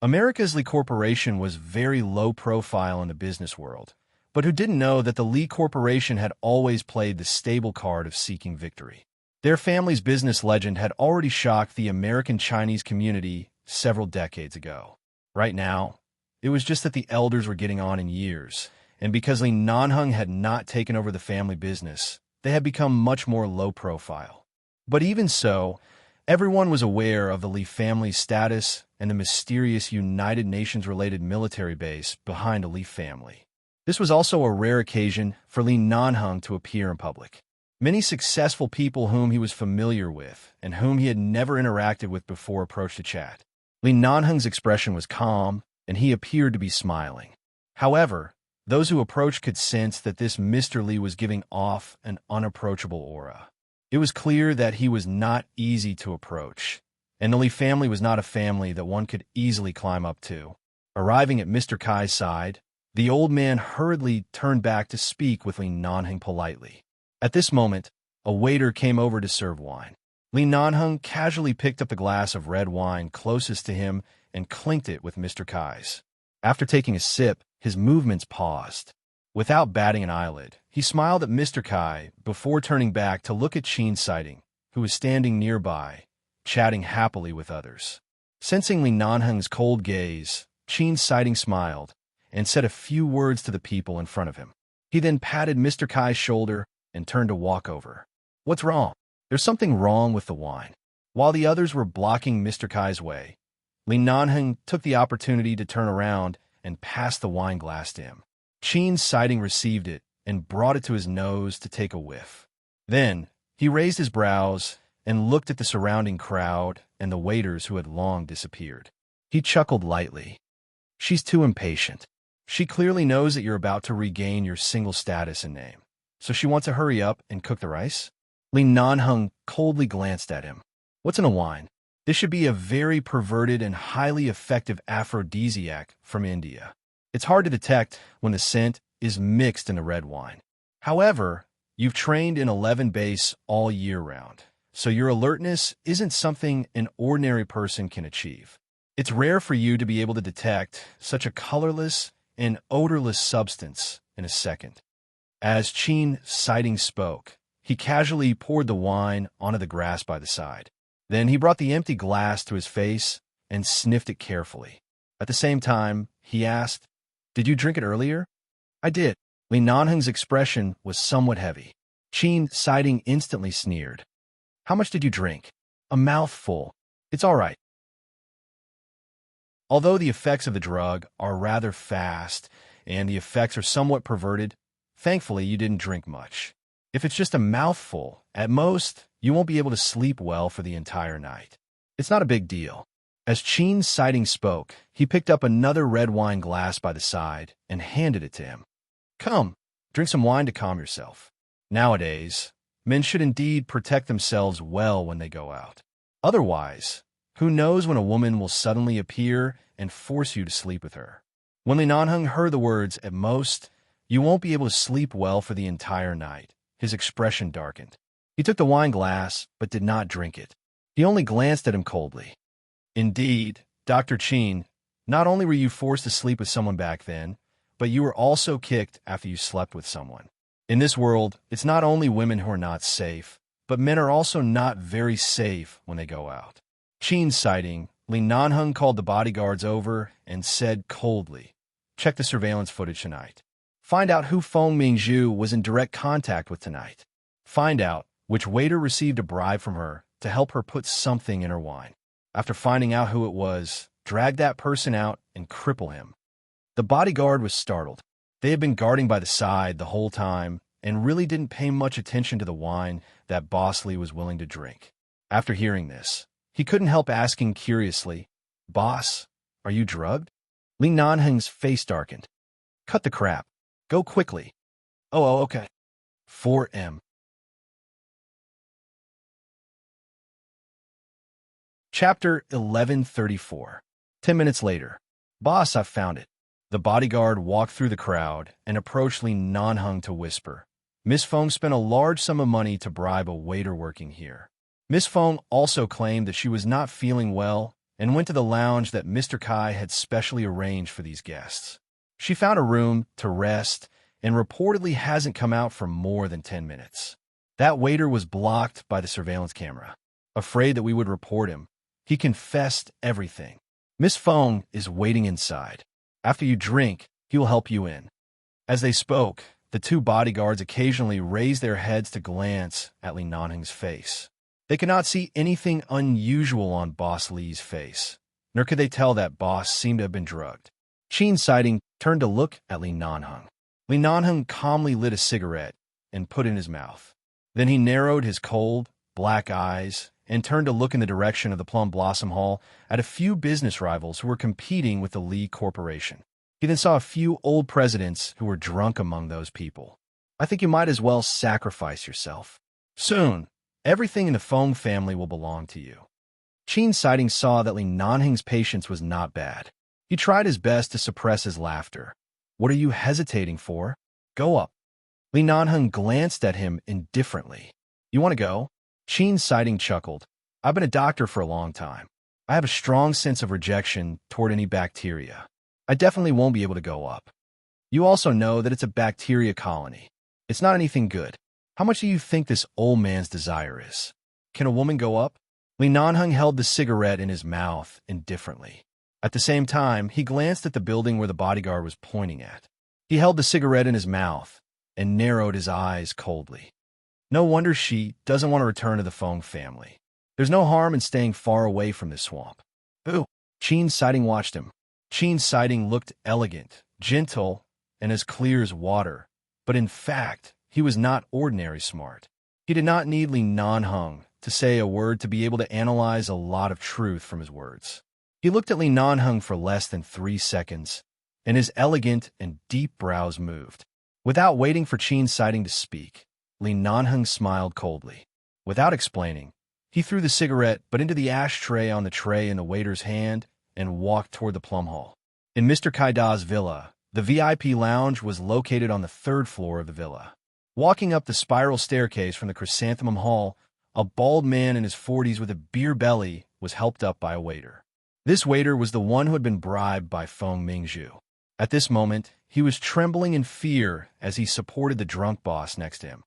America's Li Corporation was very low profile in the business world, but who didn't know that the Li Corporation had always played the stable card of seeking victory? Their family's business legend had already shocked the American Chinese community several decades ago. Right now, it was just that the elders were getting on in years, and because Li Nanheng had not taken over the family business, they had become much more low profile. But even so, everyone was aware of the Li family's status and the mysterious United Nations-related military base behind the Li family. This was also a rare occasion for Li Nanheng to appear in public. Many successful people whom he was familiar with and whom he had never interacted with before approached to chat. Li Nanheng's expression was calm, and he appeared to be smiling. However, those who approached could sense that this Mr. Li was giving off an unapproachable aura. It was clear that he was not easy to approach, and the Li family was not a family that one could easily climb up to. Arriving at Mr. Kai's side, the old man hurriedly turned back to speak with Li Nanheng politely. At this moment, a waiter came over to serve wine. Li Nanheng casually picked up the glass of red wine closest to him and clinked it with Mr. Kai's. After taking a sip, his movements paused. Without batting an eyelid, he smiled at Mr. Kai before turning back to look at Qin Sighting, who was standing nearby, chatting happily with others. Sensing Li Nanheng's cold gaze, Qin Sighting smiled and said a few words to the people in front of him. He then patted Mr. Kai's shoulder and turned to walk over. "What's wrong?" "There's something wrong with the wine." While the others were blocking Mr. Kai's way, Li Nanheng took the opportunity to turn around and pass the wine glass to him. Qin Sighting received it and brought it to his nose to take a whiff. Then, he raised his brows and looked at the surrounding crowd and the waiters who had long disappeared. He chuckled lightly. "She's too impatient. She clearly knows that you're about to regain your single status and name. So she wants to hurry up and cook the rice?" Li Nanheng coldly glanced at him. "What's in a wine? This should be a very perverted and highly effective aphrodisiac from India. It's hard to detect when the scent is mixed in the red wine. However, you've trained in 11 base all year round, so your alertness isn't something an ordinary person can achieve. It's rare for you to be able to detect such a colorless and odorless substance in a second." As Qin Sighting spoke, he casually poured the wine onto the grass by the side. Then he brought the empty glass to his face and sniffed it carefully. At the same time, he asked, "Did you drink it earlier?" "I did." Li Nanheng's expression was somewhat heavy. Qin Sighting instantly sneered. "How much did you drink?" "A mouthful. It's all right." Although the effects of the drug are rather fast and the effects are somewhat perverted, thankfully you didn't drink much. If it's just a mouthful, at most, you won't be able to sleep well for the entire night. It's not a big deal. As Qin Sighting spoke, he picked up another red wine glass by the side and handed it to him. "Come, drink some wine to calm yourself." Nowadays, men should indeed protect themselves well when they go out. Otherwise, who knows when a woman will suddenly appear and force you to sleep with her. When Li Nanheng heard the words, "at most, you won't be able to sleep well for the entire night," his expression darkened. He took the wine glass, but did not drink it. He only glanced at him coldly. "Indeed, Dr. Qin, not only were you forced to sleep with someone back then, but you were also kicked after you slept with someone. In this world, it's not only women who are not safe, but men are also not very safe when they go out." Qin Sighting, Li Nanheng called the bodyguards over and said coldly, "Check the surveillance footage tonight. Find out who Feng Mingzhu was in direct contact with tonight. Find out which waiter received a bribe from her to help her put something in her wine. After finding out who it was, drag that person out and cripple him." The bodyguard was startled. They had been guarding by the side the whole time and really didn't pay much attention to the wine that Boss Li was willing to drink. After hearing this, he couldn't help asking curiously, "Boss, are you drugged?" Li Nanheng's face darkened. "Cut the crap. Go quickly." Oh, okay." 4M. Chapter 1134. 10 minutes later. Boss, I've found it. The bodyguard walked through the crowd and approached Li Nanheng to whisper. Miss Feng spent a large sum of money to bribe a waiter working here. Miss Feng also claimed that she was not feeling well and went to the lounge that Mr. Kai had specially arranged for these guests. She found a room to rest and reportedly hasn't come out for more than 10 minutes. That waiter was blocked by the surveillance camera. Afraid that we would report him, he confessed everything. Miss Feng is waiting inside. After you drink, he will help you in. As they spoke, the two bodyguards occasionally raised their heads to glance at Li Nanheng's face. They could not see anything unusual on Boss Li's face, nor could they tell that Boss seemed to have been drugged. Qin Siding turned to look at Li Nanheng. Li Nanheng calmly lit a cigarette and put it in his mouth. Then he narrowed his cold, black eyes and turned to look in the direction of the Plum Blossom Hall at a few business rivals who were competing with the Li Corporation. He then saw a few old presidents who were drunk among those people. I think you might as well sacrifice yourself. Soon, everything in the Feng family will belong to you. Qin Siding saw that Li Nanheng's patience was not bad. He tried his best to suppress his laughter. What are you hesitating for? Go up. Li Nanheng glanced at him indifferently. You want to go? Qin Siding chuckled. I've been a doctor for a long time. I have a strong sense of rejection toward any bacteria. I definitely won't be able to go up. You also know that it's a bacteria colony. It's not anything good. How much do you think this old man's desire is? Can a woman go up? Li Nanheng held the cigarette in his mouth indifferently. At the same time, he glanced at the building where the bodyguard was pointing at. He held the cigarette in his mouth and narrowed his eyes coldly. No wonder she doesn't want to return to the Feng family. There's no harm in staying far away from this swamp. Boo! Qin Siding watched him. Qin Siding looked elegant, gentle, and as clear as water, but in fact, he was not ordinary smart. He did not need Li Nanheng to say a word to be able to analyze a lot of truth from his words. He looked at Li Nanheng for less than 3 seconds, and his elegant and deep brows moved. Without waiting for Qin Siding to speak, Li Nanheng smiled coldly. Without explaining, he threw the cigarette but into the ashtray on the tray in the waiter's hand and walked toward the Plum Hall. In Mr. Kaida's villa, the VIP lounge was located on the 3rd floor of the villa. Walking up the spiral staircase from the Chrysanthemum Hall, a bald man in his 40s with a beer belly was helped up by a waiter. This waiter was the one who had been bribed by Feng Mingzhu. At this moment, he was trembling in fear as he supported the drunk boss next to him.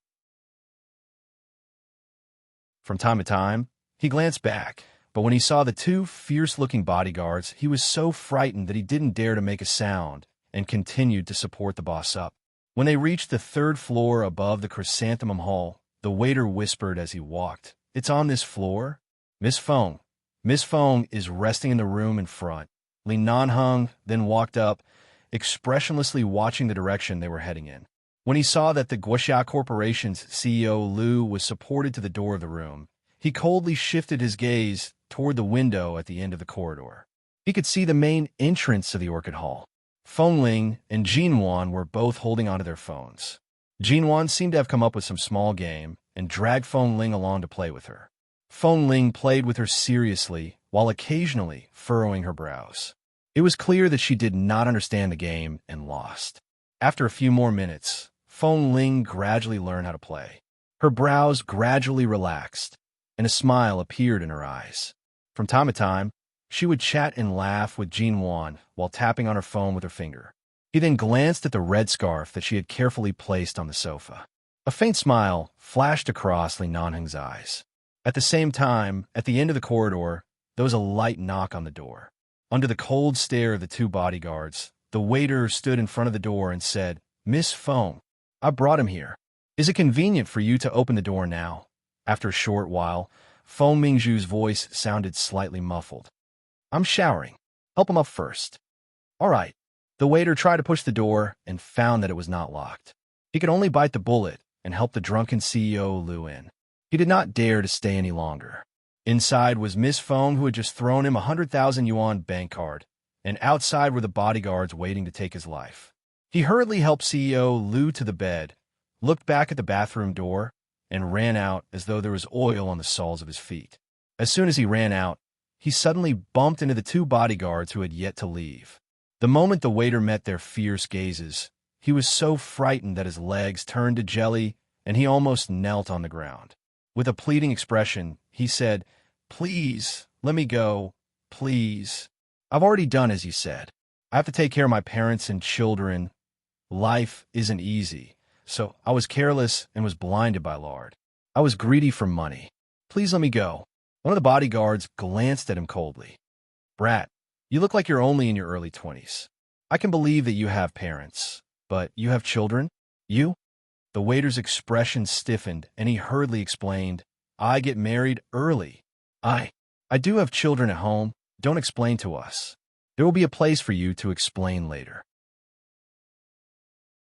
From time to time, he glanced back, but when he saw the two fierce-looking bodyguards, he was so frightened that he didn't dare to make a sound and continued to support the boss up. When they reached the 3rd floor above the Chrysanthemum Hall, the waiter whispered as he walked, "It's on this floor? Miss Feng. Miss Feng is resting in the room in front." Li Nanheng then walked up, expressionlessly watching the direction they were heading in. When he saw that the Guoxia Corporation's CEO Lu was supported to the door of the room, he coldly shifted his gaze toward the window at the end of the corridor. He could see the main entrance of the Orchid Hall. Feng Ling and Jinwan were both holding onto their phones. Jinwan seemed to have come up with some small game and dragged Feng Ling along to play with her. Feng Ling played with her seriously while occasionally furrowing her brows. It was clear that she did not understand the game and lost. After a few more minutes, Feng Ling gradually learned how to play. Her brows gradually relaxed, and a smile appeared in her eyes. From time to time, she would chat and laugh with Jinwan while tapping on her phone with her finger. He then glanced at the red scarf that she had carefully placed on the sofa. A faint smile flashed across Li Nanheng's eyes. At the same time, at the end of the corridor, there was a light knock on the door. Under the cold stare of the two bodyguards, the waiter stood in front of the door and said, "Miss Feng, I brought him here. Is it convenient for you to open the door now?" After a short while, Feng Mingzhu's voice sounded slightly muffled. "I'm showering. Help him up first." "All right." The waiter tried to push the door and found that it was not locked. He could only bite the bullet and help the drunken CEO Lu in. He did not dare to stay any longer. Inside was Miss Feng, who had just thrown him a 100,000 yuan bank card, and outside were the bodyguards waiting to take his life. He hurriedly helped CEO Lu to the bed, looked back at the bathroom door, and ran out as though there was oil on the soles of his feet. As soon as he ran out, he suddenly bumped into the two bodyguards who had yet to leave. The moment the waiter met their fierce gazes, he was so frightened that his legs turned to jelly and he almost knelt on the ground. With a pleading expression, he said, "Please, let me go, please. I've already done as you said. I have to take care of my parents and children. Life isn't easy, so I was careless and was blinded by lard. I was greedy for money. Please let me go." One of the bodyguards glanced at him coldly. "Brat, you look like you're only in your early 20s. I can believe that you have parents, but you have children? You?" The waiter's expression stiffened, and he hurriedly explained, "I get married early. I do have children at home. Don't explain to us. There will be a place for you to explain later."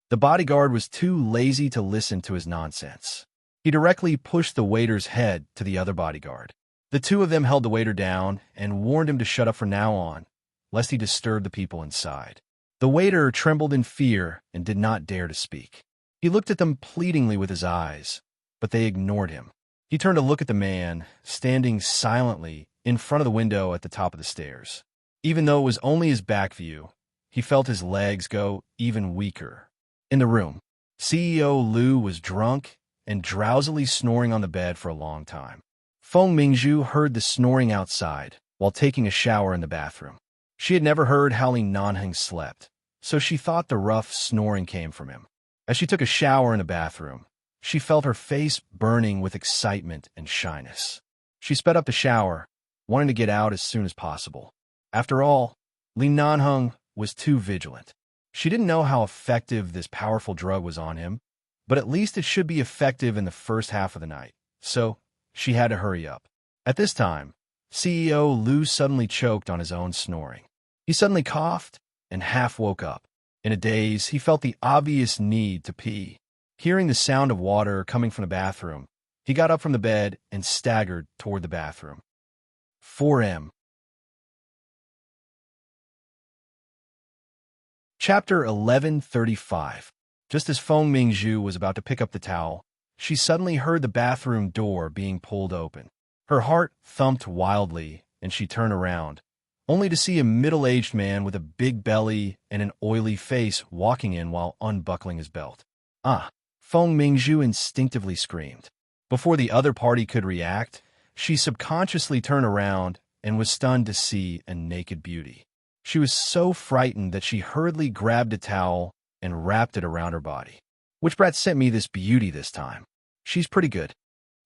The bodyguard was too lazy to listen to his nonsense. He directly pushed the waiter's head to the other bodyguard. The two of them held the waiter down and warned him to shut up from now on, lest he disturb the people inside. The waiter trembled in fear and did not dare to speak. He looked at them pleadingly with his eyes, but they ignored him. He turned to look at the man, standing silently in front of the window at the top of the stairs. Even though it was only his back view, he felt his legs go even weaker. In the room, CEO Liu was drunk and drowsily snoring on the bed for a long time. Feng Mingzhu heard the snoring outside while taking a shower in the bathroom. She had never heard how Li Nanheng slept, so she thought the rough snoring came from him. As she took a shower in the bathroom, she felt her face burning with excitement and shyness. She sped up the shower, wanting to get out as soon as possible. After all, Li Nanheng was too vigilant. She didn't know how effective this powerful drug was on him, but at least it should be effective in the first half of the night, so she had to hurry up. At this time, CEO Liu suddenly choked on his own snoring. He suddenly coughed and half woke up. In a daze, he felt the obvious need to pee. Hearing the sound of water coming from the bathroom, he got up from the bed and staggered toward the bathroom. 4M. Chapter 1135. Just as Feng Mingzhu was about to pick up the towel, she suddenly heard the bathroom door being pulled open. Her heart thumped wildly, and she turned around, only to see a middle-aged man with a big belly and an oily face walking in while unbuckling his belt. "Ah!" Feng Mingzhu instinctively screamed. Before the other party could react, she subconsciously turned around and was stunned to see a naked beauty. She was so frightened that she hurriedly grabbed a towel and wrapped it around her body. "Which brat sent me this beauty this time? She's pretty good."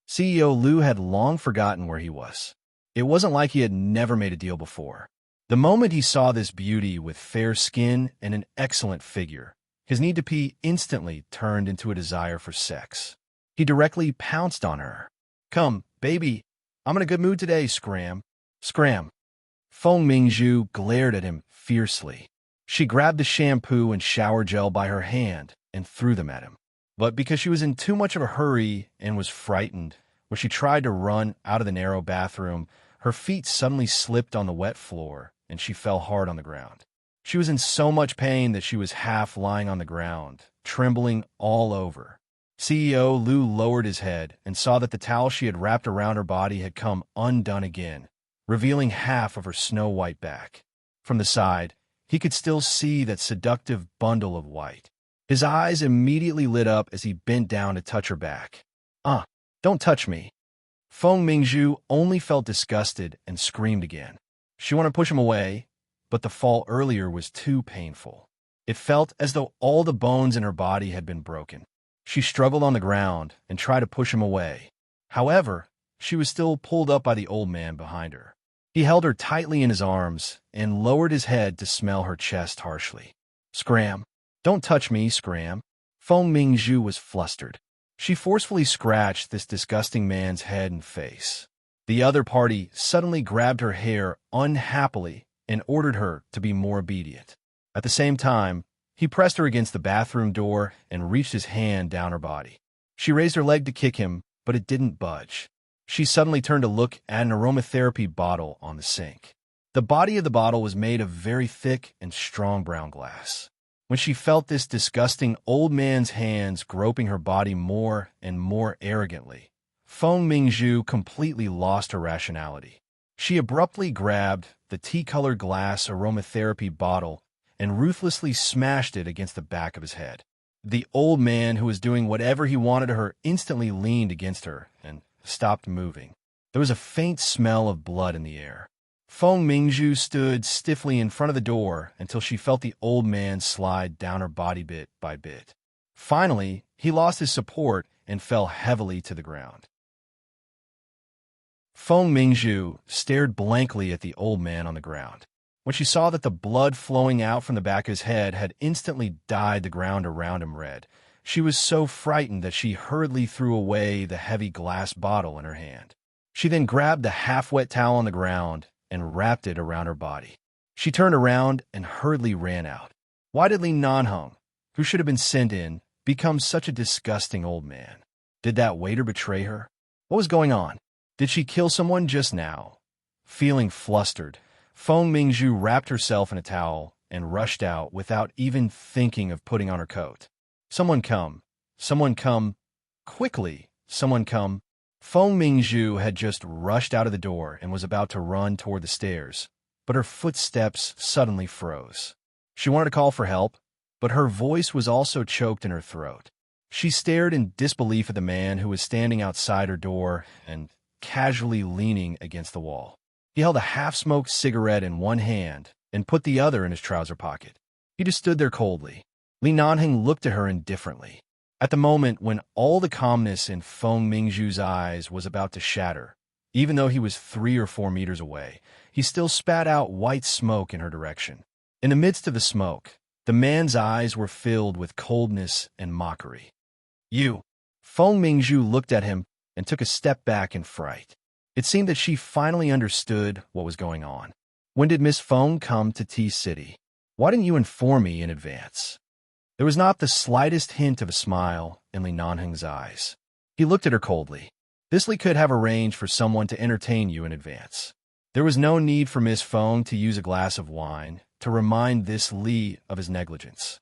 CEO Liu had long forgotten where he was. It wasn't like he had never made a deal before. The moment he saw this beauty with fair skin and an excellent figure, his need to pee instantly turned into a desire for sex. He directly pounced on her. "Come, baby, I'm in a good mood today, scram. Scram." Feng Mingzhu glared at him fiercely. She grabbed the shampoo and shower gel by her hand and threw them at him. But because she was in too much of a hurry and was frightened, when she tried to run out of the narrow bathroom, her feet suddenly slipped on the wet floor and she fell hard on the ground. She was in so much pain that she was half lying on the ground, trembling all over. CEO Liu lowered his head and saw that the towel she had wrapped around her body had come undone again, revealing half of her snow-white back. From the side, he could still see that seductive bundle of white. His eyes immediately lit up as he bent down to touch her back. Don't touch me." Feng Mingzhu only felt disgusted and screamed again. She wanted to push him away, but the fall earlier was too painful. It felt as though all the bones in her body had been broken. She struggled on the ground and tried to push him away. However, she was still pulled up by the old man behind her. He held her tightly in his arms and lowered his head to smell her chest harshly. "Scram. Don't touch me, Scram." Feng Mingzhu was flustered. She forcefully scratched this disgusting man's head and face. The other party suddenly grabbed her hair unhappily and ordered her to be more obedient. At the same time, he pressed her against the bathroom door and reached his hand down her body. She raised her leg to kick him, but it didn't budge. She suddenly turned to look at an aromatherapy bottle on the sink. The body of the bottle was made of very thick and strong brown glass. When she felt this disgusting old man's hands groping her body more and more arrogantly, Feng Mingzhu completely lost her rationality. She abruptly grabbed the tea-colored glass aromatherapy bottle and ruthlessly smashed it against the back of his head. The old man, who was doing whatever he wanted to her, instantly leaned against her and stopped moving. There was a faint smell of blood in the air. Feng Mingzhu stood stiffly in front of the door until she felt the old man slide down her body bit by bit. Finally, he lost his support and fell heavily to the ground. Feng Mingzhu stared blankly at the old man on the ground. When she saw that the blood flowing out from the back of his head had instantly dyed the ground around him red, she was so frightened that she hurriedly threw away the heavy glass bottle in her hand. She then grabbed the half-wet towel on the ground and wrapped it around her body. She turned around and hurriedly ran out. Why did Li Nanheng, who should have been sent in, become such a disgusting old man? Did that waiter betray her? What was going on? Did she kill someone just now? Feeling flustered, Feng Mingzhu wrapped herself in a towel and rushed out without even thinking of putting on her coat. Someone come. Someone come. Quickly, someone come. Feng Mingzhu had just rushed out of the door and was about to run toward the stairs, but her footsteps suddenly froze. She wanted to call for help, but her voice was also choked in her throat. She stared in disbelief at the man who was standing outside her door and casually leaning against the wall. He held a half-smoked cigarette in one hand and put the other in his trouser pocket. He just stood there coldly. Li Nanheng looked at her indifferently. At the moment when all the calmness in Feng Mingzhu's eyes was about to shatter, even though he was 3 or 4 meters away, he still spat out white smoke in her direction. In the midst of the smoke, the man's eyes were filled with coldness and mockery. You! Feng Mingzhu looked at him and took a step back in fright. It seemed that she finally understood what was going on. When did Miss Feng come to Tea City? Why didn't you inform me in advance? There was not the slightest hint of a smile in Li Nanheng's eyes. He looked at her coldly. This Li could have arranged for someone to entertain you in advance. There was no need for Miss Feng to use a glass of wine to remind this Li of his negligence.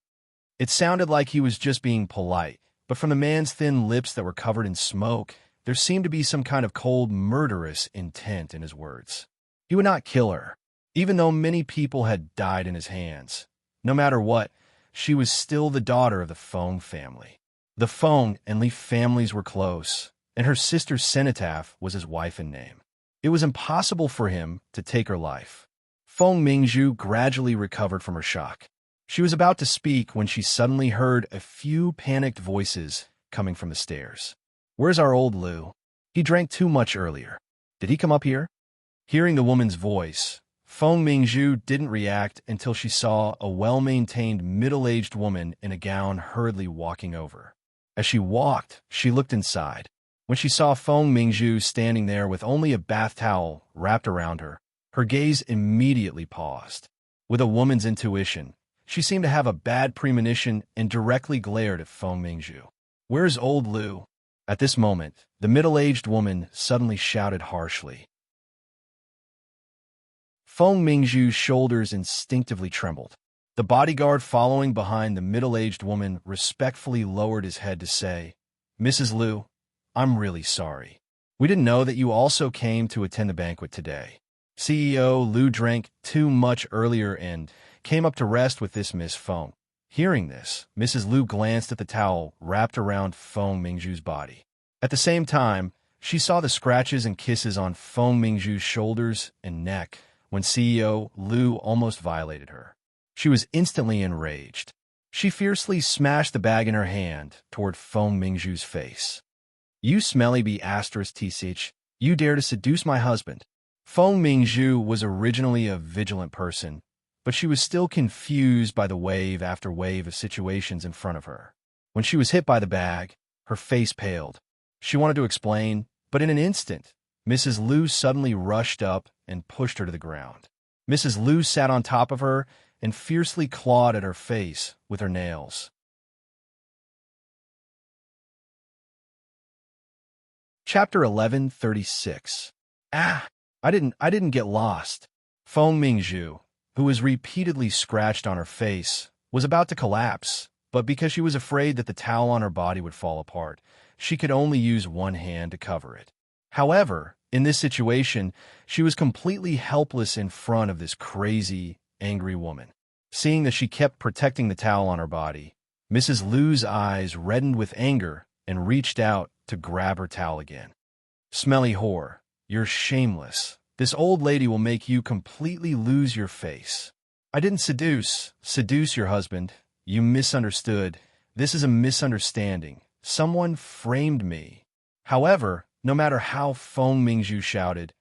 It sounded like he was just being polite, but from the man's thin lips that were covered in smoke, there seemed to be some kind of cold, murderous intent in his words. He would not kill her, even though many people had died in his hands. No matter what, she was still the daughter of the Feng family. The Feng and Li families were close, and her sister's cenotaph was his wife in name. It was impossible for him to take her life. Feng Mingzhu gradually recovered from her shock. She was about to speak when she suddenly heard a few panicked voices coming from the stairs. Where's our old Lu? He drank too much earlier. Did he come up here? Hearing the woman's voice, Feng Mingzhu didn't react until she saw a well-maintained middle-aged woman in a gown hurriedly walking over. As she walked, she looked inside. When she saw Feng Mingzhu standing there with only a bath towel wrapped around her, her gaze immediately paused. With a woman's intuition, she seemed to have a bad premonition and directly glared at Feng Mingzhu. Where's old Lu? At this moment, the middle-aged woman suddenly shouted harshly. Feng Mingzhu's shoulders instinctively trembled. The bodyguard following behind the middle-aged woman respectfully lowered his head to say, Mrs. Lu, I'm really sorry. We didn't know that you also came to attend the banquet today. CEO Lu drank too much earlier and came up to rest with this Miss Feng. Hearing this, Mrs. Lu glanced at the towel wrapped around Feng Mingzhu's body. At the same time, she saw the scratches and kisses on Feng Mingzhu's shoulders and neck when CEO Lu almost violated her. She was instantly enraged. She fiercely smashed the bag in her hand toward Feng Mingzhu's face. You smelly B***T6, you dare to seduce my husband. Feng Mingzhu was originally a vigilant person, but she was still confused by the wave after wave of situations in front of her. When she was hit by the bag, her face paled. She wanted to explain, but in an instant, Mrs. Lu suddenly rushed up and pushed her to the ground. Mrs. Lu sat on top of her and fiercely clawed at her face with her nails. Chapter 1136. I didn't get lost. Feng Mingzhu, who was repeatedly scratched on her face, was about to collapse, but because she was afraid that the towel on her body would fall apart, she could only use one hand to cover it. However, In this situation, she was completely helpless in front of this crazy, angry woman. Seeing that she kept protecting the towel on her body, Mrs. Liu's eyes reddened with anger and reached out to grab her towel again. Smelly whore, you're shameless. This old lady will make you completely lose your face. I didn't seduce your husband. You misunderstood. This is a misunderstanding. Someone framed me. However, no matter how Feng Mingzhu shouted,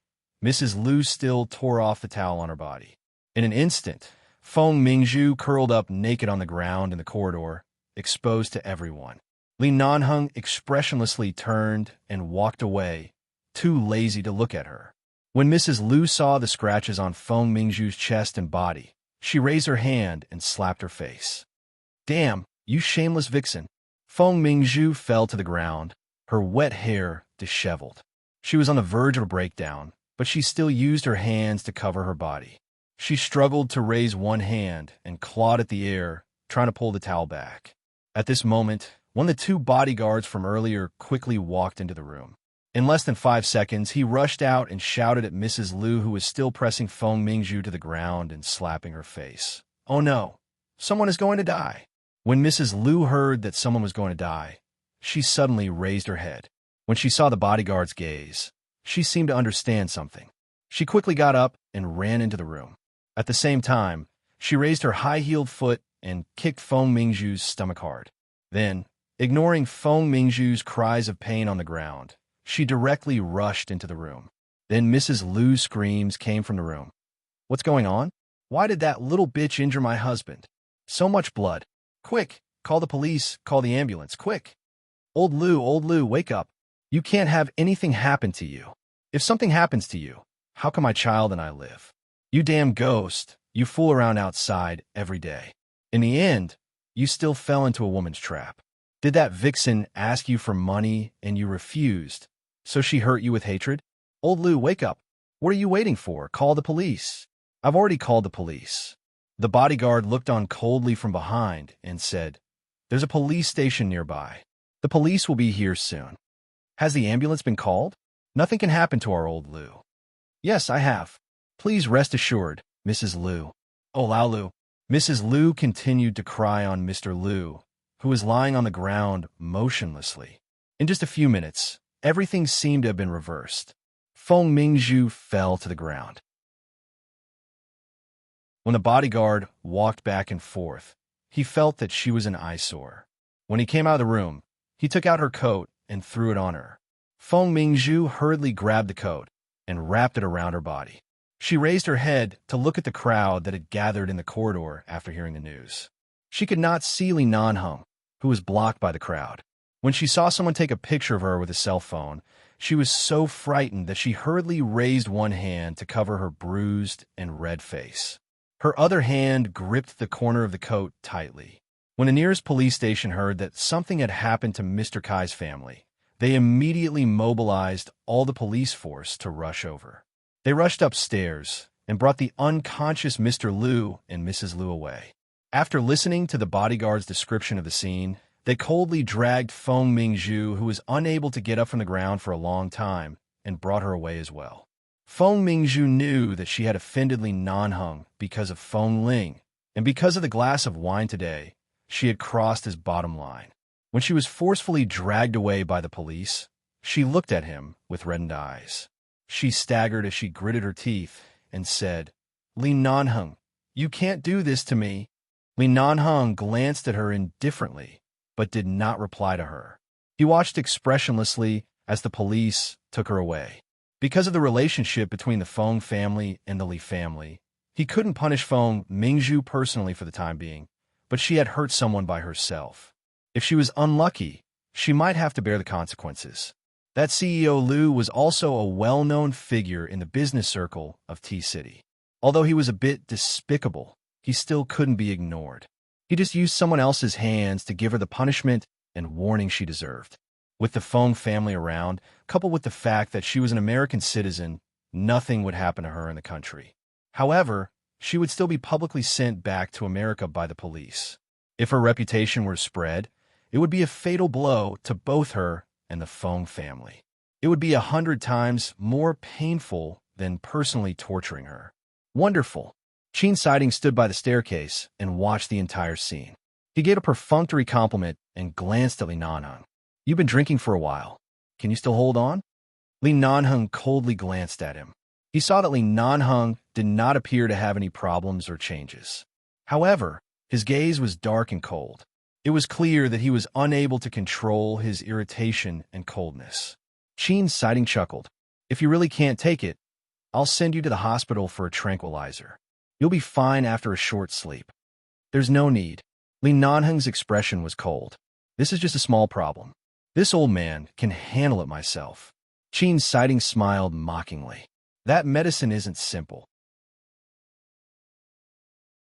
Mrs. Liu still tore off the towel on her body. In an instant, Feng Mingzhu curled up naked on the ground in the corridor, exposed to everyone. Li Nanheng expressionlessly turned and walked away, too lazy to look at her. When Mrs. Liu saw the scratches on Feng Mingzhu's chest and body, she raised her hand and slapped her face. Damn, you shameless vixen. Feng Mingzhu fell to the ground, her wet hair disheveled. She was on the verge of a breakdown, but she still used her hands to cover her body. She struggled to raise one hand and clawed at the air, trying to pull the towel back. At this moment, one of the two bodyguards from earlier quickly walked into the room. In less than 5 seconds, he rushed out and shouted at Mrs. Liu, who was still pressing Feng Mingzhu to the ground and slapping her face. Oh no, someone is going to die. When Mrs. Liu heard that someone was going to die, she suddenly raised her head. When she saw the bodyguard's gaze, she seemed to understand something. She quickly got up and ran into the room. At the same time, she raised her high-heeled foot and kicked Feng Mingzhu's stomach hard. Then, ignoring Feng Mingzhu's cries of pain on the ground, she directly rushed into the room. Then Mrs. Liu's screams came from the room. What's going on? Why did that little bitch injure my husband? So much blood. Quick, call the police, call the ambulance, quick. Old Liu, wake up. You can't have anything happen to you. If something happens to you, how can my child and I live? You damn ghost, you fool around outside every day. In the end, you still fell into a woman's trap. Did that vixen ask you for money and you refused, so she hurt you with hatred? Old Liu, wake up. What are you waiting for? Call the police. I've already called the police. The bodyguard looked on coldly from behind and said, There's a police station nearby. The police will be here soon. Has the ambulance been called? Nothing can happen to our old Liu. Yes, I have. Please rest assured, Mrs. Liu. Oh, Lao Liu. Mrs. Liu continued to cry on Mr. Liu, who was lying on the ground motionlessly. In just a few minutes, everything seemed to have been reversed. Feng Mingzhu fell to the ground. When the bodyguard walked back and forth, he felt that she was an eyesore. When he came out of the room, he took out her coat and threw it on her. Feng Mingzhu hurriedly grabbed the coat and wrapped it around her body. She raised her head to look at the crowd that had gathered in the corridor after hearing the news. She could not see Li Nanheng, who was blocked by the crowd. When she saw someone take a picture of her with a cell phone, she was so frightened that she hurriedly raised one hand to cover her bruised and red face. Her other hand gripped the corner of the coat tightly. When the nearest police station heard that something had happened to Mr. Kai's family, they immediately mobilized all the police force to rush over. They rushed upstairs and brought the unconscious Mr. Liu and Mrs. Liu away. After listening to the bodyguard's description of the scene, they coldly dragged Feng Mingzhu, who was unable to get up from the ground for a long time, and brought her away as well. Feng Mingzhu knew that she had offended Li Nanheng because of Feng Ling, and because of the glass of wine today, she had crossed his bottom line. When she was forcefully dragged away by the police, she looked at him with reddened eyes. She staggered as she gritted her teeth and said, Li Nanheng, you can't do this to me. Li Nanheng glanced at her indifferently, but did not reply to her. He watched expressionlessly as the police took her away. Because of the relationship between the Feng family and the Li family, he couldn't punish Feng Mingzhu personally for the time being, but she had hurt someone by herself. If she was unlucky, she might have to bear the consequences. That CEO Liu was also a well-known figure in the business circle of T-City. Although he was a bit despicable, he still couldn't be ignored. He just used someone else's hands to give her the punishment and warning she deserved. With the Feng family around, coupled with the fact that she was an American citizen, nothing would happen to her in the country. However, she would still be publicly sent back to America by the police. If her reputation were spread, it would be a fatal blow to both her and the Feng family. It would be 100 times more painful than personally torturing her. Wonderful. Sheen Siding stood by the staircase and watched the entire scene. He gave a perfunctory compliment and glanced at Li Nanheng. You've been drinking for a while. Can you still hold on? Li Nanheng coldly glanced at him. He saw that Li Nanheng did not appear to have any problems or changes. However, his gaze was dark and cold. It was clear that he was unable to control his irritation and coldness. Sheen Siding chuckled. If you really can't take it, I'll send you to the hospital for a tranquilizer. You'll be fine after a short sleep. There's no need. Li Nanheng's expression was cold. This is just a small problem. This old man can handle it myself. Sheen Siding smiled mockingly. That medicine isn't simple.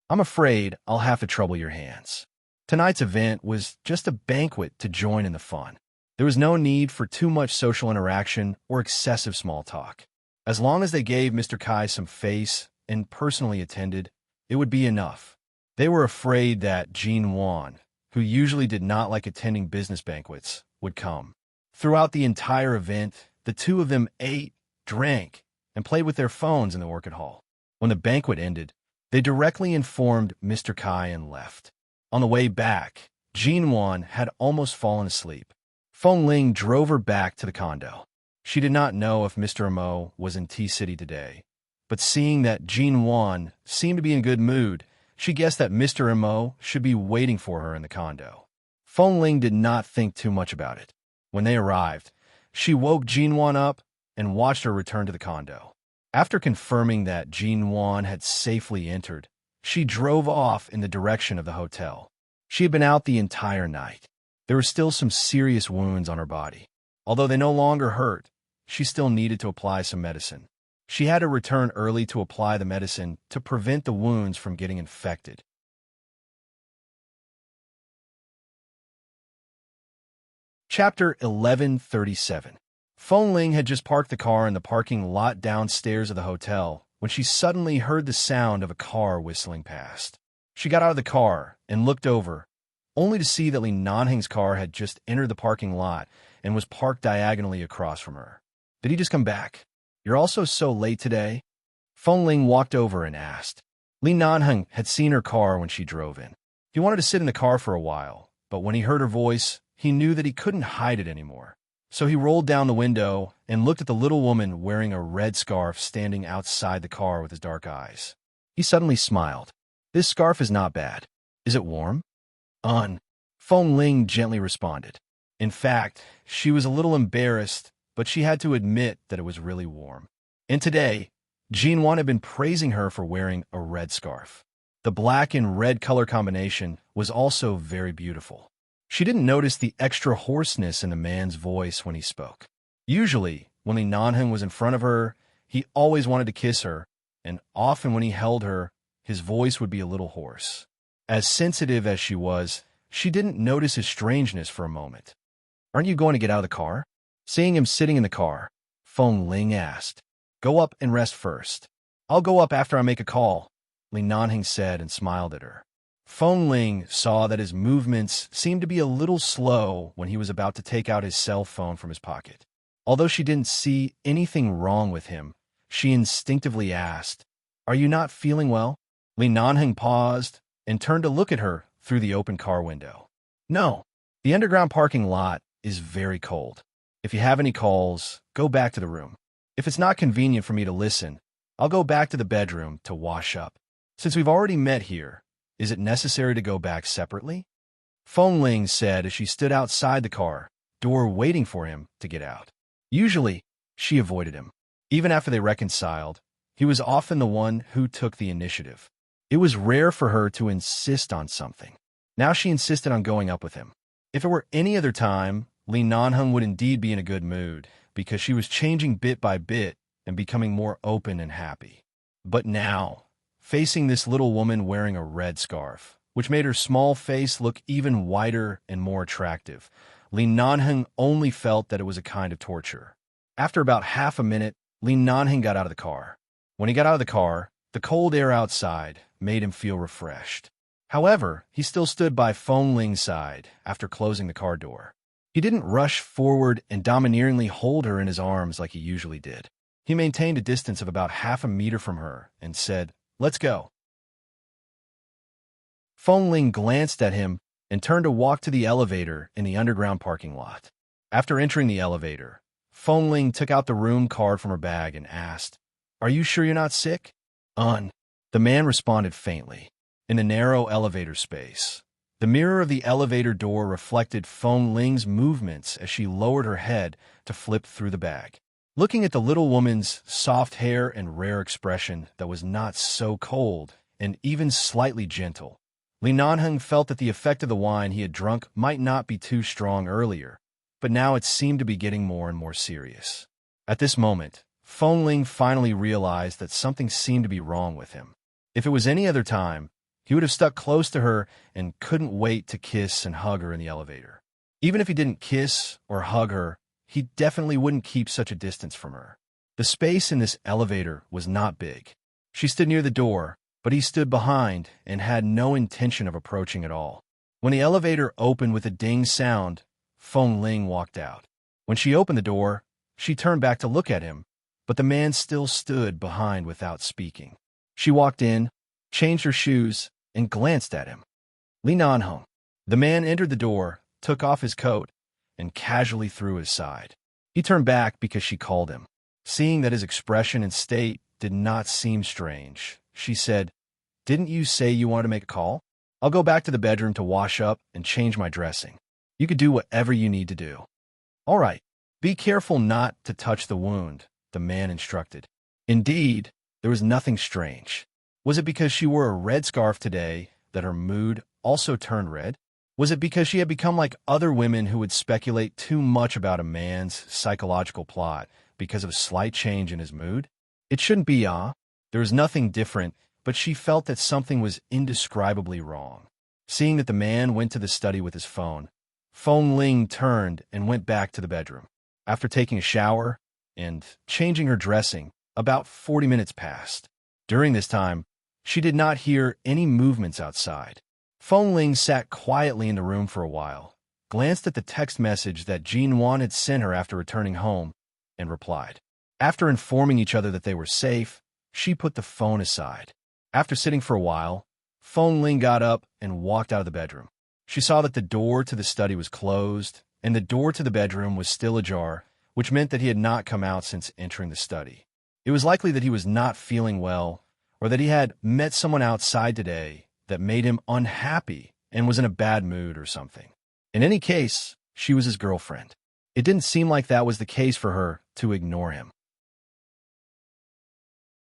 I'm afraid I'll have to trouble your hands. Tonight's event was just a banquet to join in the fun. There was no need for too much social interaction or excessive small talk. As long as they gave Mr. Kai some face and personally attended, it would be enough. They were afraid that Jean Wan, who usually did not like attending business banquets, would come. Throughout the entire event, the two of them ate, drank, and played with their phones in the orchid hall. When the banquet ended, they directly informed Mr. Kai and left. On the way back, Jean Wan had almost fallen asleep. Feng Ling drove her back to the condo. She did not know if Mr. Mo was in T-City today, but seeing that Jean Wan seemed to be in good mood, she guessed that Mr. Mo should be waiting for her in the condo. Feng Ling did not think too much about it. When they arrived, she woke Jean Wan up and watched her return to the condo. After confirming that Jean Wan had safely entered, she drove off in the direction of the hotel. She had been out the entire night. There were still some serious wounds on her body. Although they no longer hurt, she still needed to apply some medicine. She had to return early to apply the medicine to prevent the wounds from getting infected. Chapter 1137. Feng Ling had just parked the car in the parking lot downstairs of the hotel when she suddenly heard the sound of a car whistling past. She got out of the car and looked over, only to see that Li Nanheng's car had just entered the parking lot and was parked diagonally across from her. Did he just come back? You're also so late today? Feng Ling walked over and asked. Li Nanheng had seen her car when she drove in. He wanted to sit in the car for a while, but when he heard her voice, he knew that he couldn't hide it anymore. So he rolled down the window and looked at the little woman wearing a red scarf standing outside the car with his dark eyes. He suddenly smiled. This scarf is not bad. Is it warm? Feng Ling gently responded. In fact, she was a little embarrassed, but she had to admit that it was really warm. And today, Jean Wan had been praising her for wearing a red scarf. The black and red color combination was also very beautiful. She didn't notice the extra hoarseness in the man's voice when he spoke. Usually, when Li Nanheng was in front of her, he always wanted to kiss her, and often when he held her, his voice would be a little hoarse. As sensitive as she was, she didn't notice his strangeness for a moment. Aren't you going to get out of the car? Seeing him sitting in the car, Feng Ling asked. Go up and rest first. I'll go up after I make a call, Li Nanheng said and smiled at her. Feng Ling saw that his movements seemed to be a little slow when he was about to take out his cell phone from his pocket. Although she didn't see anything wrong with him, she instinctively asked, Are you not feeling well? Li Nanheng paused and turned to look at her through the open car window. No, the underground parking lot is very cold. If you have any calls, go back to the room. If it's not convenient for me to listen, I'll go back to the bedroom to wash up. Since we've already met here, is it necessary to go back separately? Feng Ling said as she stood outside the car door waiting for him to get out. Usually, she avoided him. Even after they reconciled, he was often the one who took the initiative. It was rare for her to insist on something. Now she insisted on going up with him. If it were any other time, Li Nanheng would indeed be in a good mood, because she was changing bit by bit and becoming more open and happy. But now, facing this little woman wearing a red scarf, which made her small face look even whiter and more attractive, Li Nanheng only felt that it was a kind of torture. After about half a minute, Li Nanheng got out of the car. When he got out of the car, the cold air outside made him feel refreshed. However, he still stood by Feng Ling's side after closing the car door. He didn't rush forward and domineeringly hold her in his arms like he usually did. He maintained a distance of about half a meter from her and said, "Let's go." Feng Ling glanced at him and turned to walk to the elevator in the underground parking lot. After entering the elevator, Feng Ling took out the room card from her bag and asked, "Are you sure you're not sick?" The man responded faintly. In the narrow elevator space, the mirror of the elevator door reflected Feng Ling's movements as she lowered her head to flip through the bag. Looking at the little woman's soft hair and rare expression that was not so cold and even slightly gentle, Li Nanheng felt that the effect of the wine he had drunk might not be too strong earlier, but now it seemed to be getting more and more serious. At this moment, Feng Ling finally realized that something seemed to be wrong with him. If it was any other time, he would have stuck close to her and couldn't wait to kiss and hug her in the elevator. Even if he didn't kiss or hug her, he definitely wouldn't keep such a distance from her. The space in this elevator was not big. She stood near the door, but he stood behind and had no intention of approaching at all. When the elevator opened with a ding sound, Feng Ling walked out. When she opened the door, she turned back to look at him, but the man still stood behind without speaking. She walked in, changed her shoes, and glanced at him. Li Nanheng. The man entered the door, took off his coat, and casually threw his side. He turned back because she called him. Seeing that his expression and state did not seem strange, she said, "Didn't you say you wanted to make a call? I'll go back to the bedroom to wash up and change my dressing. You could do whatever you need to do." "All right. Be careful not to touch the wound," the man instructed. Indeed, there was nothing strange. Was it because she wore a red scarf today that her mood also turned red? Was it because she had become like other women who would speculate too much about a man's psychological plot because of a slight change in his mood? It shouldn't be, There was nothing different, but she felt that something was indescribably wrong. Seeing that the man went to the study with his phone, Feng Ling turned and went back to the bedroom. After taking a shower and changing her dressing, about 40 minutes passed. During this time, she did not hear any movements outside. Feng Ling sat quietly in the room for a while, glanced at the text message that Jin Wan had sent her after returning home, and replied. After informing each other that they were safe, she put the phone aside. After sitting for a while, Feng Ling got up and walked out of the bedroom. She saw that the door to the study was closed, and the door to the bedroom was still ajar, which meant that he had not come out since entering the study. It was likely that he was not feeling well, or that he had met someone outside today that made him unhappy and was in a bad mood or something. In any case, she was his girlfriend. It didn't seem like that was the case for her to ignore him.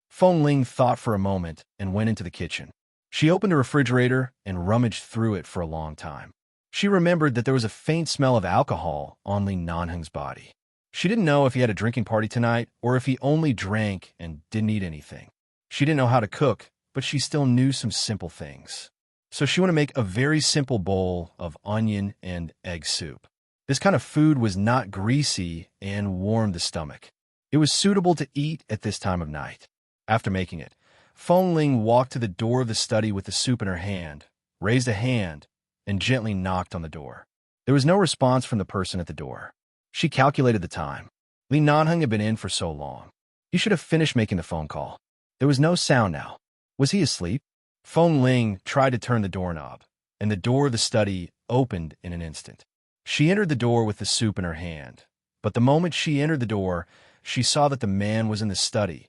Feng Ling thought for a moment and went into the kitchen. She opened a refrigerator and rummaged through it for a long time. She remembered that there was a faint smell of alcohol on Li Nanheng's body. She didn't know if he had a drinking party tonight or if he only drank and didn't eat anything. She didn't know how to cook, but she still knew some simple things. So she wanted to make a very simple bowl of onion and egg soup. This kind of food was not greasy and warmed the stomach. It was suitable to eat at this time of night. After making it, Feng Ling walked to the door of the study with the soup in her hand, raised a hand, and gently knocked on the door. There was no response from the person at the door. She calculated the time. Li Nanheng had been in for so long. He should have finished making the phone call. There was no sound now. Was he asleep? Feng Ling tried to turn the doorknob, and the door of the study opened in an instant. She entered the door with the soup in her hand, but the moment she entered the door, she saw that the man was in the study.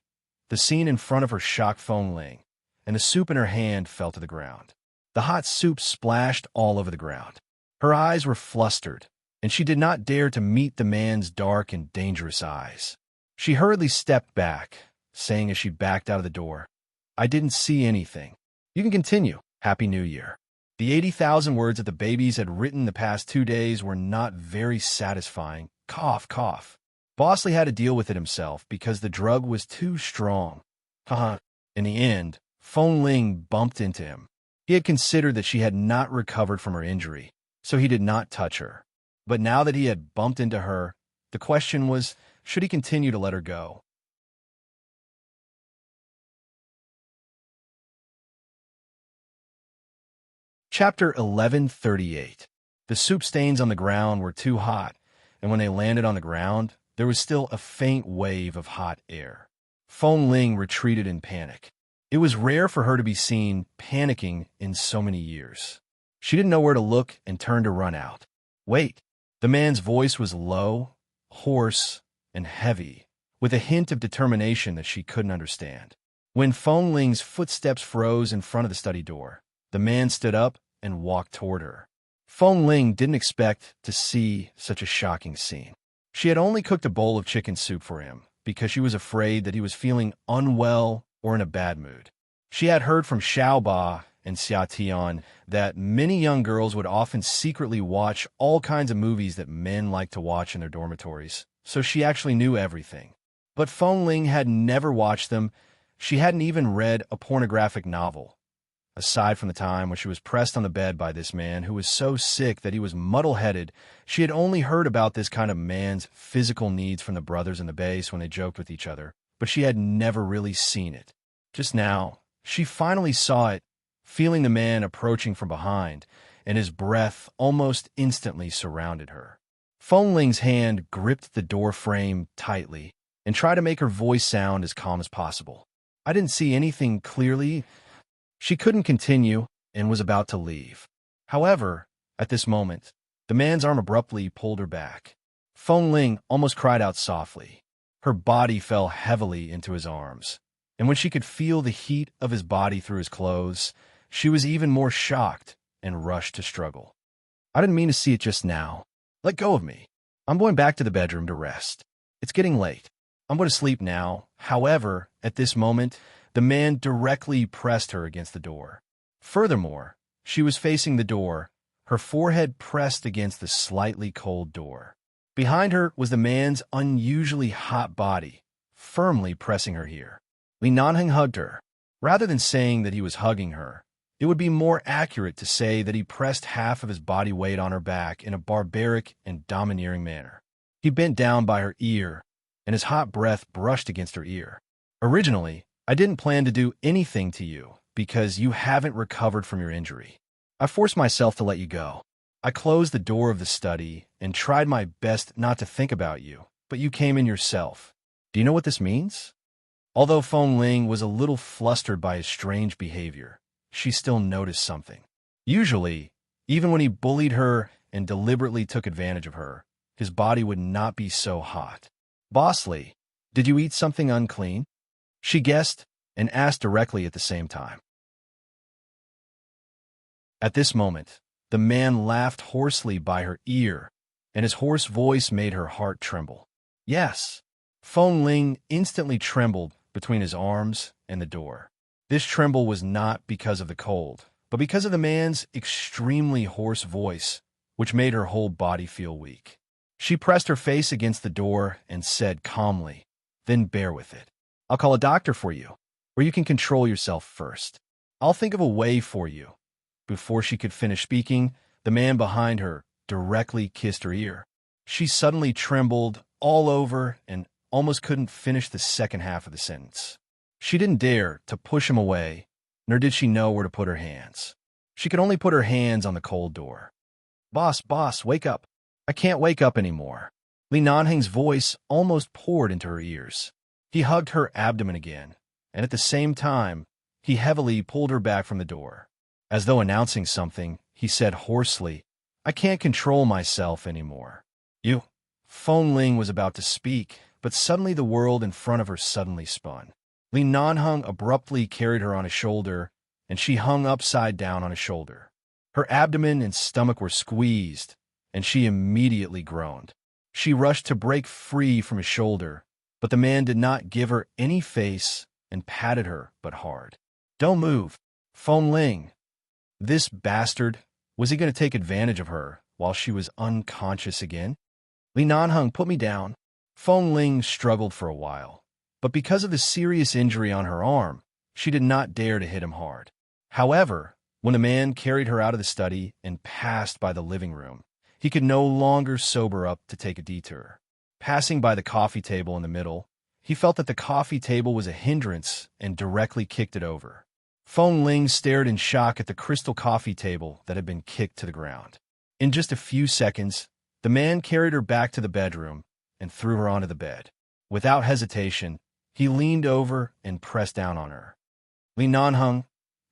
The scene in front of her shocked Feng Ling, and the soup in her hand fell to the ground. The hot soup splashed all over the ground. Her eyes were flustered, and she did not dare to meet the man's dark and dangerous eyes. She hurriedly stepped back, saying as she backed out of the door, "I didn't see anything. You can continue. Happy New Year." The 80,000 words that the babies had written the past 2 days were not very satisfying. Cough, cough. Bosley had to deal with it himself because the drug was too strong. In the end, Feng Ling bumped into him. He had considered that she had not recovered from her injury, so he did not touch her. But now that he had bumped into her, the question was, should he continue to let her go? Chapter 1138. The soup stains on the ground were too hot, and when they landed on the ground, there was still a faint wave of hot air. Feng Ling retreated in panic. It was rare for her to be seen panicking in so many years. She didn't know where to look and turned to run out. Wait. The man's voice was low, hoarse, and heavy, with a hint of determination that she couldn't understand. When Feng Ling's footsteps froze in front of the study door, the man stood up and walked toward her. Feng Ling didn't expect to see such a shocking scene. She had only cooked a bowl of chicken soup for him because she was afraid that he was feeling unwell or in a bad mood. She had heard from Xiaoba and Xia Tian that many young girls would often secretly watch all kinds of movies that men like to watch in their dormitories, so she actually knew everything. But Feng Ling had never watched them. She hadn't even read a pornographic novel, aside from the time when she was pressed on the bed by this man who was so sick that he was muddle-headed. She had only heard about this kind of man's physical needs from the brothers in the base when they joked with each other, but she had never really seen it. Just now, she finally saw it, feeling the man approaching from behind, and his breath almost instantly surrounded her. Feng Ling's hand gripped the door frame tightly and tried to make her voice sound as calm as possible. I didn't see anything clearly. She couldn't continue and was about to leave. However, at this moment, the man's arm abruptly pulled her back. Feng Ling almost cried out softly. Her body fell heavily into his arms, and when she could feel the heat of his body through his clothes, she was even more shocked and rushed to struggle. I didn't mean to see it just now. Let go of me. I'm going back to the bedroom to rest. It's getting late. I'm going to sleep now. However, at this moment, the man directly pressed her against the door. Furthermore, she was facing the door, her forehead pressed against the slightly cold door. Behind her was the man's unusually hot body, firmly pressing her here. Li Nanheng hugged her. Rather than saying that he was hugging her, it would be more accurate to say that he pressed half of his body weight on her back in a barbaric and domineering manner. He bent down by her ear, and his hot breath brushed against her ear. Originally, I didn't plan to do anything to you because you haven't recovered from your injury. I forced myself to let you go. I closed the door of the study and tried my best not to think about you, but you came in yourself. Do you know what this means? Although Feng Ling was a little flustered by his strange behavior, she still noticed something. Usually, even when he bullied her and deliberately took advantage of her, his body would not be so hot. Bosley, did you eat something unclean? She guessed and asked directly at the same time. At this moment, the man laughed hoarsely by her ear, and his hoarse voice made her heart tremble. Yes. Feng Ling instantly trembled between his arms and the door. This tremble was not because of the cold, but because of the man's extremely hoarse voice, which made her whole body feel weak. She pressed her face against the door and said calmly, "Then bear with it. I'll call a doctor for you, or you can control yourself first. I'll think of a way for you." Before she could finish speaking, the man behind her directly kissed her ear. She suddenly trembled all over and almost couldn't finish the second half of the sentence. She didn't dare to push him away, nor did she know where to put her hands. She could only put her hands on the cold door. Boss, wake up. I can't wake up anymore." Li Nanheng's voice almost poured into her ears. He hugged her abdomen again, and at the same time, he heavily pulled her back from the door. As though announcing something, he said hoarsely, "I can't control myself anymore." "You." Feng Ling was about to speak, but suddenly the world in front of her suddenly spun. Li Nanheng abruptly carried her on his shoulder, and she hung upside down on his shoulder. Her abdomen and stomach were squeezed, and she immediately groaned. She rushed to break free from his shoulder, but the man did not give her any face and patted her but hard. "Don't move. Feng Ling." This bastard, was he going to take advantage of her while she was unconscious again? "Li Nanheng, put me down." Feng Ling struggled for a while, but because of the serious injury on her arm, she did not dare to hit him hard. However, when the man carried her out of the study and passed by the living room, he could no longer sober up to take a detour. Passing by the coffee table in the middle, he felt that the coffee table was a hindrance and directly kicked it over. Feng Ling stared in shock at the crystal coffee table that had been kicked to the ground. In just a few seconds, the man carried her back to the bedroom and threw her onto the bed. Without hesitation, he leaned over and pressed down on her. Li Nanheng,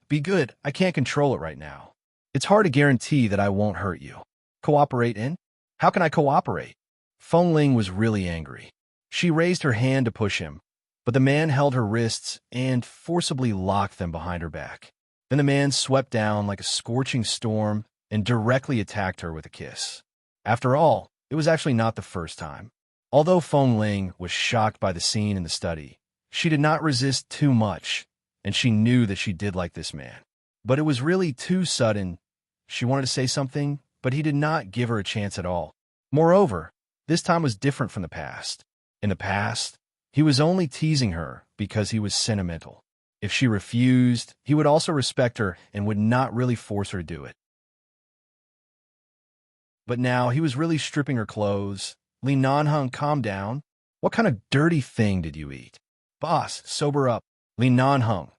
be good, I can't control it right now. It's hard to guarantee that I won't hurt you. Cooperate in? How can I cooperate? Feng Ling was really angry. She raised her hand to push him, but the man held her wrists and forcibly locked them behind her back. Then the man swept down like a scorching storm and directly attacked her with a kiss. After all, it was actually not the first time. Although Feng Ling was shocked by the scene in the study, she did not resist too much, and she knew that she did like this man. But it was really too sudden. She wanted to say something, but he did not give her a chance at all. Moreover, this time was different from the past. In the past, he was only teasing her because he was sentimental. If she refused, he would also respect her and would not really force her to do it. But now he was really stripping her clothes. Li Nanheng, calm down. What kind of dirty thing did you eat? Boss, sober up. Li Nanheng.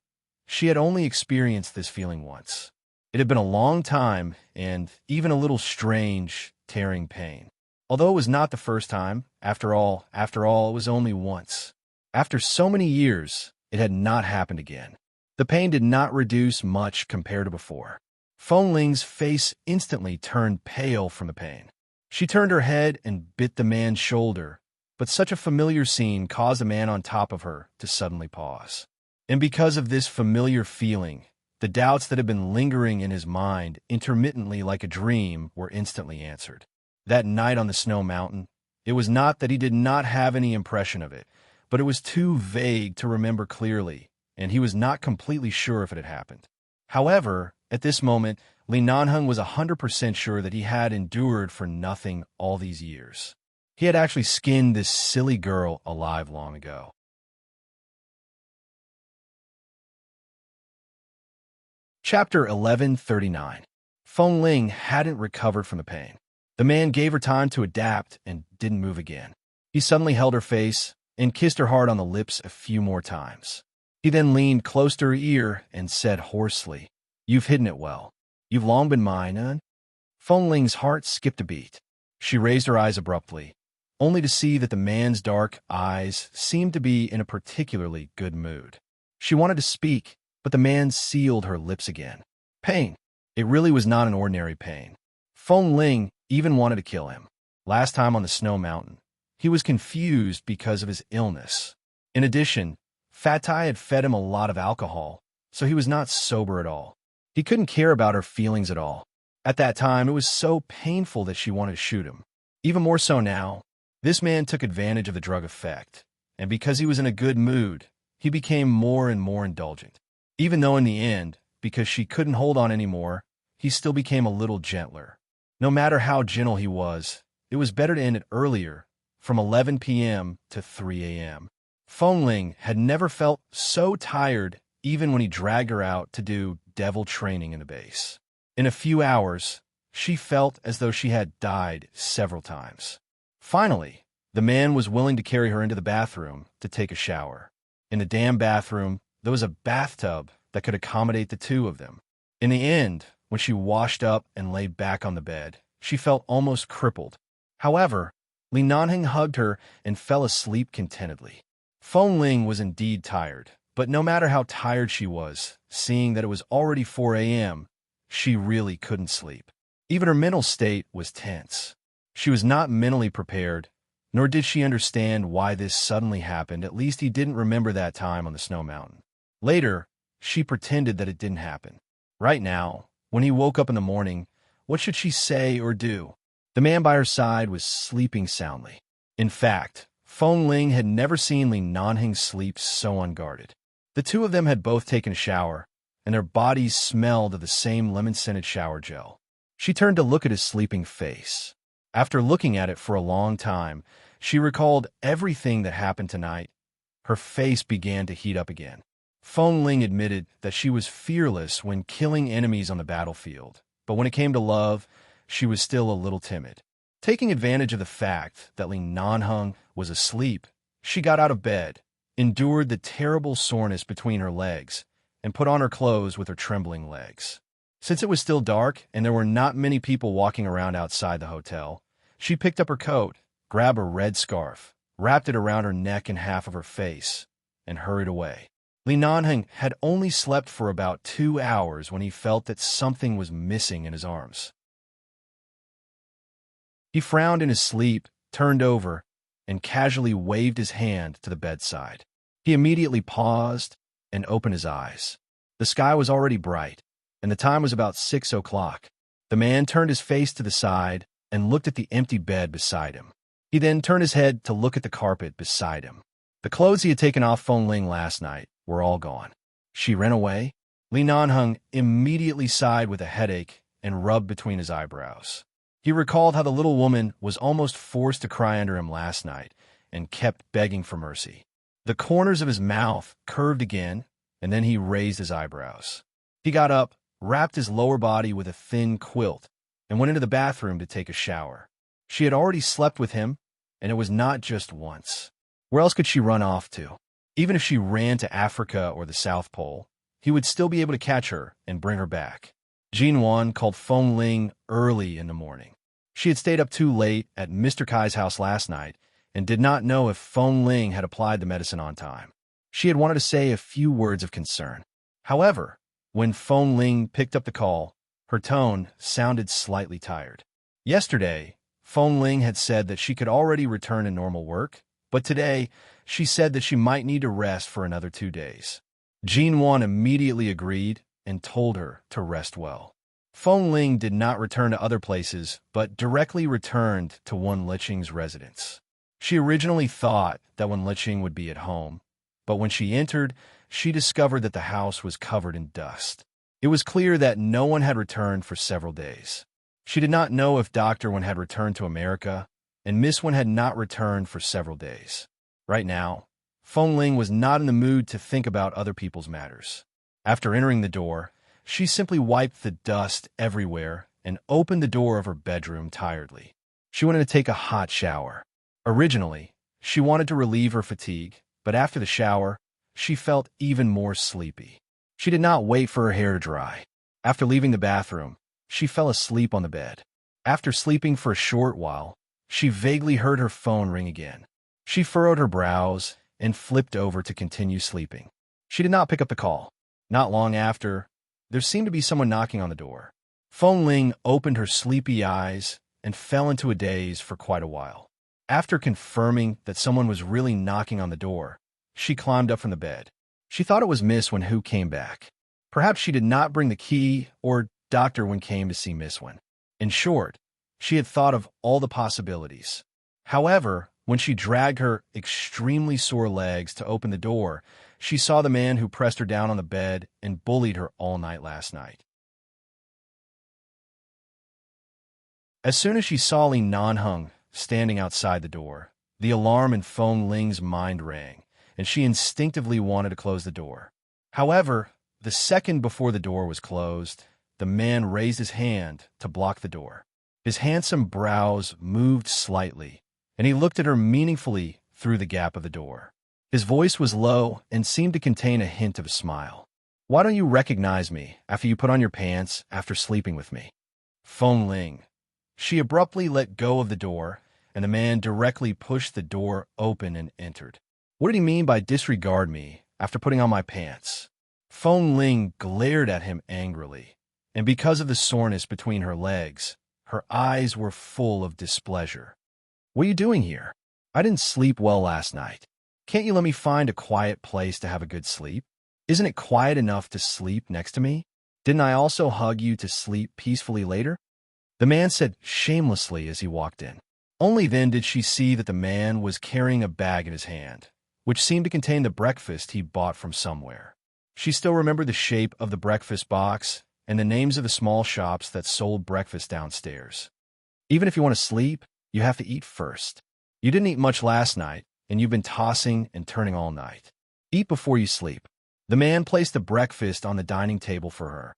She had only experienced this feeling once. It had been a long time and even a little strange, tearing pain. Although it was not the first time, after all, it was only once. After so many years, it had not happened again. The pain did not reduce much compared to before. Feng Ling's face instantly turned pale from the pain. She turned her head and bit the man's shoulder, but such a familiar scene caused the man on top of her to suddenly pause. And because of this familiar feeling, the doubts that had been lingering in his mind intermittently like a dream were instantly answered. That night on the snow mountain, it was not that he did not have any impression of it, but it was too vague to remember clearly, and he was not completely sure if it had happened. However, at this moment, Li Nanheng was 100% sure that he had endured for nothing all these years. He had actually skinned this silly girl alive long ago. Chapter 1139. Feng Ling hadn't recovered from the pain. The man gave her time to adapt and didn't move again. He suddenly held her face and kissed her hard on the lips a few more times. He then leaned close to her ear and said hoarsely, "You've hidden it well. You've long been mine, and..." Feng Ling's heart skipped a beat. She raised her eyes abruptly, only to see that the man's dark eyes seemed to be in a particularly good mood. She wanted to speak, but the man sealed her lips again. Pain. It really was not an ordinary pain. Feng Ling even wanted to kill him. Last time on the snow mountain, he was confused because of his illness. In addition, Fat Tai had fed him a lot of alcohol, so he was not sober at all. He couldn't care about her feelings at all. At that time, it was so painful that she wanted to shoot him. Even more so now, this man took advantage of the drug effect, and because he was in a good mood, he became more and more indulgent. Even though in the end, because she couldn't hold on anymore, he still became a little gentler. No matter how gentle he was, it was better to end it earlier, from 11 p.m. to 3 a.m. Feng Ling had never felt so tired even when he dragged her out to do devil training in the base. In a few hours, she felt as though she had died several times. Finally, the man was willing to carry her into the bathroom to take a shower. In the damn bathroom, there was a bathtub that could accommodate the two of them. In the end, when she washed up and lay back on the bed, she felt almost crippled. However, Li Nanheng hugged her and fell asleep contentedly. Feng Ling was indeed tired, but no matter how tired she was, seeing that it was already 4 a.m., she really couldn't sleep. Even her mental state was tense. She was not mentally prepared, nor did she understand why this suddenly happened. At least he didn't remember that time on the snow mountain. Later, she pretended that it didn't happen. Right now, when he woke up in the morning, what should she say or do? The man by her side was sleeping soundly. In fact, Feng Ling had never seen Li Nanheng sleep so unguarded. The two of them had both taken a shower, and their bodies smelled of the same lemon-scented shower gel. She turned to look at his sleeping face. After looking at it for a long time, she recalled everything that happened tonight. Her face began to heat up again. Feng Ling admitted that she was fearless when killing enemies on the battlefield, but when it came to love, she was still a little timid. Taking advantage of the fact that Li Nanheng was asleep, she got out of bed, endured the terrible soreness between her legs, and put on her clothes with her trembling legs. Since it was still dark and there were not many people walking around outside the hotel, she picked up her coat, grabbed a red scarf, wrapped it around her neck and half of her face, and hurried away. Li Nanheng had only slept for about 2 hours when he felt that something was missing in his arms. He frowned in his sleep, turned over, and casually waved his hand to the bedside. He immediately paused and opened his eyes. The sky was already bright, and the time was about 6 o'clock. The man turned his face to the side and looked at the empty bed beside him. He then turned his head to look at the carpet beside him. The clothes he had taken off Feng Ling last night were all gone. She ran away. Li Nanheng immediately sighed with a headache and rubbed between his eyebrows. He recalled how the little woman was almost forced to cry under him last night and kept begging for mercy. The corners of his mouth curved again, and then he raised his eyebrows. He got up, wrapped his lower body with a thin quilt, and went into the bathroom to take a shower. She had already slept with him, and it was not just once. Where else could she run off to? Even if she ran to Africa or the South Pole, he would still be able to catch her and bring her back. Jin Wan called Feng Ling early in the morning. She had stayed up too late at Mr. Kai's house last night and did not know if Feng Ling had applied the medicine on time. She had wanted to say a few words of concern. However, when Feng Ling picked up the call, her tone sounded slightly tired. Yesterday, Feng Ling had said that she could already return to normal work, but today, she said that she might need to rest for another 2 days. Jin Wan immediately agreed and told her to rest well. Feng Ling did not return to other places, but directly returned to Wen Liqing's residence. She originally thought that Wen Liqing would be at home, but when she entered, she discovered that the house was covered in dust. It was clear that no one had returned for several days. She did not know if Dr. Wen had returned to America, and Miss Wen had not returned for several days. Right now, Feng Ling was not in the mood to think about other people's matters. After entering the door, she simply wiped the dust everywhere and opened the door of her bedroom tiredly. She wanted to take a hot shower. Originally, she wanted to relieve her fatigue, but after the shower, she felt even more sleepy. She did not wait for her hair to dry. After leaving the bathroom, she fell asleep on the bed. After sleeping for a short while, she vaguely heard her phone ring again. She furrowed her brows and flipped over to continue sleeping. She did not pick up the call. Not long after, there seemed to be someone knocking on the door. Feng Ling opened her sleepy eyes and fell into a daze for quite a while. After confirming that someone was really knocking on the door, she climbed up from the bed. She thought it was Miss Wen who came back. Perhaps she did not bring the key, or Dr. Wen came to see Miss Wen. In short, she had thought of all the possibilities. However, when she dragged her extremely sore legs to open the door, she saw the man who pressed her down on the bed and bullied her all night last night. As soon as she saw Li Nanheng standing outside the door, the alarm in Feng Ling's mind rang, and she instinctively wanted to close the door. However, the second before the door was closed, the man raised his hand to block the door. His handsome brows moved slightly, and he looked at her meaningfully through the gap of the door. His voice was low and seemed to contain a hint of a smile. "Why don't you recognize me after you put on your pants after sleeping with me?" Feng Ling. She abruptly let go of the door, and the man directly pushed the door open and entered. What did he mean by disregard me after putting on my pants? Feng Ling glared at him angrily, and because of the soreness between her legs, her eyes were full of displeasure. "What are you doing here? I didn't sleep well last night. Can't you let me find a quiet place to have a good sleep? Isn't it quiet enough to sleep next to me? Didn't I also hug you to sleep peacefully later?" The man said shamelessly as he walked in. Only then did she see that the man was carrying a bag in his hand, which seemed to contain the breakfast he bought from somewhere. She still remembered the shape of the breakfast box and the names of the small shops that sold breakfast downstairs. Even if you want to sleep, you have to eat first. You didn't eat much last night, and you've been tossing and turning all night. Eat before you sleep. The man placed the breakfast on the dining table for her.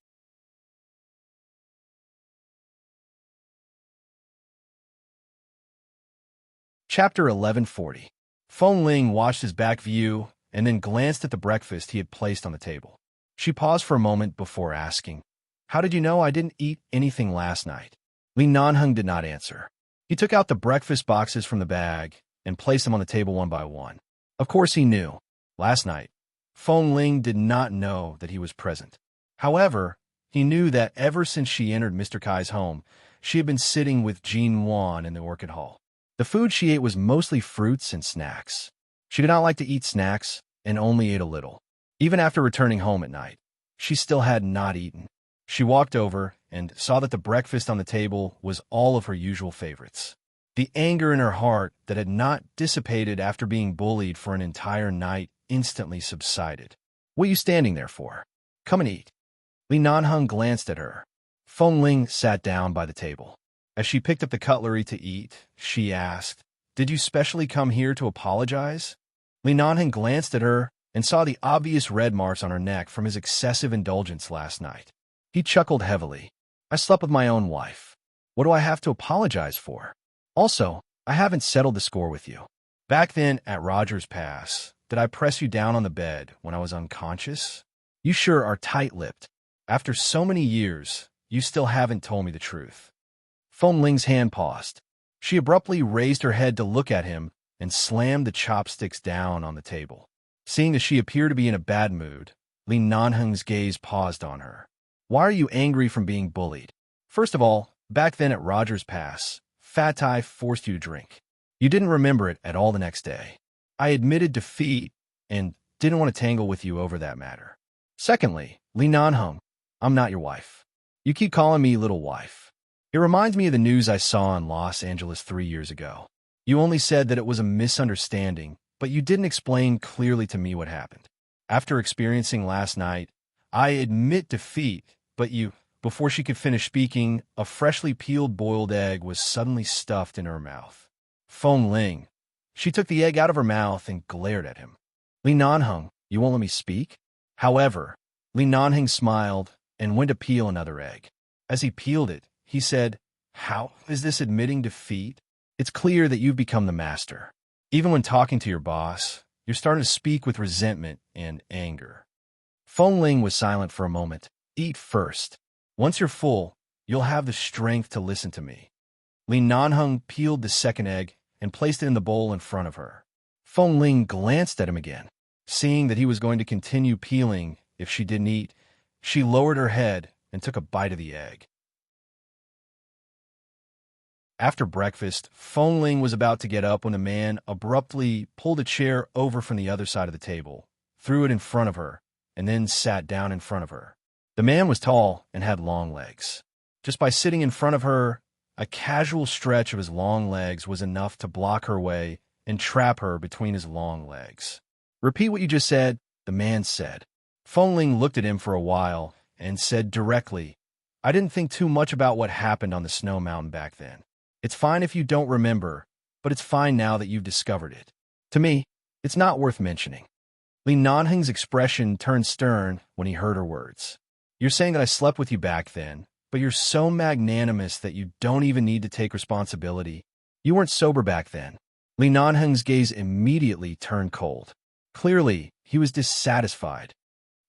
Chapter 1140. Feng Ling watched his back view and then glanced at the breakfast he had placed on the table. She paused for a moment before asking, How did you know I didn't eat anything last night? Li Nanheng did not answer. He took out the breakfast boxes from the bag and placed them on the table one by one. Of course he knew. Last night, Feng Ling did not know that he was present. However, he knew that ever since she entered Mr. Kai's home, she had been sitting with Jean Wan in the orchid hall. The food she ate was mostly fruits and snacks. She did not like to eat snacks and only ate a little. Even after returning home at night, she still had not eaten. She walked over and saw that the breakfast on the table was all of her usual favorites. The anger in her heart that had not dissipated after being bullied for an entire night instantly subsided. What are you standing there for? Come and eat. Li Nanheng glanced at her. Feng Ling sat down by the table. As she picked up the cutlery to eat, she asked, "Did you specially come here to apologize?" Li Nanheng glanced at her and saw the obvious red marks on her neck from his excessive indulgence last night. He chuckled heavily. "I slept with my own wife. What do I have to apologize for? Also, I haven't settled the score with you. Back then at Rogers Pass, did I press you down on the bed when I was unconscious? You sure are tight-lipped. After so many years, you still haven't told me the truth." Feng Ling's hand paused. She abruptly raised her head to look at him and slammed the chopsticks down on the table. Seeing that she appeared to be in a bad mood, Li Nanheng's gaze paused on her. "Why are you angry from being bullied? First of all, back then at Rogers Pass, Fat Tai forced you to drink. You didn't remember it at all the next day. I admitted defeat and didn't want to tangle with you over that matter. Secondly, Li Nanheng, I'm not your wife. You keep calling me little wife. It reminds me of the news I saw in Los Angeles 3 years ago. You only said that it was a misunderstanding, but you didn't explain clearly to me what happened. After experiencing last night, I admit defeat, but you..." Before she could finish speaking, a freshly peeled boiled egg was suddenly stuffed in her mouth. Feng Ling. She took the egg out of her mouth and glared at him. "Li Nanheng, you won't let me speak?" However, Li Nanheng smiled and went to peel another egg. As he peeled it, he said, "How is this admitting defeat? It's clear that you've become the master. Even when talking to your boss, you're starting to speak with resentment and anger." Feng Ling was silent for a moment. "Eat first. Once you're full, you'll have the strength to listen to me." Li Nanheng peeled the second egg and placed it in the bowl in front of her. Feng Ling glanced at him again. Seeing that he was going to continue peeling if she didn't eat, she lowered her head and took a bite of the egg. After breakfast, Feng Ling was about to get up when the man abruptly pulled a chair over from the other side of the table, threw it in front of her, and then sat down in front of her. The man was tall and had long legs. Just by sitting in front of her, a casual stretch of his long legs was enough to block her way and trap her between his long legs. "Repeat what you just said," the man said. Feng Ling looked at him for a while and said directly, "I didn't think too much about what happened on the snow mountain back then. It's fine if you don't remember, but it's fine now that you've discovered it. To me, it's not worth mentioning." Li Nanheng's expression turned stern when he heard her words. "You're saying that I slept with you back then, but you're so magnanimous that you don't even need to take responsibility. You weren't sober back then." Li Nanheng's gaze immediately turned cold. Clearly, he was dissatisfied.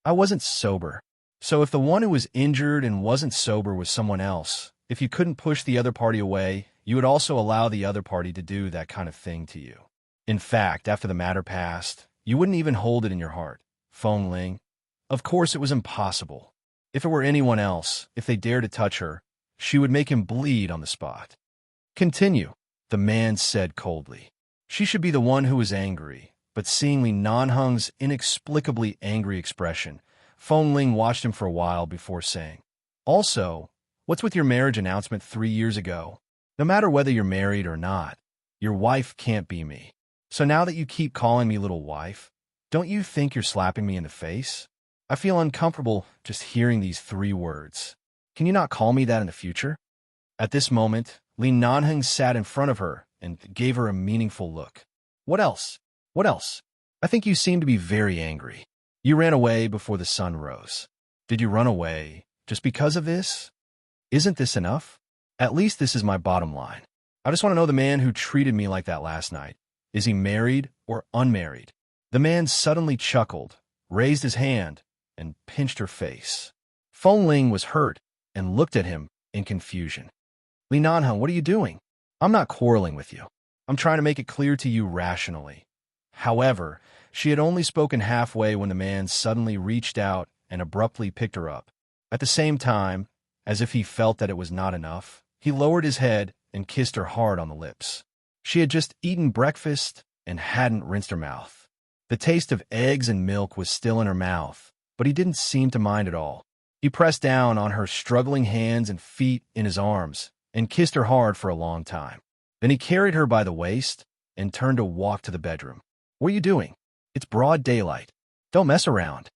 "I wasn't sober. So if the one who was injured and wasn't sober was someone else, if you couldn't push the other party away, you would also allow the other party to do that kind of thing to you. In fact, after the matter passed, you wouldn't even hold it in your heart, Feng Ling. Of course it was impossible. If it were anyone else, if they dared to touch her, she would make him bleed on the spot." "Continue," the man said coldly. She should be the one who was angry, but seeing Li Nanheng's inexplicably angry expression, Feng Ling watched him for a while before saying, "Also, what's with your marriage announcement 3 years ago? No matter whether you're married or not, your wife can't be me. So now that you keep calling me little wife, don't you think you're slapping me in the face? I feel uncomfortable just hearing these 3 words. Can you not call me that in the future?" At this moment, Li Nanheng sat in front of her and gave her a meaningful look. "What else? What else? I think you seem to be very angry. You ran away before the sun rose. Did you run away just because of this? Isn't this enough? At least this is my bottom line. I just want to know the man who treated me like that last night. Is he married or unmarried?" The man suddenly chuckled, raised his hand, and pinched her face. Feng Ling was hurt and looked at him in confusion. Li Nanheng, what are you doing? I'm not quarreling with you. I'm trying to make it clear to you rationally. However, she had only spoken halfway when the man suddenly reached out and abruptly picked her up. At the same time, as if he felt that it was not enough, he lowered his head and kissed her hard on the lips. She had just eaten breakfast and hadn't rinsed her mouth. The taste of eggs and milk was still in her mouth, but he didn't seem to mind at all. He pressed down on her struggling hands and feet in his arms and kissed her hard for a long time. Then he carried her by the waist and turned to walk to the bedroom. What are you doing? It's broad daylight. Don't mess around.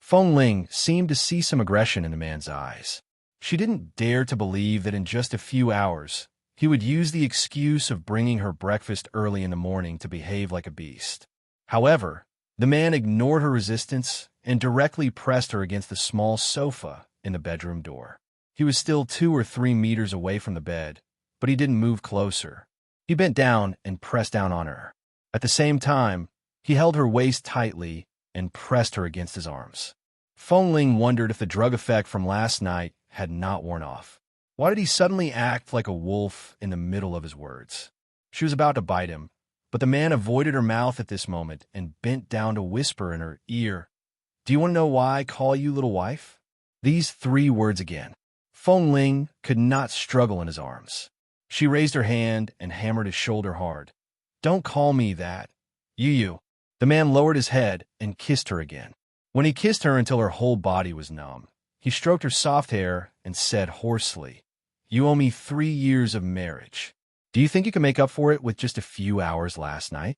Feng Ling seemed to see some aggression in the man's eyes. She didn't dare to believe that in just a few hours, he would use the excuse of bringing her breakfast early in the morning to behave like a beast. However, the man ignored her resistance and directly pressed her against the small sofa in the bedroom door. He was still 2 or 3 meters away from the bed, but he didn't move closer. He bent down and pressed down on her. At the same time, he held her waist tightly and pressed her against his arms. Feng Ling wondered if the drug effect from last night had not worn off. Why did he suddenly act like a wolf in the middle of his words? She was about to bite him, but the man avoided her mouth at this moment and bent down to whisper in her ear, "Do you want to know why I call you little wife?" These 3 words again. Feng Ling could not struggle in his arms. She raised her hand and hammered his shoulder hard. "Don't call me that. You." The man lowered his head and kissed her again. When he kissed her until her whole body was numb, he stroked her soft hair and said hoarsely, "You owe me 3 years of marriage. Do you think you can make up for it with just a few hours last night?"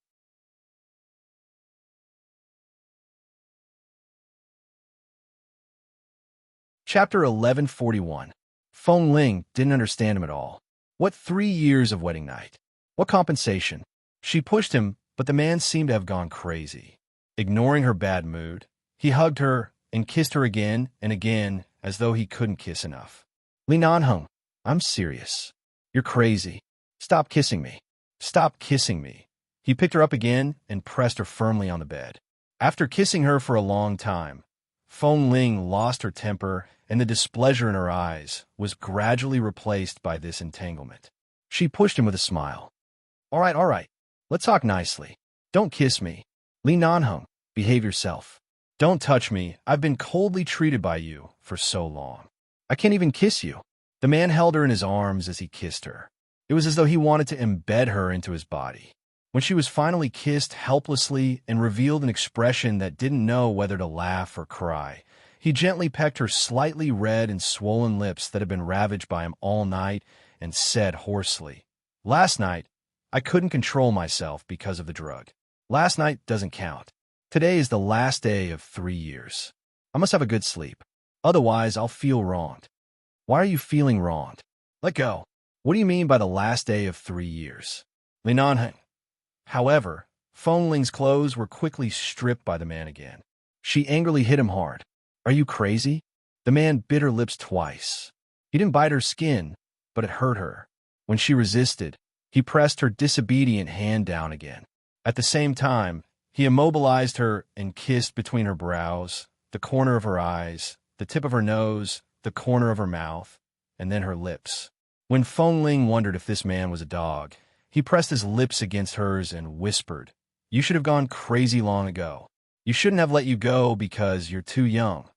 Chapter 1141. Feng Ling didn't understand him at all. What 3 years of wedding night? What compensation? She pushed him, but the man seemed to have gone crazy. Ignoring her bad mood, he hugged her and kissed her again and again as though he couldn't kiss enough. "Li Nanheng, I'm serious. You're crazy. Stop kissing me. Stop kissing me." He picked her up again and pressed her firmly on the bed. After kissing her for a long time, Feng Ling lost her temper, and the displeasure in her eyes was gradually replaced by this entanglement. She pushed him with a smile. All right. Let's talk nicely. Don't kiss me. Li Nanheng, behave yourself. Don't touch me. I've been coldly treated by you for so long. I can't even kiss you." The man held her in his arms as he kissed her. It was as though he wanted to embed her into his body. When she was finally kissed helplessly and revealed an expression that didn't know whether to laugh or cry, he gently pecked her slightly red and swollen lips that had been ravaged by him all night and said hoarsely, "Last night, I couldn't control myself because of the drug. Last night doesn't count. Today is the last day of 3 years. I must have a good sleep. Otherwise, I'll feel wronged." "Why are you feeling wronged? Let go. What do you mean by the last day of 3 years? Li Nanheng." However, Feng Ling's clothes were quickly stripped by the man again. She angrily hit him hard. "Are you crazy?" The man bit her lips twice. He didn't bite her skin, but it hurt her. When she resisted, he pressed her disobedient hand down again. At the same time, he immobilized her and kissed between her brows, the corner of her eyes, the tip of her nose, the corner of her mouth, and then her lips. When Feng Ling wondered if this man was a dog, he pressed his lips against hers and whispered, "You should have gone crazy long ago. You shouldn't have let you go because you're too young."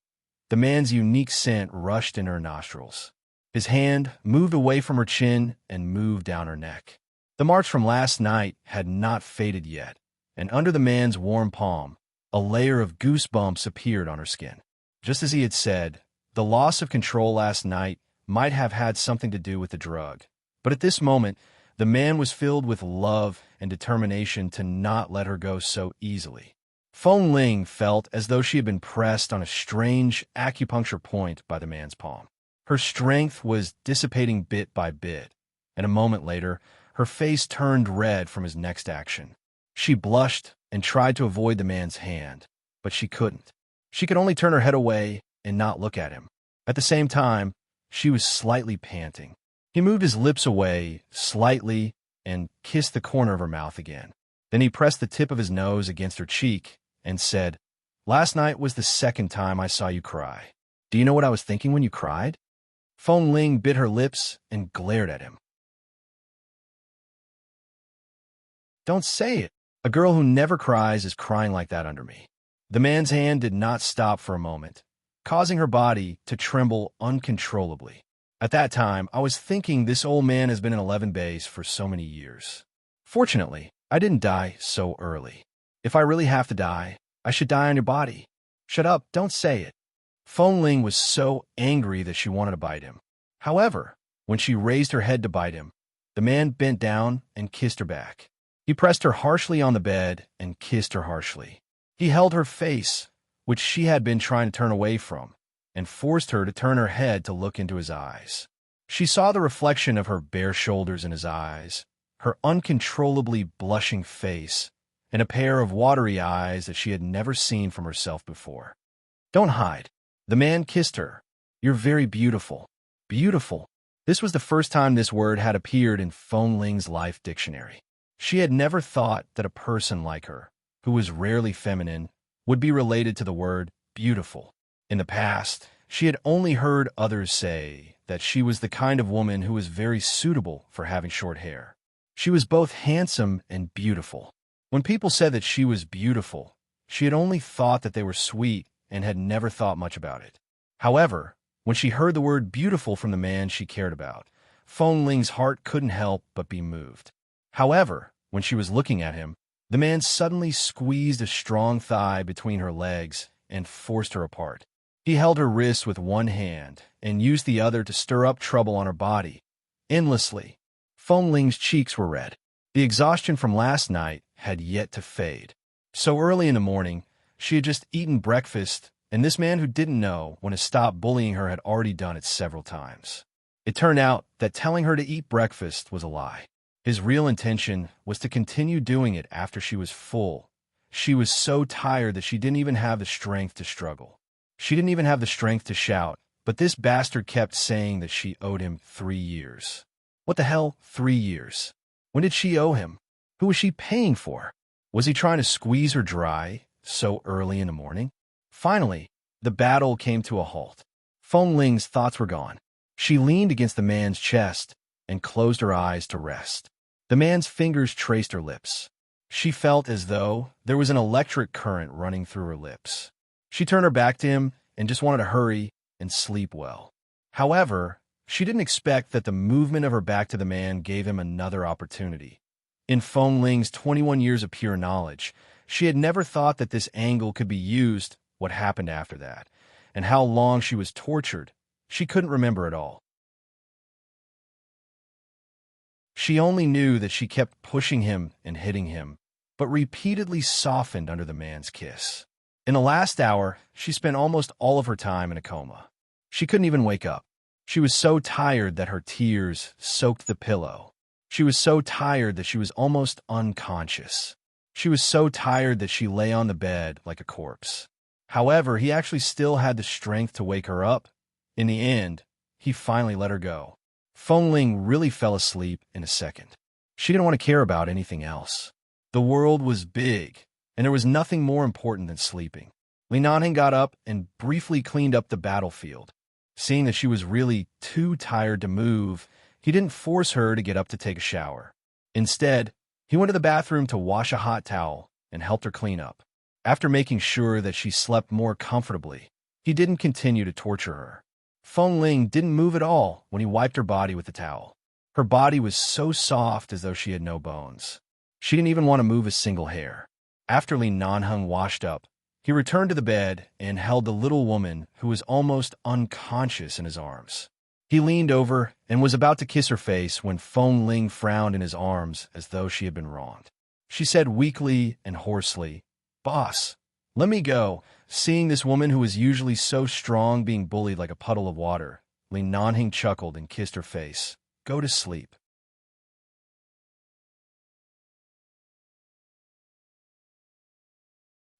The man's unique scent rushed in her nostrils. His hand moved away from her chin and moved down her neck. The marks from last night had not faded yet, and under the man's warm palm, a layer of goosebumps appeared on her skin. Just as he had said, the loss of control last night might have had something to do with the drug, but at this moment, the man was filled with love and determination to not let her go so easily. Feng Ling felt as though she had been pressed on a strange acupuncture point by the man's palm. Her strength was dissipating bit by bit, and a moment later, her face turned red from his next action. She blushed and tried to avoid the man's hand, but she couldn't. She could only turn her head away and not look at him. At the same time, she was slightly panting. He moved his lips away slightly and kissed the corner of her mouth again. Then he pressed the tip of his nose against her cheek and said, "Last night was the second time I saw you cry. Do you know what I was thinking when you cried? Feng Ling bit her lips and glared at him. Don't say it. A girl who never cries is crying like that under me. The man's hand did not stop for a moment, causing her body to tremble uncontrollably. At that time, I was thinking this old man has been in 11 bays for so many years. Fortunately, I didn't die so early. If I really have to die, I should die on your body. Shut up, don't say it. Feng Ling was so angry that she wanted to bite him. However, when she raised her head to bite him, the man bent down and kissed her back. He pressed her harshly on the bed and kissed her harshly. He held her face, which she had been trying to turn away from, and forced her to turn her head to look into his eyes. She saw the reflection of her bare shoulders in his eyes, her uncontrollably blushing face, and a pair of watery eyes that she had never seen from herself before. Don't hide. The man kissed her. You're very beautiful. Beautiful. This was the first time this word had appeared in Feng Ling's life dictionary. She had never thought that a person like her, who was rarely feminine, would be related to the word beautiful. In the past, she had only heard others say that she was the kind of woman who was very suitable for having short hair. She was both handsome and beautiful. When people said that she was beautiful, she had only thought that they were sweet and had never thought much about it. However, when she heard the word beautiful from the man she cared about, Feng Ling's heart couldn't help but be moved. However, when she was looking at him, the man suddenly squeezed a strong thigh between her legs and forced her apart. He held her wrist with one hand and used the other to stir up trouble on her body, endlessly. Feng Ling's cheeks were red. The exhaustion from last night had yet to fade. So early in the morning, she had just eaten breakfast, and this man who didn't know when to stop bullying her had already done it several times. It turned out that telling her to eat breakfast was a lie. His real intention was to continue doing it after she was full. She was so tired that she didn't even have the strength to struggle. She didn't even have the strength to shout, but this bastard kept saying that she owed him 3 years. What the hell, 3 years? When did she owe him? Who was she paying for? Was he trying to squeeze her dry so early in the morning? Finally, the battle came to a halt. Feng Ling's thoughts were gone. She leaned against the man's chest and closed her eyes to rest. The man's fingers traced her lips. She felt as though there was an electric current running through her lips. She turned her back to him and just wanted to hurry and sleep well. However, she didn't expect that the movement of her back to the man gave him another opportunity. In Feng Ling's 21 years of pure knowledge, she had never thought that this angle could be used. What happened after that, and how long she was tortured, she couldn't remember at all. She only knew that she kept pushing him and hitting him, but repeatedly softened under the man's kiss. In the last hour, she spent almost all of her time in a coma. She couldn't even wake up. She was so tired that her tears soaked the pillow. She was so tired that she was almost unconscious. She was so tired that she lay on the bed like a corpse. However, he actually still had the strength to wake her up. In the end, he finally let her go. Feng Ling really fell asleep in a second. She didn't want to care about anything else. The world was big, and there was nothing more important than sleeping. Li Nanhing got up and briefly cleaned up the battlefield. Seeing that she was really too tired to move, he didn't force her to get up to take a shower. Instead, he went to the bathroom to wash a hot towel and helped her clean up. After making sure that she slept more comfortably, he didn't continue to torture her. Feng Ling didn't move at all when he wiped her body with the towel. Her body was so soft as though she had no bones. She didn't even want to move a single hair. After Li Nanheng washed up, he returned to the bed and held the little woman who was almost unconscious in his arms. He leaned over and was about to kiss her face when Feng Ling frowned in his arms as though she had been wronged. She said weakly and hoarsely, "Boss, let me go." Seeing this woman who was usually so strong being bullied like a puddle of water, Li Nanheng chuckled and kissed her face. "Go to sleep."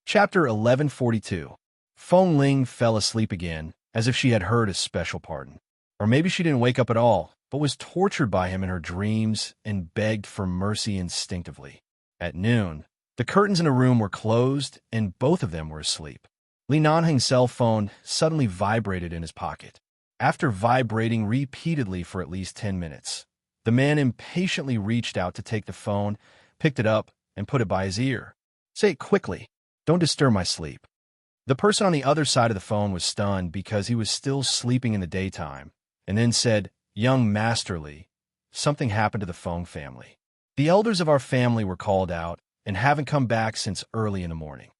Chapter 1142. Feng Ling fell asleep again, as if she had heard a special pardon. Or maybe she didn't wake up at all, but was tortured by him in her dreams and begged for mercy instinctively. At noon, the curtains in the room were closed and both of them were asleep. Li Nanheng's cell phone suddenly vibrated in his pocket. After vibrating repeatedly for at least 10 minutes, the man impatiently reached out to take the phone, picked it up, and put it by his ear. "Say it quickly. Don't disturb my sleep." The person on the other side of the phone was stunned because he was still sleeping in the daytime, and then said, "Young Masterly, something happened to the Feng family. The elders of our family were called out and haven't come back since early in the morning."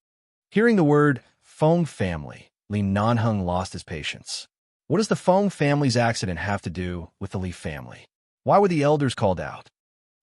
Hearing the word Feng family, Li Nanheng lost his patience. What does the Feng family's accident have to do with the Li family? Why were the elders called out?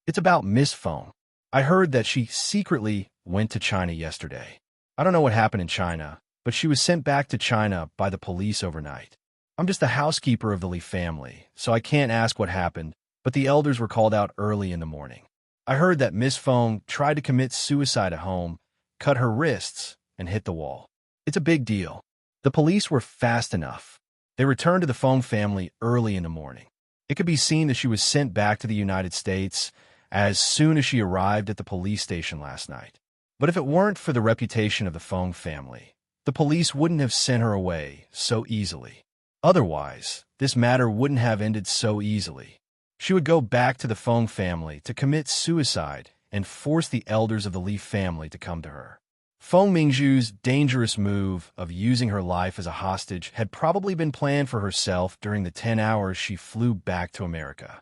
It's about Miss Feng. I heard that she secretly went to China yesterday. I don't know what happened in China, but she was sent back to China by the police overnight. I'm just the housekeeper of the Li family, so I can't ask what happened, but the elders were called out early in the morning. I heard that Miss Feng tried to commit suicide at home, cut her wrists, and hit the wall. It's a big deal. The police were fast enough. They returned to the Feng family early in the morning. It could be seen that she was sent back to the United States as soon as she arrived at the police station last night. But if it weren't for the reputation of the Feng family, the police wouldn't have sent her away so easily. Otherwise, this matter wouldn't have ended so easily. She would go back to the Feng family to commit suicide and force the elders of the Li family to come to her. Feng Mingzhu's dangerous move of using her life as a hostage had probably been planned for herself during the 10 hours she flew back to America.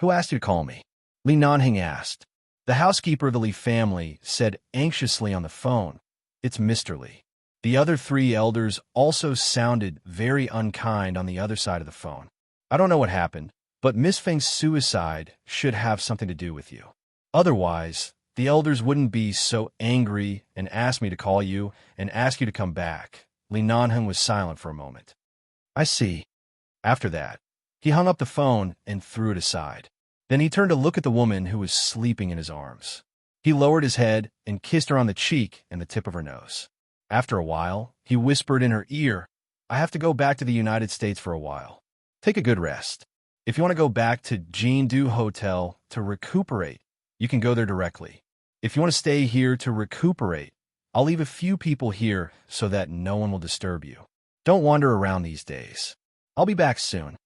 "Who asked you to call me?" Li Nanheng asked. The housekeeper of the Li family said anxiously on the phone, "It's Mr. Li." The other 3 elders also sounded very unkind on the other side of the phone. "I don't know what happened, but Miss Feng's suicide should have something to do with you. Otherwise, the elders wouldn't be so angry and ask me to call you and ask you to come back." Li Nanheng was silent for a moment. "I see." After that, he hung up the phone and threw it aside. Then he turned to look at the woman who was sleeping in his arms. He lowered his head and kissed her on the cheek and the tip of her nose. After a while, he whispered in her ear, "I have to go back to the United States for a while. Take a good rest. If you want to go back to Jindu Hotel to recuperate, you can go there directly. If you want to stay here to recuperate, I'll leave a few people here so that no one will disturb you. Don't wander around these days. I'll be back soon."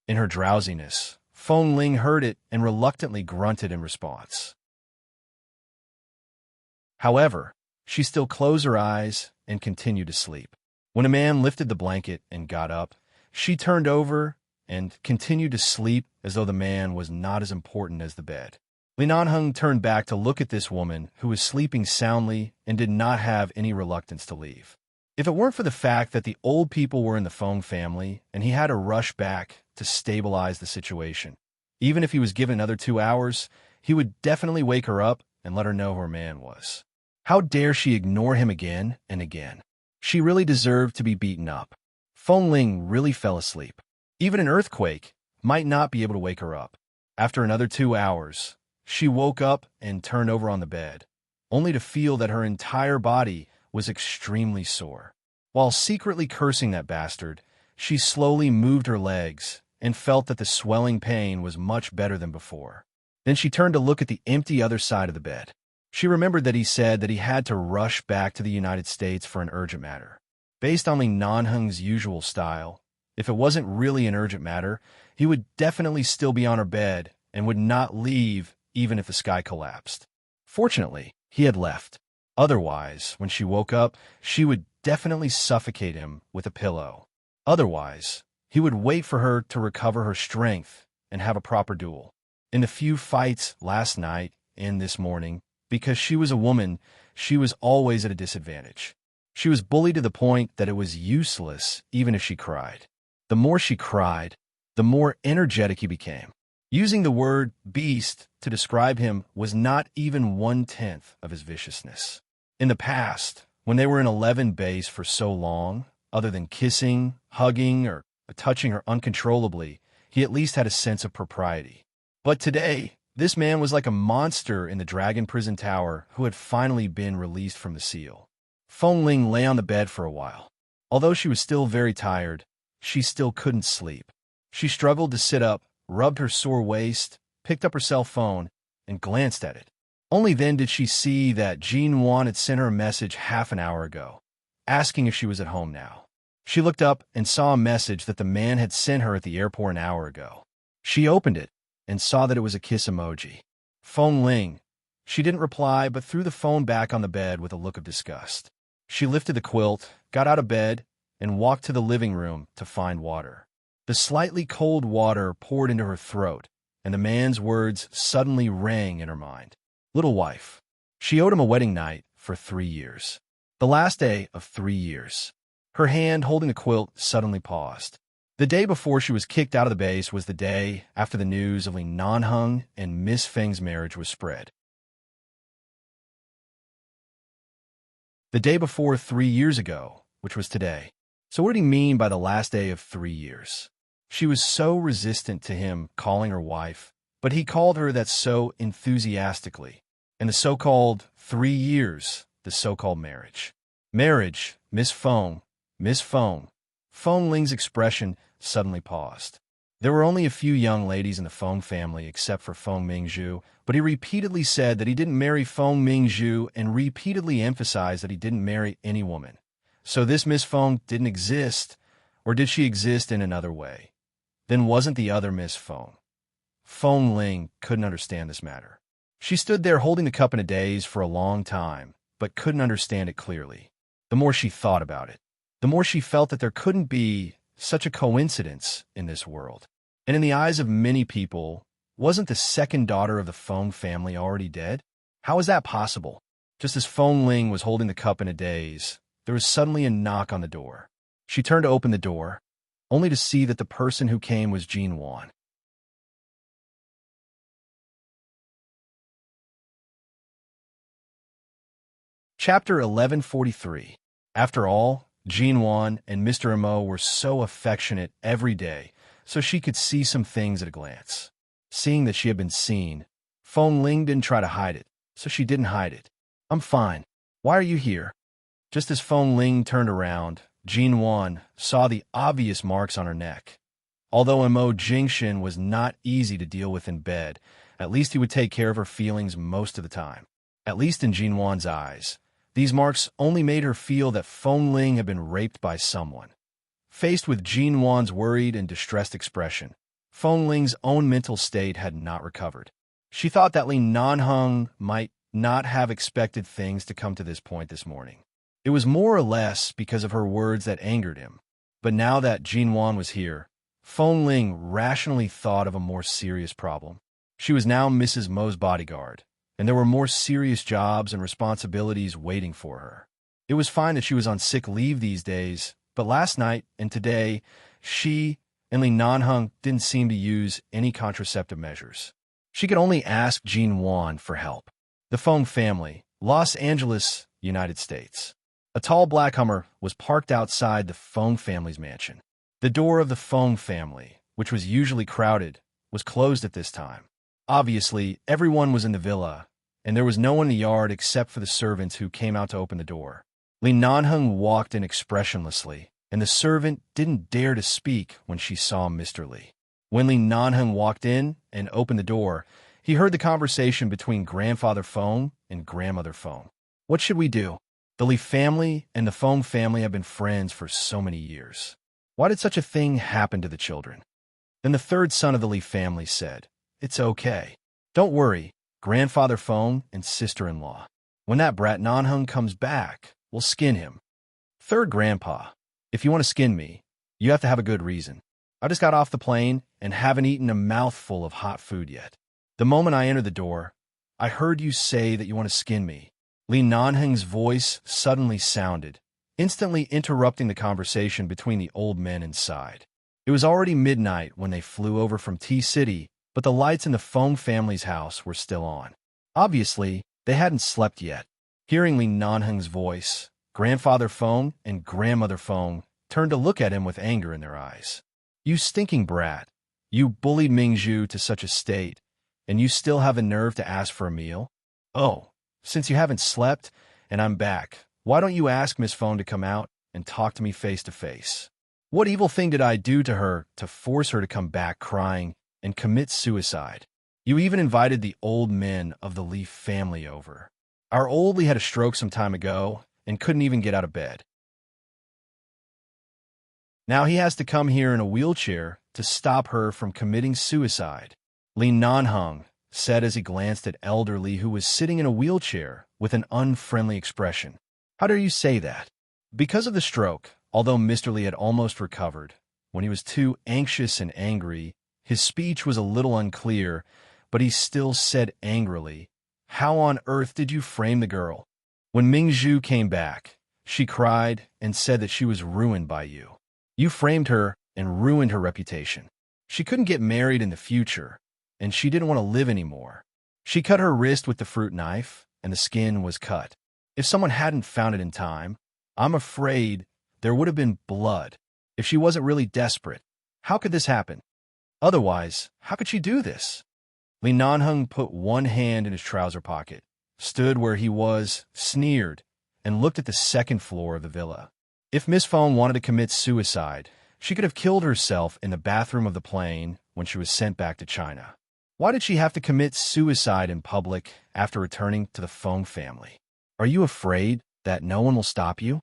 In her drowsiness, Feng Ling heard it and reluctantly grunted in response. However, she still closed her eyes and continued to sleep. When a man lifted the blanket and got up, she turned over and continued to sleep as though the man was not as important as the bed. Li Nanheng turned back to look at this woman who was sleeping soundly and did not have any reluctance to leave. If it weren't for the fact that the old people were in the Feng family and he had to rush back to stabilize the situation, even if he was given another 2 hours, he would definitely wake her up and let her know who her man was. How dare she ignore him again and again? She really deserved to be beaten up. Feng Ling really fell asleep. Even an earthquake might not be able to wake her up. After another 2 hours, she woke up and turned over on the bed, only to feel that her entire body was extremely sore. While secretly cursing that bastard, she slowly moved her legs and felt that the swelling pain was much better than before. Then she turned to look at the empty other side of the bed. She remembered that he said that he had to rush back to the United States for an urgent matter. Based on Li Nanheng's usual style, if it wasn't really an urgent matter, he would definitely still be on her bed and would not leave even if the sky collapsed. Fortunately, he had left. Otherwise, when she woke up, she would definitely suffocate him with a pillow. Otherwise, he would wait for her to recover her strength and have a proper duel. In the few fights last night and this morning, because she was a woman, she was always at a disadvantage. She was bullied to the point that it was useless even if she cried. The more she cried, the more energetic he became. Using the word beast to describe him was not even 1/10 of his viciousness. In the past, when they were in 11 base for so long, other than kissing, hugging, or touching her uncontrollably, he at least had a sense of propriety. But today, this man was like a monster in the Dragon Prison Tower who had finally been released from the seal. Feng Ling lay on the bed for a while. Although she was still very tired, she still couldn't sleep. She struggled to sit up, rubbed her sore waist, picked up her cell phone, and glanced at it. Only then did she see that Jean Wan had sent her a message half an hour ago, asking if she was at home now. She looked up and saw a message that the man had sent her at the airport an hour ago. She opened it and saw that it was a kiss emoji. Phone Ling. She didn't reply, but threw the phone back on the bed with a look of disgust. She lifted the quilt, got out of bed, and walked to the living room to find water. The slightly cold water poured into her throat, and the man's words suddenly rang in her mind. Little wife. She owed him a wedding night for 3 years. The last day of 3 years. Her hand holding the quilt suddenly paused. The day before she was kicked out of the base was the day after the news of Li Nanheng and Miss Feng's marriage was spread. The day before 3 years ago, which was today. So what did he mean by the last day of 3 years? She was so resistant to him calling her wife, but he called her that so enthusiastically. And the so-called 3 years, the so-called marriage. Marriage, Miss Feng, Miss Feng. Feng Ling's expression suddenly paused. There were only a few young ladies in the Feng family except for Feng Mingzhu, but he repeatedly said that he didn't marry Feng Mingzhu and repeatedly emphasized that he didn't marry any woman. So this Miss Feng didn't exist, or did she exist in another way? Then wasn't the other Miss Feng? Feng Ling couldn't understand this matter. She stood there holding the cup in a daze for a long time, but couldn't understand it clearly. The more she thought about it, the more she felt that there couldn't be such a coincidence in this world. And in the eyes of many people, wasn't the second daughter of the Feng family already dead? How was that possible? Just as Feng Ling was holding the cup in a daze, there was suddenly a knock on the door. She turned to open the door, only to see that the person who came was Jin Wan. Chapter 1143. After all, Jin Wan and Mr. Mo were so affectionate every day, so she could see some things at a glance. Seeing that she had been seen, Feng Ling didn't try to hide it, so she didn't hide it. I'm fine. Why are you here? Just as Feng Ling turned around, Jin Wan saw the obvious marks on her neck. Although Mo Jingxin was not easy to deal with in bed, at least he would take care of her feelings most of the time. At least in Jin Wan's eyes, these marks only made her feel that Feng Ling had been raped by someone. Faced with Jin Wan's worried and distressed expression, Feng Ling's own mental state had not recovered. She thought that Li Nanheng might not have expected things to come to this point this morning. It was more or less because of her words that angered him. But now that Jin Wan was here, Feng Ling rationally thought of a more serious problem. She was now Mrs. Mo's bodyguard, and there were more serious jobs and responsibilities waiting for her. It was fine that she was on sick leave these days, but last night and today, she and Li Nanheng didn't seem to use any contraceptive measures. She could only ask Jin Wan for help. The Feng family, Los Angeles, United States. A tall black Hummer was parked outside the Feng family's mansion. The door of the Feng family, which was usually crowded, was closed at this time. Obviously, everyone was in the villa, and there was no one in the yard except for the servants who came out to open the door. Li Nanheng walked in expressionlessly, and the servant didn't dare to speak when she saw Mr. Li. When Li Nanheng walked in and opened the door, he heard the conversation between Grandfather Feng and Grandmother Feng. What should we do? The Li family and the Feng family have been friends for so many years. Why did such a thing happen to the children? Then the third son of the Li family said, "It's okay. Don't worry, Grandfather Feng and sister-in-law. When that brat Nanheng comes back, we'll skin him." Third grandpa, "If you want to skin me, you have to have a good reason. I just got off the plane and haven't eaten a mouthful of hot food yet. The moment I entered the door, I heard you say that you want to skin me." Li Nanheng's voice suddenly sounded, instantly interrupting the conversation between the old men inside. It was already midnight when they flew over from T-City, but the lights in the Feng family's house were still on. Obviously, they hadn't slept yet. Hearing Li Nanheng's voice, Grandfather Feng and Grandmother Feng turned to look at him with anger in their eyes. "You stinking brat. You bullied Mingzhu to such a state, and you still have the nerve to ask for a meal? Oh, since you haven't slept and I'm back, why don't you ask Miss Feng to come out and talk to me face to face? What evil thing did I do to her to force her to come back crying and commit suicide? You even invited the old men of the Li family over. Our old Li had a stroke some time ago and couldn't even get out of bed. Now he has to come here in a wheelchair to stop her from committing suicide, Li Nanheng said as he glanced at Elderly, who was sitting in a wheelchair with an unfriendly expression. How dare you say that? Because of the stroke, although Mr. Li had almost recovered, when he was too anxious and angry, his speech was a little unclear, but he still said angrily, "How on earth did you frame the girl?" When Mingzhu came back, she cried and said that she was ruined by you. You framed her and ruined her reputation. She couldn't get married in the future, and she didn't want to live anymore. She cut her wrist with the fruit knife, and the skin was cut. If someone hadn't found it in time, I'm afraid there would have been blood. If she wasn't really desperate, how could this happen? Otherwise, how could she do this? Li Nanheng put one hand in his trouser pocket, stood where he was, sneered, and looked at the second floor of the villa. If Miss Feng wanted to commit suicide, she could have killed herself in the bathroom of the plane when she was sent back to China. Why did she have to commit suicide in public after returning to the Feng family? Are you afraid that no one will stop you?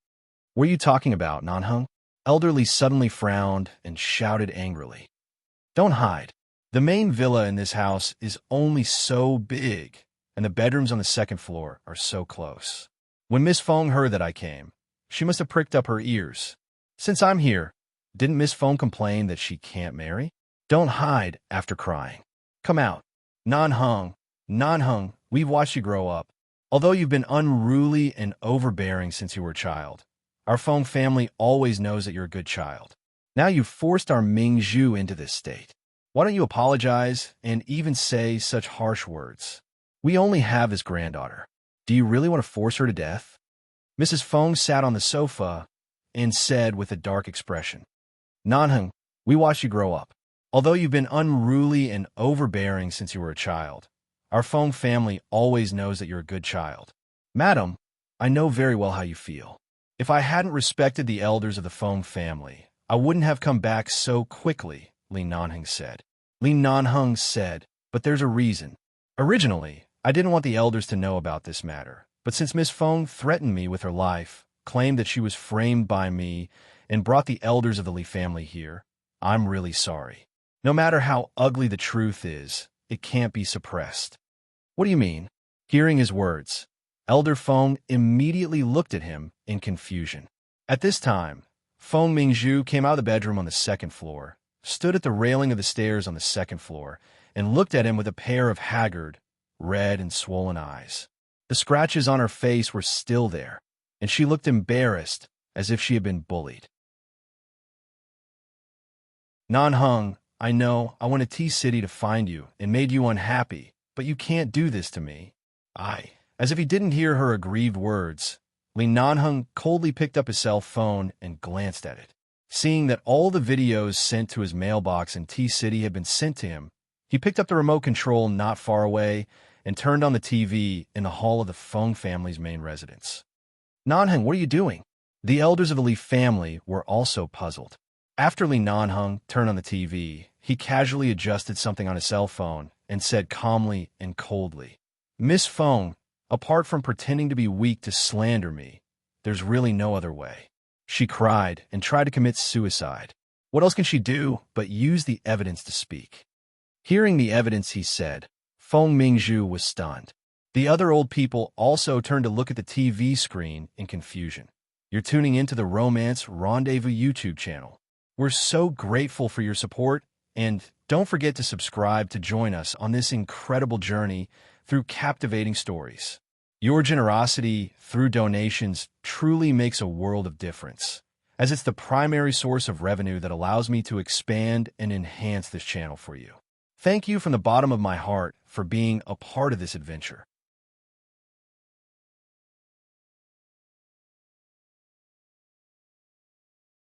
What are you talking about, Nanheng? Elderly suddenly frowned and shouted angrily. Don't hide. The main villa in this house is only so big, and the bedrooms on the second floor are so close. When Miss Feng heard that I came, she must have pricked up her ears. Since I'm here, didn't Miss Feng complain that she can't marry? Don't hide after crying. Come out. Nanheng, we've watched you grow up. Although you've been unruly and overbearing since you were a child, our Feng family always knows that you're a good child. Now you've forced our Mingzhu into this state. Why don't you apologize and even say such harsh words? We only have this granddaughter. Do you really want to force her to death? Mrs. Feng sat on the sofa and said with a dark expression, Nanheng, we watched you grow up. Although you've been unruly and overbearing since you were a child, our Feng family always knows that you're a good child. Madam, I know very well how you feel. If I hadn't respected the elders of the Feng family, I wouldn't have come back so quickly, Li Nanheng said. Li Nanheng said, but there's a reason. Originally, I didn't want the elders to know about this matter, but since Miss Feng threatened me with her life, claimed that she was framed by me, and brought the elders of the Li family here, I'm really sorry. No matter how ugly the truth is, it can't be suppressed. What do you mean? Hearing his words, Elder Feng immediately looked at him in confusion. At this time, Feng Mingzhu came out of the bedroom on the second floor, stood at the railing of the stairs on the second floor, and looked at him with a pair of haggard, red and swollen eyes. The scratches on her face were still there, and she looked embarrassed, as if she had been bullied. Nanheng, I know I went to T-City to find you and made you unhappy, but you can't do this to me. As if he didn't hear her aggrieved words, Li Nanheng coldly picked up his cell phone and glanced at it. Seeing that all the videos sent to his mailbox in T-City had been sent to him, he picked up the remote control not far away and turned on the TV in the hall of the Feng family's main residence. Nanheng, what are you doing? The elders of the Li family were also puzzled. After Li Nanheng turned on the TV, he casually adjusted something on his cell phone and said calmly and coldly, Miss Feng, apart from pretending to be weak to slander me, there's really no other way. She cried and tried to commit suicide. What else can she do but use the evidence to speak? Hearing the evidence, he said, Feng Mingzhu was stunned. The other old people also turned to look at the TV screen in confusion. You're tuning into the Romance Rendezvous YouTube channel. We're so grateful for your support, and don't forget to subscribe to join us on this incredible journey through captivating stories. Your generosity through donations truly makes a world of difference, as it's the primary source of revenue that allows me to expand and enhance this channel for you. Thank you from the bottom of my heart for being a part of this adventure.